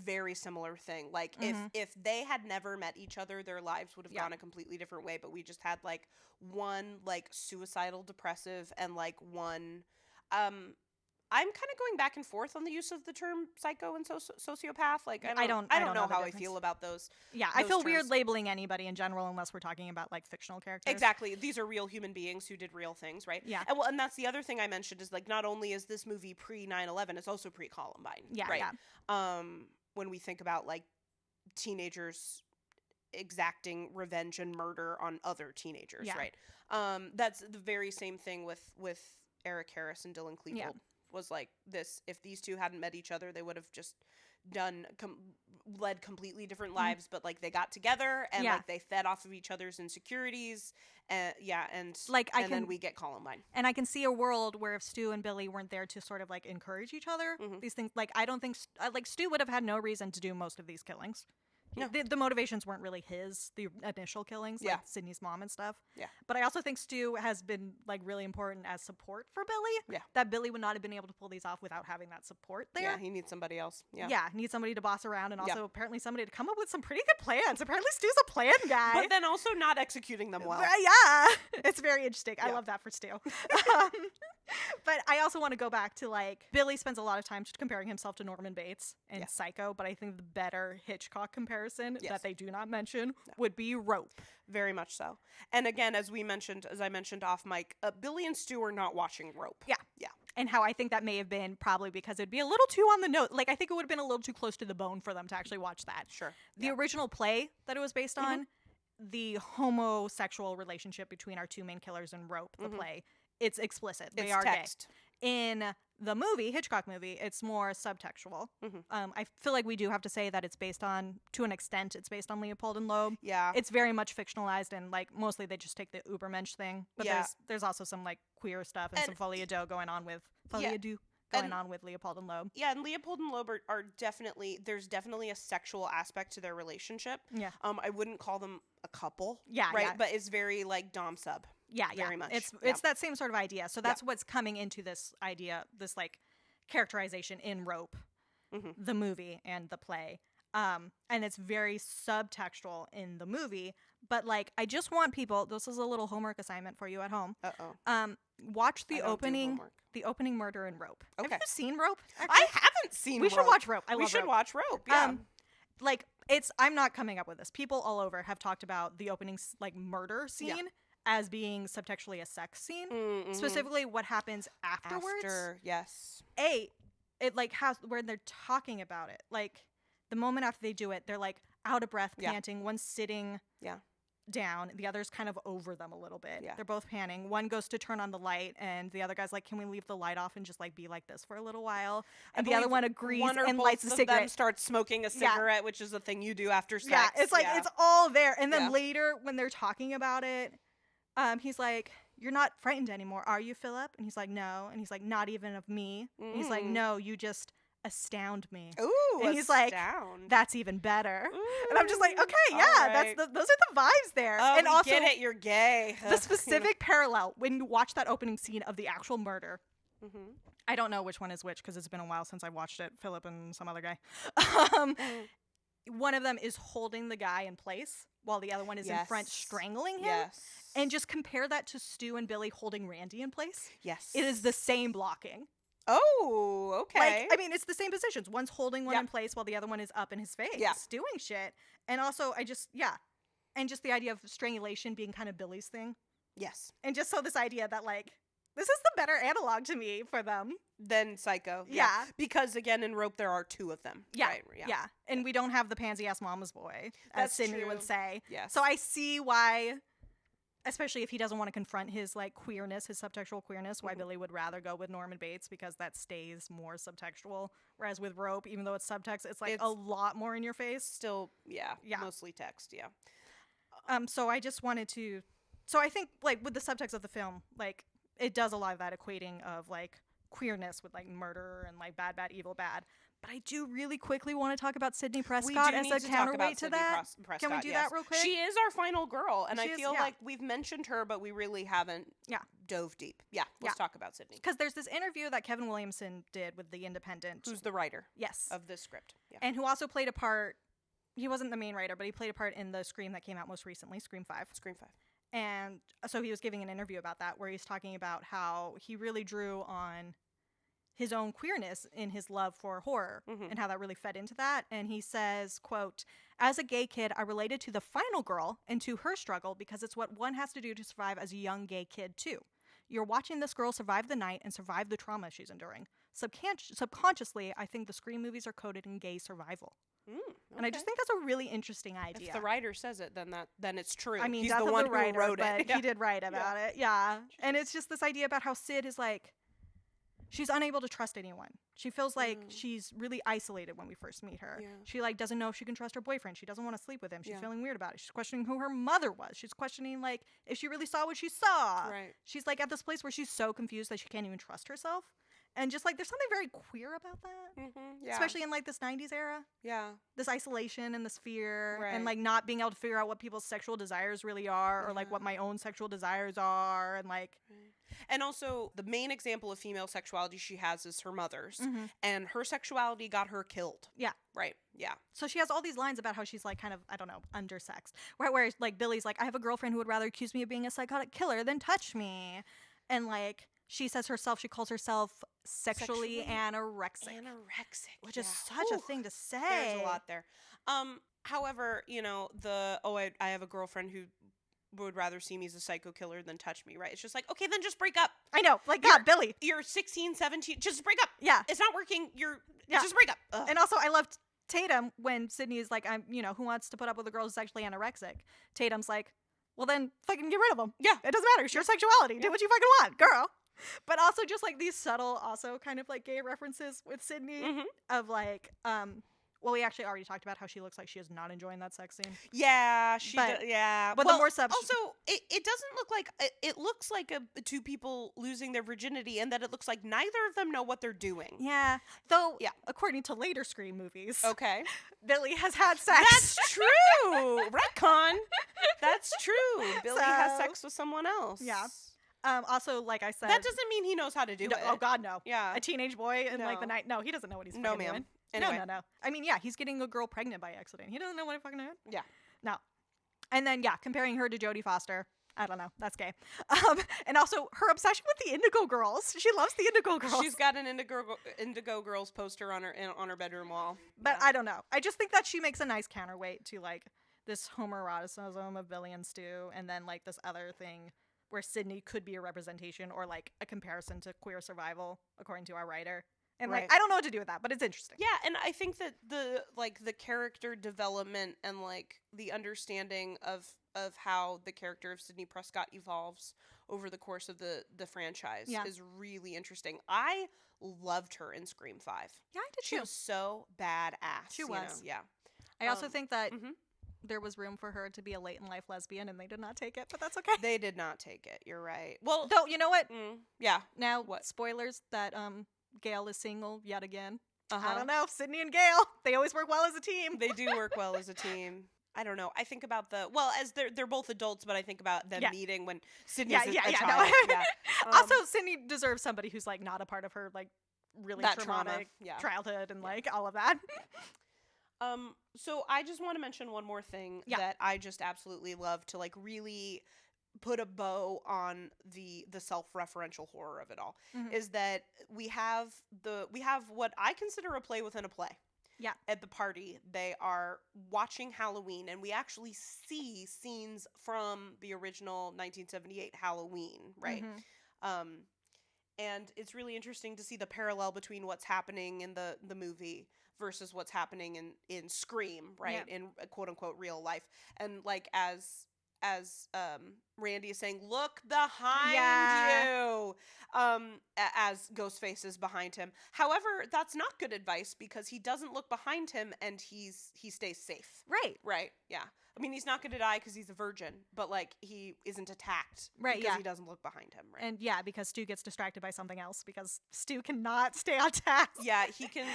Speaker 1: Very similar thing. Like if they had never met each other, their lives would have gone a completely different way. But we just had like one like suicidal depressive and like one. I'm kind of going back and forth on the use of the term psycho and sociopath. Like I don't know how I feel about those.
Speaker 2: Yeah, I feel weird labeling anybody in general unless we're talking about like fictional characters.
Speaker 1: Exactly. These are real human beings who did real things, right?
Speaker 2: Yeah.
Speaker 1: And that's the other thing I mentioned is like not only is this movie pre 9/11, it's also pre Columbine.
Speaker 2: Yeah.
Speaker 1: Right.
Speaker 2: Yeah.
Speaker 1: When we think about like teenagers exacting revenge and murder on other teenagers, right? That's the very same thing with Eric Harris and Dylan Klebold. Yeah. Was like this, if these two hadn't met each other, they would have just led completely different lives, but like they got together and like they fed off of each other's insecurities, and then we get Columbine. And
Speaker 2: I can see a world where if Stu and Billy weren't there to sort of like encourage each other, these things, like I don't think like Stu would have had no reason to do most of these killings. No. The motivations weren't really the initial killings, like Sydney's mom and stuff. Yeah. But I also think Stu has been like really important as support for Billy. Yeah. That Billy would not have been able to pull these off without having that support there.
Speaker 1: Yeah, he needs somebody else. Yeah.
Speaker 2: Yeah, needs somebody to boss around and also apparently somebody to come up with some pretty good plans. Apparently Stu's a plan guy.
Speaker 1: But then also not executing them well.
Speaker 2: Yeah. It's very interesting. I love that for Stu. But I also want to go back to like Billy spends a lot of time comparing himself to Norman Bates and Psycho, but I think the better Hitchcock comparison that they do not mention would be Rope.
Speaker 1: Very much so. And again, as I mentioned off mic, Billy and Stu are not watching Rope.
Speaker 2: Yeah. Yeah. And how I think that may have been probably because it'd be a little too on the nose. Like I think it would have been a little too close to the bone for them to actually watch that.
Speaker 1: Sure.
Speaker 2: The original play that it was based on the homosexual relationship between our two main killers in Rope, the play, it's explicit. They are
Speaker 1: text.
Speaker 2: Gay. In the movie, Hitchcock movie, it's more subtextual. I feel like we do have to say that it's based on, to an extent, it's based on Leopold and Loeb.
Speaker 1: Yeah.
Speaker 2: It's very much fictionalized, and like mostly they just take the Ubermensch thing. But there's also some like queer stuff and some folie à deux going on with Leopold and Loeb.
Speaker 1: Yeah, and Leopold and Loeb are definitely, there's definitely a sexual aspect to their relationship.
Speaker 2: Yeah.
Speaker 1: I wouldn't call them a couple.
Speaker 2: Yeah.
Speaker 1: Right.
Speaker 2: Yeah.
Speaker 1: But it's very like dom sub.
Speaker 2: Yeah,
Speaker 1: very much.
Speaker 2: It's that same sort of idea. So that's what's coming into this idea, this like characterization in Rope, the movie and the play. And it's very subtextual in the movie. But like, I just want people. This is a little homework assignment for you at home. Watch the opening murder in Rope.
Speaker 1: Okay.
Speaker 2: Have you seen Rope?
Speaker 1: Actually? I haven't seen.
Speaker 2: We
Speaker 1: Rope.
Speaker 2: should watch Rope.
Speaker 1: We should watch Rope. Yeah.
Speaker 2: Like I'm not coming up with this. People all over have talked about the opening like murder scene as being subtextually a sex scene. Specifically, what happens afterwards.
Speaker 1: Yes.
Speaker 2: It like has where they're talking about it. Like the moment after they do it, they're like out of breath, panting. One's sitting down. The other's kind of over them a little bit. Yeah. They're both panting. One goes to turn on the light, and the other guy's like, "Can we leave the light off and just like be like this for a little while?" And the other one agrees and lights a cigarette.
Speaker 1: Them starts smoking a cigarette, which is the thing you do after sex.
Speaker 2: Yeah, it's like it's all there. And then later, when they're talking about it, he's like, "You're not frightened anymore, are you, Philip?" And he's like, "No." And he's like, "Not even of me." And he's like, "No, you just astound me."
Speaker 1: Ooh,
Speaker 2: and he's like, "That's even better." Ooh, and I'm just like, okay, yeah, right. Those are the vibes there.
Speaker 1: Oh,
Speaker 2: and also,
Speaker 1: get it, you're gay.
Speaker 2: The specific parallel when you watch that opening scene of the actual murder. I don't know which one is which because it's been a while since I watched it. Philip and some other guy. One of them is holding the guy in place while the other one is in front strangling him. Yes. And just compare that to Stu and Billy holding Randy in place.
Speaker 1: Yes.
Speaker 2: It is the same blocking.
Speaker 1: Oh, okay.
Speaker 2: Like, I mean, it's the same positions. One's holding one in place while the other one is up in his face doing shit. And also, and just the idea of strangulation being kind of Billy's thing.
Speaker 1: Yes. And
Speaker 2: just so this idea that, like, this is the better analog to me for them.
Speaker 1: Than Psycho. Yeah. Because, again, in Rope, there are two of them.
Speaker 2: Yeah.
Speaker 1: Right?
Speaker 2: Yeah. And we don't have the pansy-ass mama's boy, as Sydney would say.
Speaker 1: Yes.
Speaker 2: So I see why, especially if he doesn't want to confront his, like, queerness, his subtextual queerness, why Billy would rather go with Norman Bates, because that stays more subtextual. Whereas with Rope, even though it's subtext, it's, like, a lot more in your face.
Speaker 1: Still, mostly text,
Speaker 2: So I just wanted to... So I think, like, with the subtext of the film, like, it does a lot of that equating of, like, queerness with, like, murder and, like, bad, evil, bad. But I do really quickly want to talk about Sidney Prescott as a counterweight to that. Can we do that real quick?
Speaker 1: She is our final girl, and I feel like we've mentioned her, but we really haven't dove deep. Yeah, let's talk about Sidney.
Speaker 2: Because there's this interview that Kevin Williamson did with The Independent.
Speaker 1: Who's the writer?
Speaker 2: Yes.
Speaker 1: Of this script. Yeah.
Speaker 2: And who also played a part, he wasn't the main writer, but he played a part in the Scream that came out most recently, Scream 5.
Speaker 1: Scream 5.
Speaker 2: And so he was giving an interview about that, where he's talking about how he really drew on his own queerness in his love for horror and how that really fed into that. And he says, quote, "As a gay kid, I related to the final girl and to her struggle because it's what one has to do to survive as a young gay kid too. You're watching this girl survive the night and survive the trauma she's enduring. Subconsciously, I think the Scream movies are coded in gay survival." Okay. And I just think that's a really interesting idea.
Speaker 1: If the writer says it, then it's true.
Speaker 2: I mean,
Speaker 1: he's the one who wrote it.
Speaker 2: He did write about it. Yeah. And it's just this idea about how Sid is like, she's unable to trust anyone. She feels like she's really isolated when we first meet her. Yeah. She like doesn't know if she can trust her boyfriend. She doesn't want to sleep with him. She's feeling weird about it. She's questioning who her mother was. She's questioning like if she really saw what she saw.
Speaker 1: Right.
Speaker 2: She's like at this place where she's so confused that she can't even trust herself. And just like there's something very queer about that. Yeah. Especially in like this 90s era.
Speaker 1: Yeah.
Speaker 2: This isolation and this fear and like not being able to figure out what people's sexual desires really are or like what my own sexual desires are and like
Speaker 1: and also the main example of female sexuality she has is her mother's and her sexuality got her killed.
Speaker 2: Yeah.
Speaker 1: Right. Yeah.
Speaker 2: So she has all these lines about how she's like kind of, I don't know, undersexed. Where like Billy's like, I have a girlfriend who would rather accuse me of being a psychotic killer than touch me. And like she says herself, she calls herself sexually anorexic. Which is such a thing to say.
Speaker 1: There's a lot there. However, you know, I have a girlfriend who would rather see me as a psycho killer than touch me, right? It's just like, okay, then just break up.
Speaker 2: I know. Like, God, Billy.
Speaker 1: You're 16, 17. Just break up.
Speaker 2: Yeah.
Speaker 1: It's not working. Just break up. Ugh.
Speaker 2: And also, I loved Tatum, when Sydney is like, who wants to put up with a girl who's sexually anorexic? Tatum's like, well, then fucking get rid of them. Yeah. It doesn't matter. It's your sexuality. Yeah. Do what you fucking want, girl. But also just like these subtle, also kind of like gay references with Sydney of like, well, we actually already talked about how she looks like she is not enjoying that sex scene.
Speaker 1: Yeah,
Speaker 2: But the more subs.
Speaker 1: Also, it doesn't look like it looks like two people losing their virginity, and that it looks like neither of them know what they're doing.
Speaker 2: Yeah, though. Yeah, according to later Scream movies.
Speaker 1: Okay,
Speaker 2: Billy has had sex.
Speaker 1: That's true. Retcon. That's true. Billy has sex with someone else.
Speaker 2: Yeah. Also, like I said,
Speaker 1: that doesn't mean he knows how to do it.
Speaker 2: Oh God, no.
Speaker 1: Yeah,
Speaker 2: a teenage boy in like the night. No, he doesn't know what he's fucking doing.
Speaker 1: Anyway.
Speaker 2: No. I mean, yeah, he's getting a girl pregnant by accident. He doesn't know what he fucking doing.
Speaker 1: Yeah.
Speaker 2: No. And then, yeah, comparing her to Jodie Foster. I don't know. That's gay. And also, her obsession with the Indigo Girls. She loves the Indigo Girls.
Speaker 1: She's got an Indigo Girls poster on her bedroom wall.
Speaker 2: But I don't know. I just think that she makes a nice counterweight to, like, this homoeroticism of Billy and Stu, and then, like, this other thing where Sydney could be a representation or, like, a comparison to queer survival, according to our writer. And like I don't know what to do with that, but it's interesting.
Speaker 1: Yeah, and I think that the character development and like the understanding of how the character of Sidney Prescott evolves over the course of the franchise is really interesting. I loved her in Scream 5.
Speaker 2: Yeah, I did too.
Speaker 1: She was so badass.
Speaker 2: She was.
Speaker 1: Yeah.
Speaker 2: I also think that there was room for her to be a late in life lesbian, and they did not take it, but that's okay.
Speaker 1: They did not take it. You're right. Well,
Speaker 2: though, you know what?
Speaker 1: Yeah.
Speaker 2: Now, spoilers that Gail is single yet again. I don't know. Sydney and Gail, they always work well as a team.
Speaker 1: They do work well as a team. I don't know. I think about as they're both adults, but I think about them meeting when Sydney's a child.
Speaker 2: No. Also, Sydney deserves somebody who's like not a part of her like really traumatic childhood and like all of that.
Speaker 1: So I just want to mention one more thing that I just absolutely love to like really put a bow on the self-referential horror of it all is that we have what I consider a play within a play.
Speaker 2: Yeah.
Speaker 1: At the party, they are watching Halloween, and we actually see scenes from the original 1978 Halloween, right? And it's really interesting to see the parallel between what's happening in the movie versus what's happening in Scream, right? Yeah. In quote unquote real life. And like as Randy is saying, look behind you, as Ghostface is behind him. However, that's not good advice because he doesn't look behind him and he stays safe. Right. Yeah. I mean, he's not going to die because he's a virgin, but like he isn't attacked because he doesn't look behind him. Right.
Speaker 2: And because Stu gets distracted by something else because Stu cannot stay on task.
Speaker 1: Yeah, he can.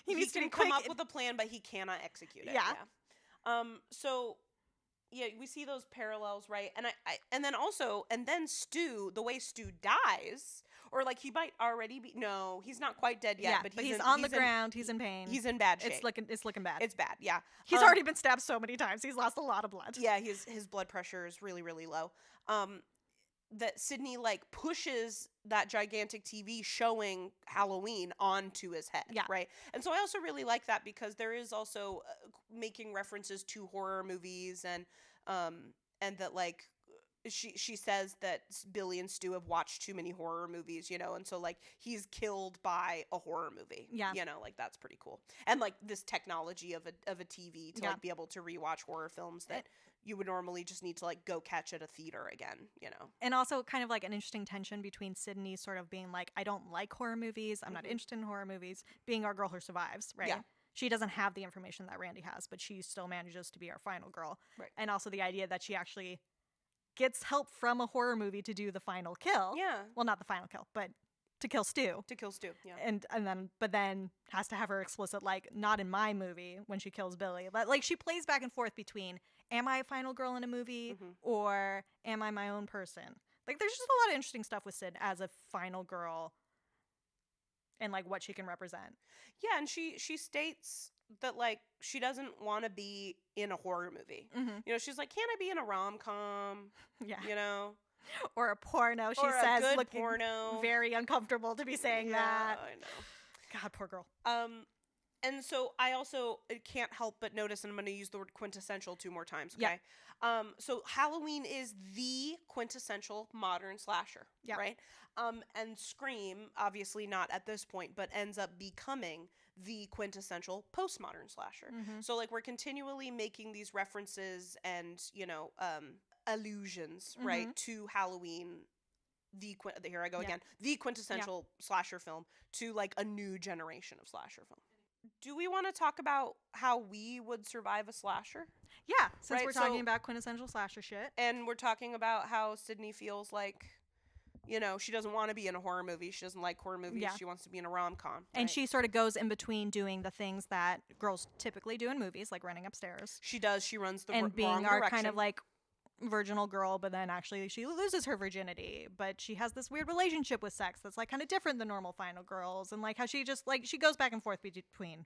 Speaker 2: he needs to
Speaker 1: come up with a plan, but he cannot execute it. Yeah. So. Yeah, we see those parallels, right? And then Stu, the way Stu dies, or like he might already be. No, he's not quite dead yet, but
Speaker 2: he's on the ground. He's in pain.
Speaker 1: He's in bad shape.
Speaker 2: It's looking bad.
Speaker 1: It's bad. Yeah,
Speaker 2: he's already been stabbed so many times. He's lost a lot of blood.
Speaker 1: Yeah, his blood pressure is really, really low. That Sydney like pushes that gigantic TV showing Halloween onto his head, right? And so I also really like that because there is also making references to horror movies and that like she says that Billy and Stu have watched too many horror movies, and so like he's killed by a horror movie, like that's pretty cool. And like this technology of a TV to like be able to rewatch horror films that you would normally just need to like go catch at a theater again,
Speaker 2: And also kind of like an interesting tension between Sydney sort of being like, I don't like horror movies, I'm not interested in horror movies, being our girl who survives, right? Yeah. She doesn't have the information that Randy has, but she still manages to be our final girl. Right. And also the idea that she actually gets help from a horror movie to do the final kill.
Speaker 1: Yeah.
Speaker 2: Well, not the final kill, but to kill Stu.
Speaker 1: Yeah.
Speaker 2: But then has to have her explicit, like, not in my movie when she kills Billy. But like she plays back and forth between, am I a final girl in a movie or am I my own person? Like there's just a lot of interesting stuff with Sid as a final girl and like what she can represent.
Speaker 1: Yeah, and she states that like she doesn't want to be in a horror movie. She's like, can't I be in a rom-com? Yeah.
Speaker 2: Or a porno, she says, looking porno. Very uncomfortable to be saying that.
Speaker 1: I know.
Speaker 2: God, poor girl.
Speaker 1: And so I also can't help but notice, and I'm going to use the word quintessential 2 more times, okay? So Halloween is the quintessential modern slasher, right? And Scream, obviously not at this point, but ends up becoming the quintessential postmodern slasher. So, like, we're continually making these references and, allusions, right, to Halloween. Here I go again. The quintessential slasher film to, like, a new generation of slasher film. Do we want to talk about how we would survive a slasher?
Speaker 2: Yeah, since we're talking about quintessential slasher shit.
Speaker 1: And we're talking about how Sydney feels like, she doesn't want to be in a horror movie. She doesn't like horror movies. She wants to be in a rom-com. Right?
Speaker 2: And she sort of goes in between doing the things that girls typically do in movies, like running upstairs.
Speaker 1: She does. She runs the
Speaker 2: and being
Speaker 1: wrong
Speaker 2: our
Speaker 1: direction.
Speaker 2: kind of like virginal girl, but then actually she loses her virginity, but she has this weird relationship with sex that's like kind of different than normal final girls, and like how she just like she goes back and forth between,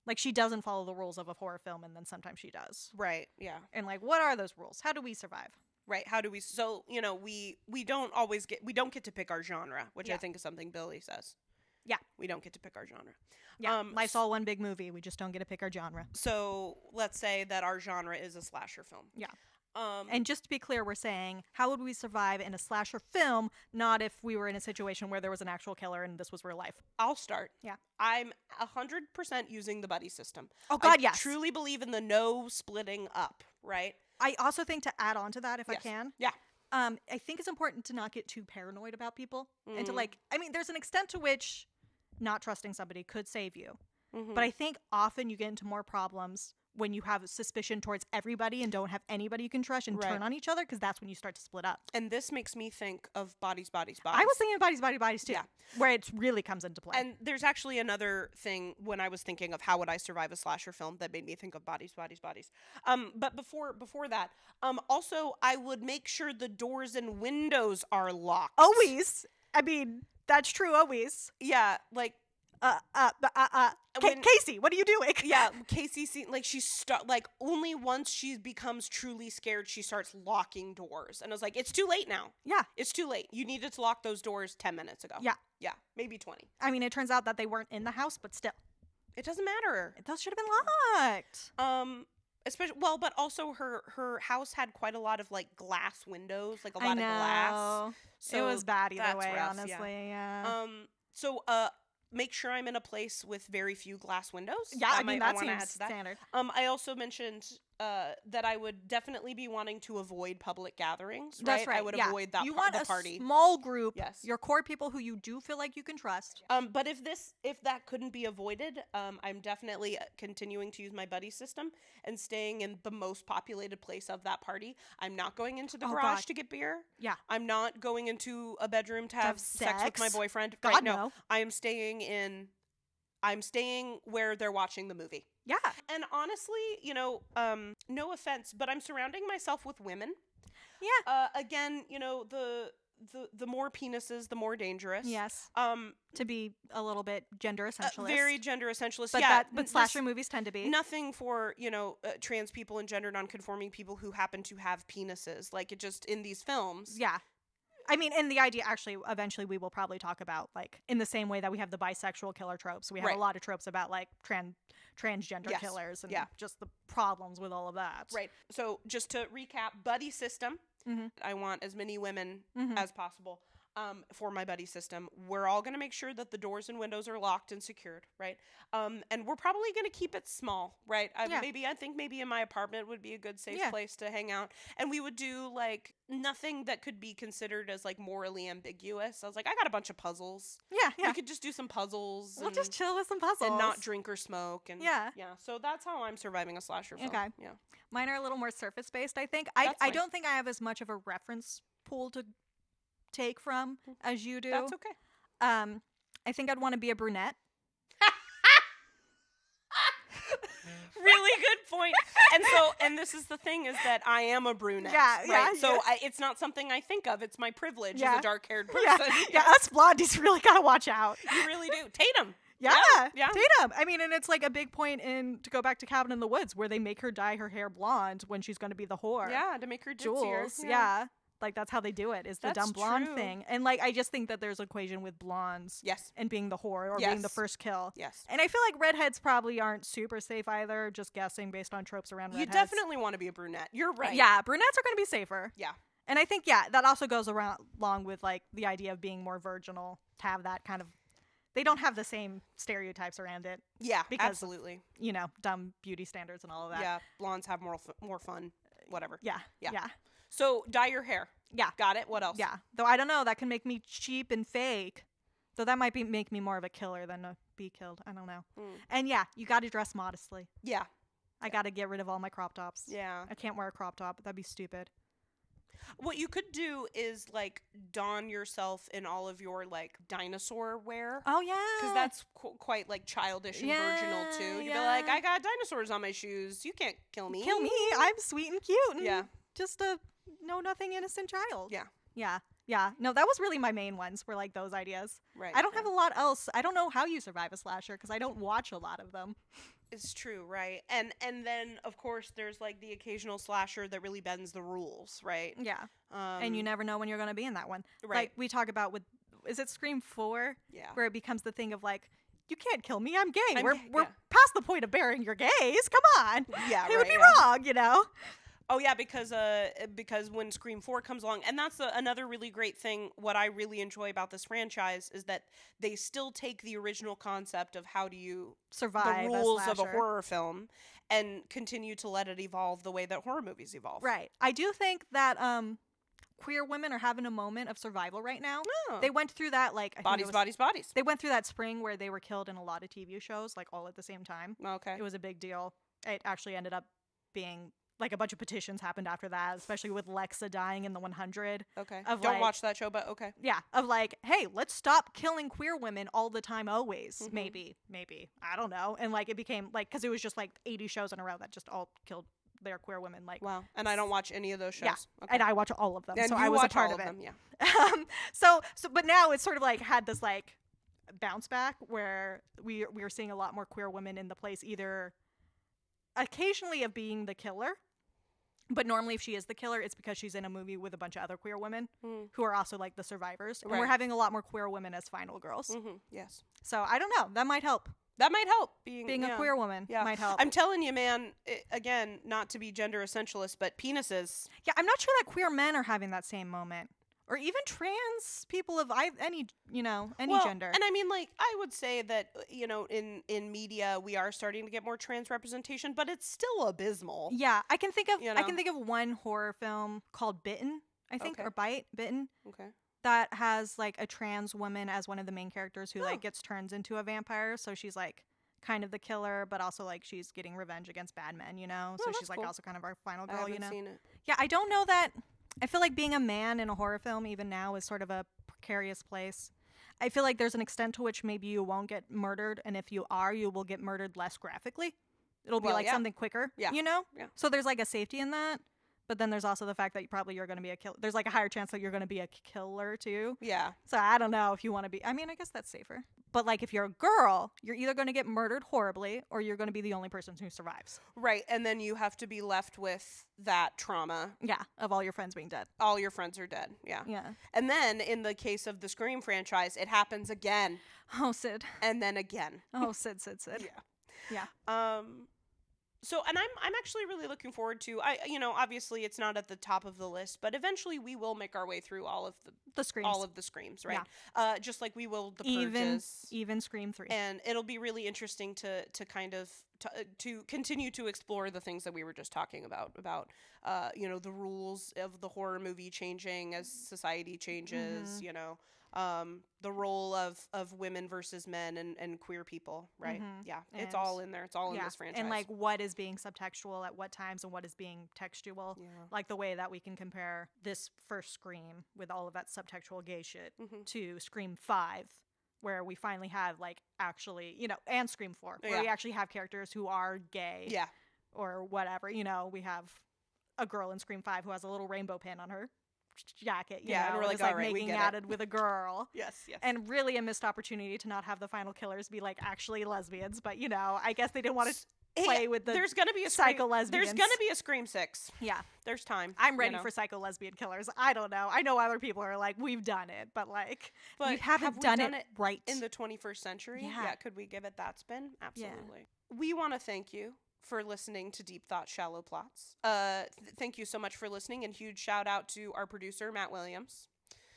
Speaker 2: like, she doesn't follow the rules of a horror film, and then sometimes she does.
Speaker 1: Right. Yeah.
Speaker 2: And like, what are those rules? How do we survive?
Speaker 1: Right. How do we? So we don't get to pick our genre, which I think is something Billy says. Yeah. We don't get to pick our genre.
Speaker 2: Yeah. Life's all one big movie. We just don't get to pick our genre.
Speaker 1: So let's say that our genre is a slasher film.
Speaker 2: Yeah. And just to be clear, we're saying, how would we survive in a slasher film, not if we were in a situation where there was an actual killer and this was real life.
Speaker 1: I'll start.
Speaker 2: Yeah.
Speaker 1: I'm 100% using the buddy system.
Speaker 2: Oh, God,
Speaker 1: yes. I truly believe in the no splitting up, right?
Speaker 2: I also think, to add on to that, if I can.
Speaker 1: Yeah.
Speaker 2: I think it's important to not get too paranoid about people. And to there's an extent to which not trusting somebody could save you. But I think often you get into more problems when you have suspicion towards everybody and don't have anybody you can trust and turn on each other, because that's when you start to split up.
Speaker 1: And this makes me think of Bodies. I
Speaker 2: was thinking of Bodies too, where it really comes into play.
Speaker 1: And there's actually another thing when I was thinking of how would I survive a slasher film that made me think of Bodies. But before that, also I would make sure the doors and windows are locked.
Speaker 2: Always. I mean, that's true always.
Speaker 1: Yeah, like...
Speaker 2: Casey, what are you doing?
Speaker 1: Yeah, Casey, only once she becomes truly scared, she starts locking doors. And I was like, it's too late now.
Speaker 2: Yeah.
Speaker 1: It's too late. You needed to lock those doors 10 minutes ago.
Speaker 2: Yeah.
Speaker 1: Yeah, maybe 20.
Speaker 2: I mean, it turns out that they weren't in the house, but still.
Speaker 1: It doesn't matter.
Speaker 2: Those should have been locked.
Speaker 1: But also her house had quite a lot of, like, glass windows, like a lot of glass. So
Speaker 2: it was bad either way,
Speaker 1: rough,
Speaker 2: honestly, yeah.
Speaker 1: Make sure I'm in a place with very few glass windows.
Speaker 2: Yeah, I mean, that seems standard.
Speaker 1: I also mentioned that I would definitely be wanting to avoid public gatherings. Right?
Speaker 2: That's right.
Speaker 1: I would avoid that.
Speaker 2: You want
Speaker 1: the party.
Speaker 2: A small group.
Speaker 1: Yes.
Speaker 2: Your core people who you do feel like you can trust.
Speaker 1: But if that couldn't be avoided, I'm definitely continuing to use my buddy system and staying in the most populated place of that party. I'm not going into the garage to get beer.
Speaker 2: Yeah.
Speaker 1: I'm not going into a bedroom to have sex with my boyfriend.
Speaker 2: God, no.
Speaker 1: I am staying where they're watching the movie.
Speaker 2: Yeah.
Speaker 1: And honestly, no offense, but I'm surrounding myself with women.
Speaker 2: Yeah.
Speaker 1: Again, the more penises, the more dangerous.
Speaker 2: Yes. To be a little bit gender essentialist.
Speaker 1: Very gender essentialist.
Speaker 2: But but slasher movies tend to be.
Speaker 1: Nothing for, trans people and gender nonconforming people who happen to have penises. Like, it just, in these films.
Speaker 2: Yeah. I mean, and the idea, actually, eventually we will probably talk about, like, in the same way that we have the bisexual killer tropes, we have a lot of tropes about, like, transgender killers and just the problems with all of that.
Speaker 1: Right. So, just to recap, buddy system. Mm-hmm. I want as many women as possible for my buddy system. We're all going to make sure that the doors and windows are locked and secured, right? And we're probably going to keep it small, right? I think maybe in my apartment would be a good safe place to hang out. And we would do, like, nothing that could be considered as, like, morally ambiguous. I was like, I got a bunch of puzzles.
Speaker 2: Yeah.
Speaker 1: We could just do some puzzles.
Speaker 2: We'll just chill with some puzzles.
Speaker 1: And not drink or smoke. And
Speaker 2: yeah.
Speaker 1: So that's how I'm surviving a slasher film.
Speaker 2: Okay.
Speaker 1: Yeah.
Speaker 2: Mine are a little more surface-based, I think. I don't think I have as much of a reference pool to take from as you do.
Speaker 1: That's okay.
Speaker 2: I think I'd want to be a brunette.
Speaker 1: Really good point. And this is the thing, is that I am a brunette.
Speaker 2: Yeah,
Speaker 1: right?
Speaker 2: yeah.
Speaker 1: So it's not something I think of. It's my privilege as a dark-haired person.
Speaker 2: Yeah, us blondies really gotta watch out.
Speaker 1: You really do. Tatum.
Speaker 2: Yeah. Tatum. I mean, and it's like a big point to go back to Cabin in the Woods, where they make her dye her hair blonde when she's going to be the whore.
Speaker 1: Yeah, to make her
Speaker 2: Jules.
Speaker 1: ditzier.
Speaker 2: Yeah. Like, that's how they do it, is the
Speaker 1: That's
Speaker 2: dumb blonde
Speaker 1: true.
Speaker 2: thing. And, like, I just think that there's an equation with blondes.
Speaker 1: Yes.
Speaker 2: And being the whore or
Speaker 1: Yes.
Speaker 2: being the first kill.
Speaker 1: Yes.
Speaker 2: And I feel like redheads probably aren't super safe either, just guessing based on tropes around redheads.
Speaker 1: You definitely want to be a brunette. You're right.
Speaker 2: Yeah, brunettes are going to be safer.
Speaker 1: Yeah.
Speaker 2: And I think, that also goes along with, like, the idea of being more virginal, to have that kind of, they don't have the same stereotypes around it.
Speaker 1: Yeah,
Speaker 2: because
Speaker 1: absolutely.
Speaker 2: You know, dumb beauty standards and all of that.
Speaker 1: Yeah, blondes have more fun, whatever.
Speaker 2: Yeah.
Speaker 1: So, dye your hair.
Speaker 2: Yeah.
Speaker 1: Got it? What else?
Speaker 2: Yeah. Though I don't know, that can make me cheap and fake. So that might make me more of a killer than a be killed. I don't know. And yeah, you got to dress modestly.
Speaker 1: Yeah.
Speaker 2: I got to get rid of all my crop tops.
Speaker 1: Yeah.
Speaker 2: I can't wear a crop top. That'd be stupid.
Speaker 1: What you could do is, like, don yourself in all of your, like, dinosaur wear.
Speaker 2: Oh, yeah.
Speaker 1: Because that's quite, like, childish and virginal, too. You'd be like, I got dinosaurs on my shoes. You can't kill me.
Speaker 2: Kill me. I'm sweet and cute. And
Speaker 1: Yeah.
Speaker 2: just a know-nothing innocent child.
Speaker 1: Yeah.
Speaker 2: Yeah. Yeah. No, that was really my main ones, were, like, those ideas.
Speaker 1: Right.
Speaker 2: I don't have a lot else. I don't know how you survive a slasher, because I don't watch a lot of them.
Speaker 1: It's true, right? And then, of course, there's, like, the occasional slasher that really bends the rules, right?
Speaker 2: Yeah. And you never know when you're going to be in that one.
Speaker 1: Right.
Speaker 2: Like, we talk about with, is it Scream 4?
Speaker 1: Yeah.
Speaker 2: Where it becomes the thing of, like, you can't kill me, I'm gay. We're
Speaker 1: yeah.
Speaker 2: past the point of bearing your gaze. Come on.
Speaker 1: Yeah,
Speaker 2: It would be wrong, you know?
Speaker 1: Oh, yeah, because when Scream 4 comes along, and that's another really great thing, what I really enjoy about this franchise is that they still take the original concept of how do you
Speaker 2: survive
Speaker 1: the rules
Speaker 2: a
Speaker 1: of a horror film and continue to let it evolve the way that horror movies evolve.
Speaker 2: Right. I do think that queer women are having a moment of survival right now.
Speaker 1: Oh.
Speaker 2: They went through that, like,
Speaker 1: Bodies.
Speaker 2: They went through that spring where they were killed in a lot of TV shows, like, all at the same time.
Speaker 1: Okay.
Speaker 2: It was a big deal. It actually ended up being, like, a bunch of petitions happened after that, especially with Lexa dying in the 100.
Speaker 1: Okay.
Speaker 2: Don't
Speaker 1: watch that show, but okay.
Speaker 2: Yeah, of like, hey, let's stop killing queer women all the time, always. Maybe. I don't know. And, like, it became, like, because it was just, like, 80 shows in a row that just all killed their queer women. Like,
Speaker 1: wow. And I don't watch any of those shows.
Speaker 2: Yeah,
Speaker 1: okay.
Speaker 2: and I watch all of them,
Speaker 1: and
Speaker 2: so I was a part of it.
Speaker 1: Them, yeah.
Speaker 2: So, but now it's sort of, like, had this, like, bounce back where we are seeing a lot more queer women in the place, either occasionally of being the killer. But normally if she is the killer, it's because she's in a movie with a bunch of other queer women who are also, like, the survivors. And we're having a lot more queer women as final girls.
Speaker 1: Yes.
Speaker 2: So I don't know. That might help.
Speaker 1: That might help. Being
Speaker 2: a queer woman might help.
Speaker 1: I'm telling you, man, again, not to be gender essentialist, but penises.
Speaker 2: Yeah, I'm not sure that queer men are having that same moment. Or even trans people of any gender.
Speaker 1: And I mean, like, I would say that, in media, we are starting to get more trans representation, but it's still abysmal.
Speaker 2: Yeah, I can think of one horror film called Bitten, I think, or Bitten.
Speaker 1: Okay.
Speaker 2: That has, like, a trans woman as one of the main characters who, like, gets turned into a vampire. So she's, like, kind of the killer, but also, like, she's getting revenge against bad men, you know? So she's, like, also kind of our final girl, you know?
Speaker 1: Seen it.
Speaker 2: Yeah, I don't know that. I feel like being a man in a horror film even now is sort of a precarious place. I feel like there's an extent to which maybe you won't get murdered, and if you are, you will get murdered less graphically. It'll be something quicker, you know?
Speaker 1: Yeah.
Speaker 2: So there's, like, a safety in that, but then there's also the fact that you're going to be a killer. There's, like, a higher chance that you're going to be a killer, too.
Speaker 1: Yeah.
Speaker 2: So I don't know if you want to be. I mean, I guess that's safer. But, like, if you're a girl, you're either going to get murdered horribly or you're going to be the only person who survives.
Speaker 1: Right. And then you have to be left with that trauma.
Speaker 2: Yeah. Of all your friends being dead.
Speaker 1: All your friends are dead. Yeah.
Speaker 2: Yeah.
Speaker 1: And then in the case of the Scream franchise, it happens again.
Speaker 2: Oh, Sid.
Speaker 1: And then again.
Speaker 2: Oh, Sid.
Speaker 1: Yeah.
Speaker 2: Yeah.
Speaker 1: So, and I'm actually really looking forward to, obviously it's not at the top of the list, but eventually we will make our way through all of
Speaker 2: the Screams.
Speaker 1: All of the Screams, right? Yeah. Just like we will the Purges.
Speaker 2: Even Scream 3.
Speaker 1: And it'll be really interesting to kind of, to continue to explore the things that we were just talking about, the rules of the horror movie changing as society changes, the role of women versus men and queer people, right? Yeah, it's all in there. It's all in this franchise.
Speaker 2: And, like, what is being subtextual at what times and what is being textual. Yeah. Like, the way that we can compare this first Scream with all of that subtextual gay shit to Scream 5, where we finally have, like, actually, and Scream 4, where we actually have characters who are gay.
Speaker 1: Yeah.
Speaker 2: Or whatever. We have a girl in Scream 5 who has a little rainbow pin on her jacket,
Speaker 1: and we're like, all right,
Speaker 2: making out it with a girl.
Speaker 1: Yes.
Speaker 2: And really a missed opportunity to not have the final killers be, like, actually lesbians, but I guess they didn't want to. play with the
Speaker 1: there's gonna be a
Speaker 2: psycho lesbians.
Speaker 1: There's gonna be a Scream 6.
Speaker 2: Yeah.
Speaker 1: There's time.
Speaker 2: I'm ready for psycho lesbian killers. I don't know. I know other people are like, we've done it, but like, we haven't done it right.
Speaker 1: In the 21st century?
Speaker 2: Yeah.
Speaker 1: Could we give it that spin? Absolutely. Yeah. We want to thank you for listening to Deep Thought Shallow Plots. Thank you so much for listening, and huge shout out to our producer, Matt Williams.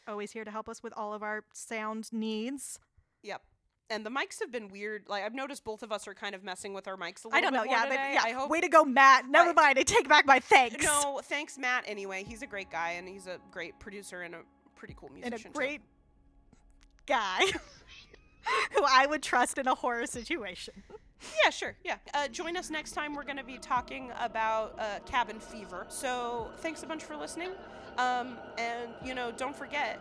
Speaker 2: Always here to help us with all of our sound needs.
Speaker 1: Yep. And the mics have been weird. Like, I've noticed both of us are kind of messing with our mics a little bit.
Speaker 2: I don't know.
Speaker 1: More today.
Speaker 2: I hope. Way to go, Matt. Never mind. I take back my thanks.
Speaker 1: No, thanks, Matt. Anyway, he's a great guy, and he's a great producer and a pretty cool musician.
Speaker 2: And a great guy who I would trust in a horror situation.
Speaker 1: Yeah, sure. Yeah. Join us next time. We're going to be talking about cabin fever. So thanks a bunch for listening. And, don't forget,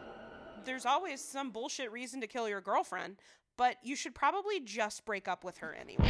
Speaker 1: there's always some bullshit reason to kill your girlfriend, but you should probably just break up with her anyway.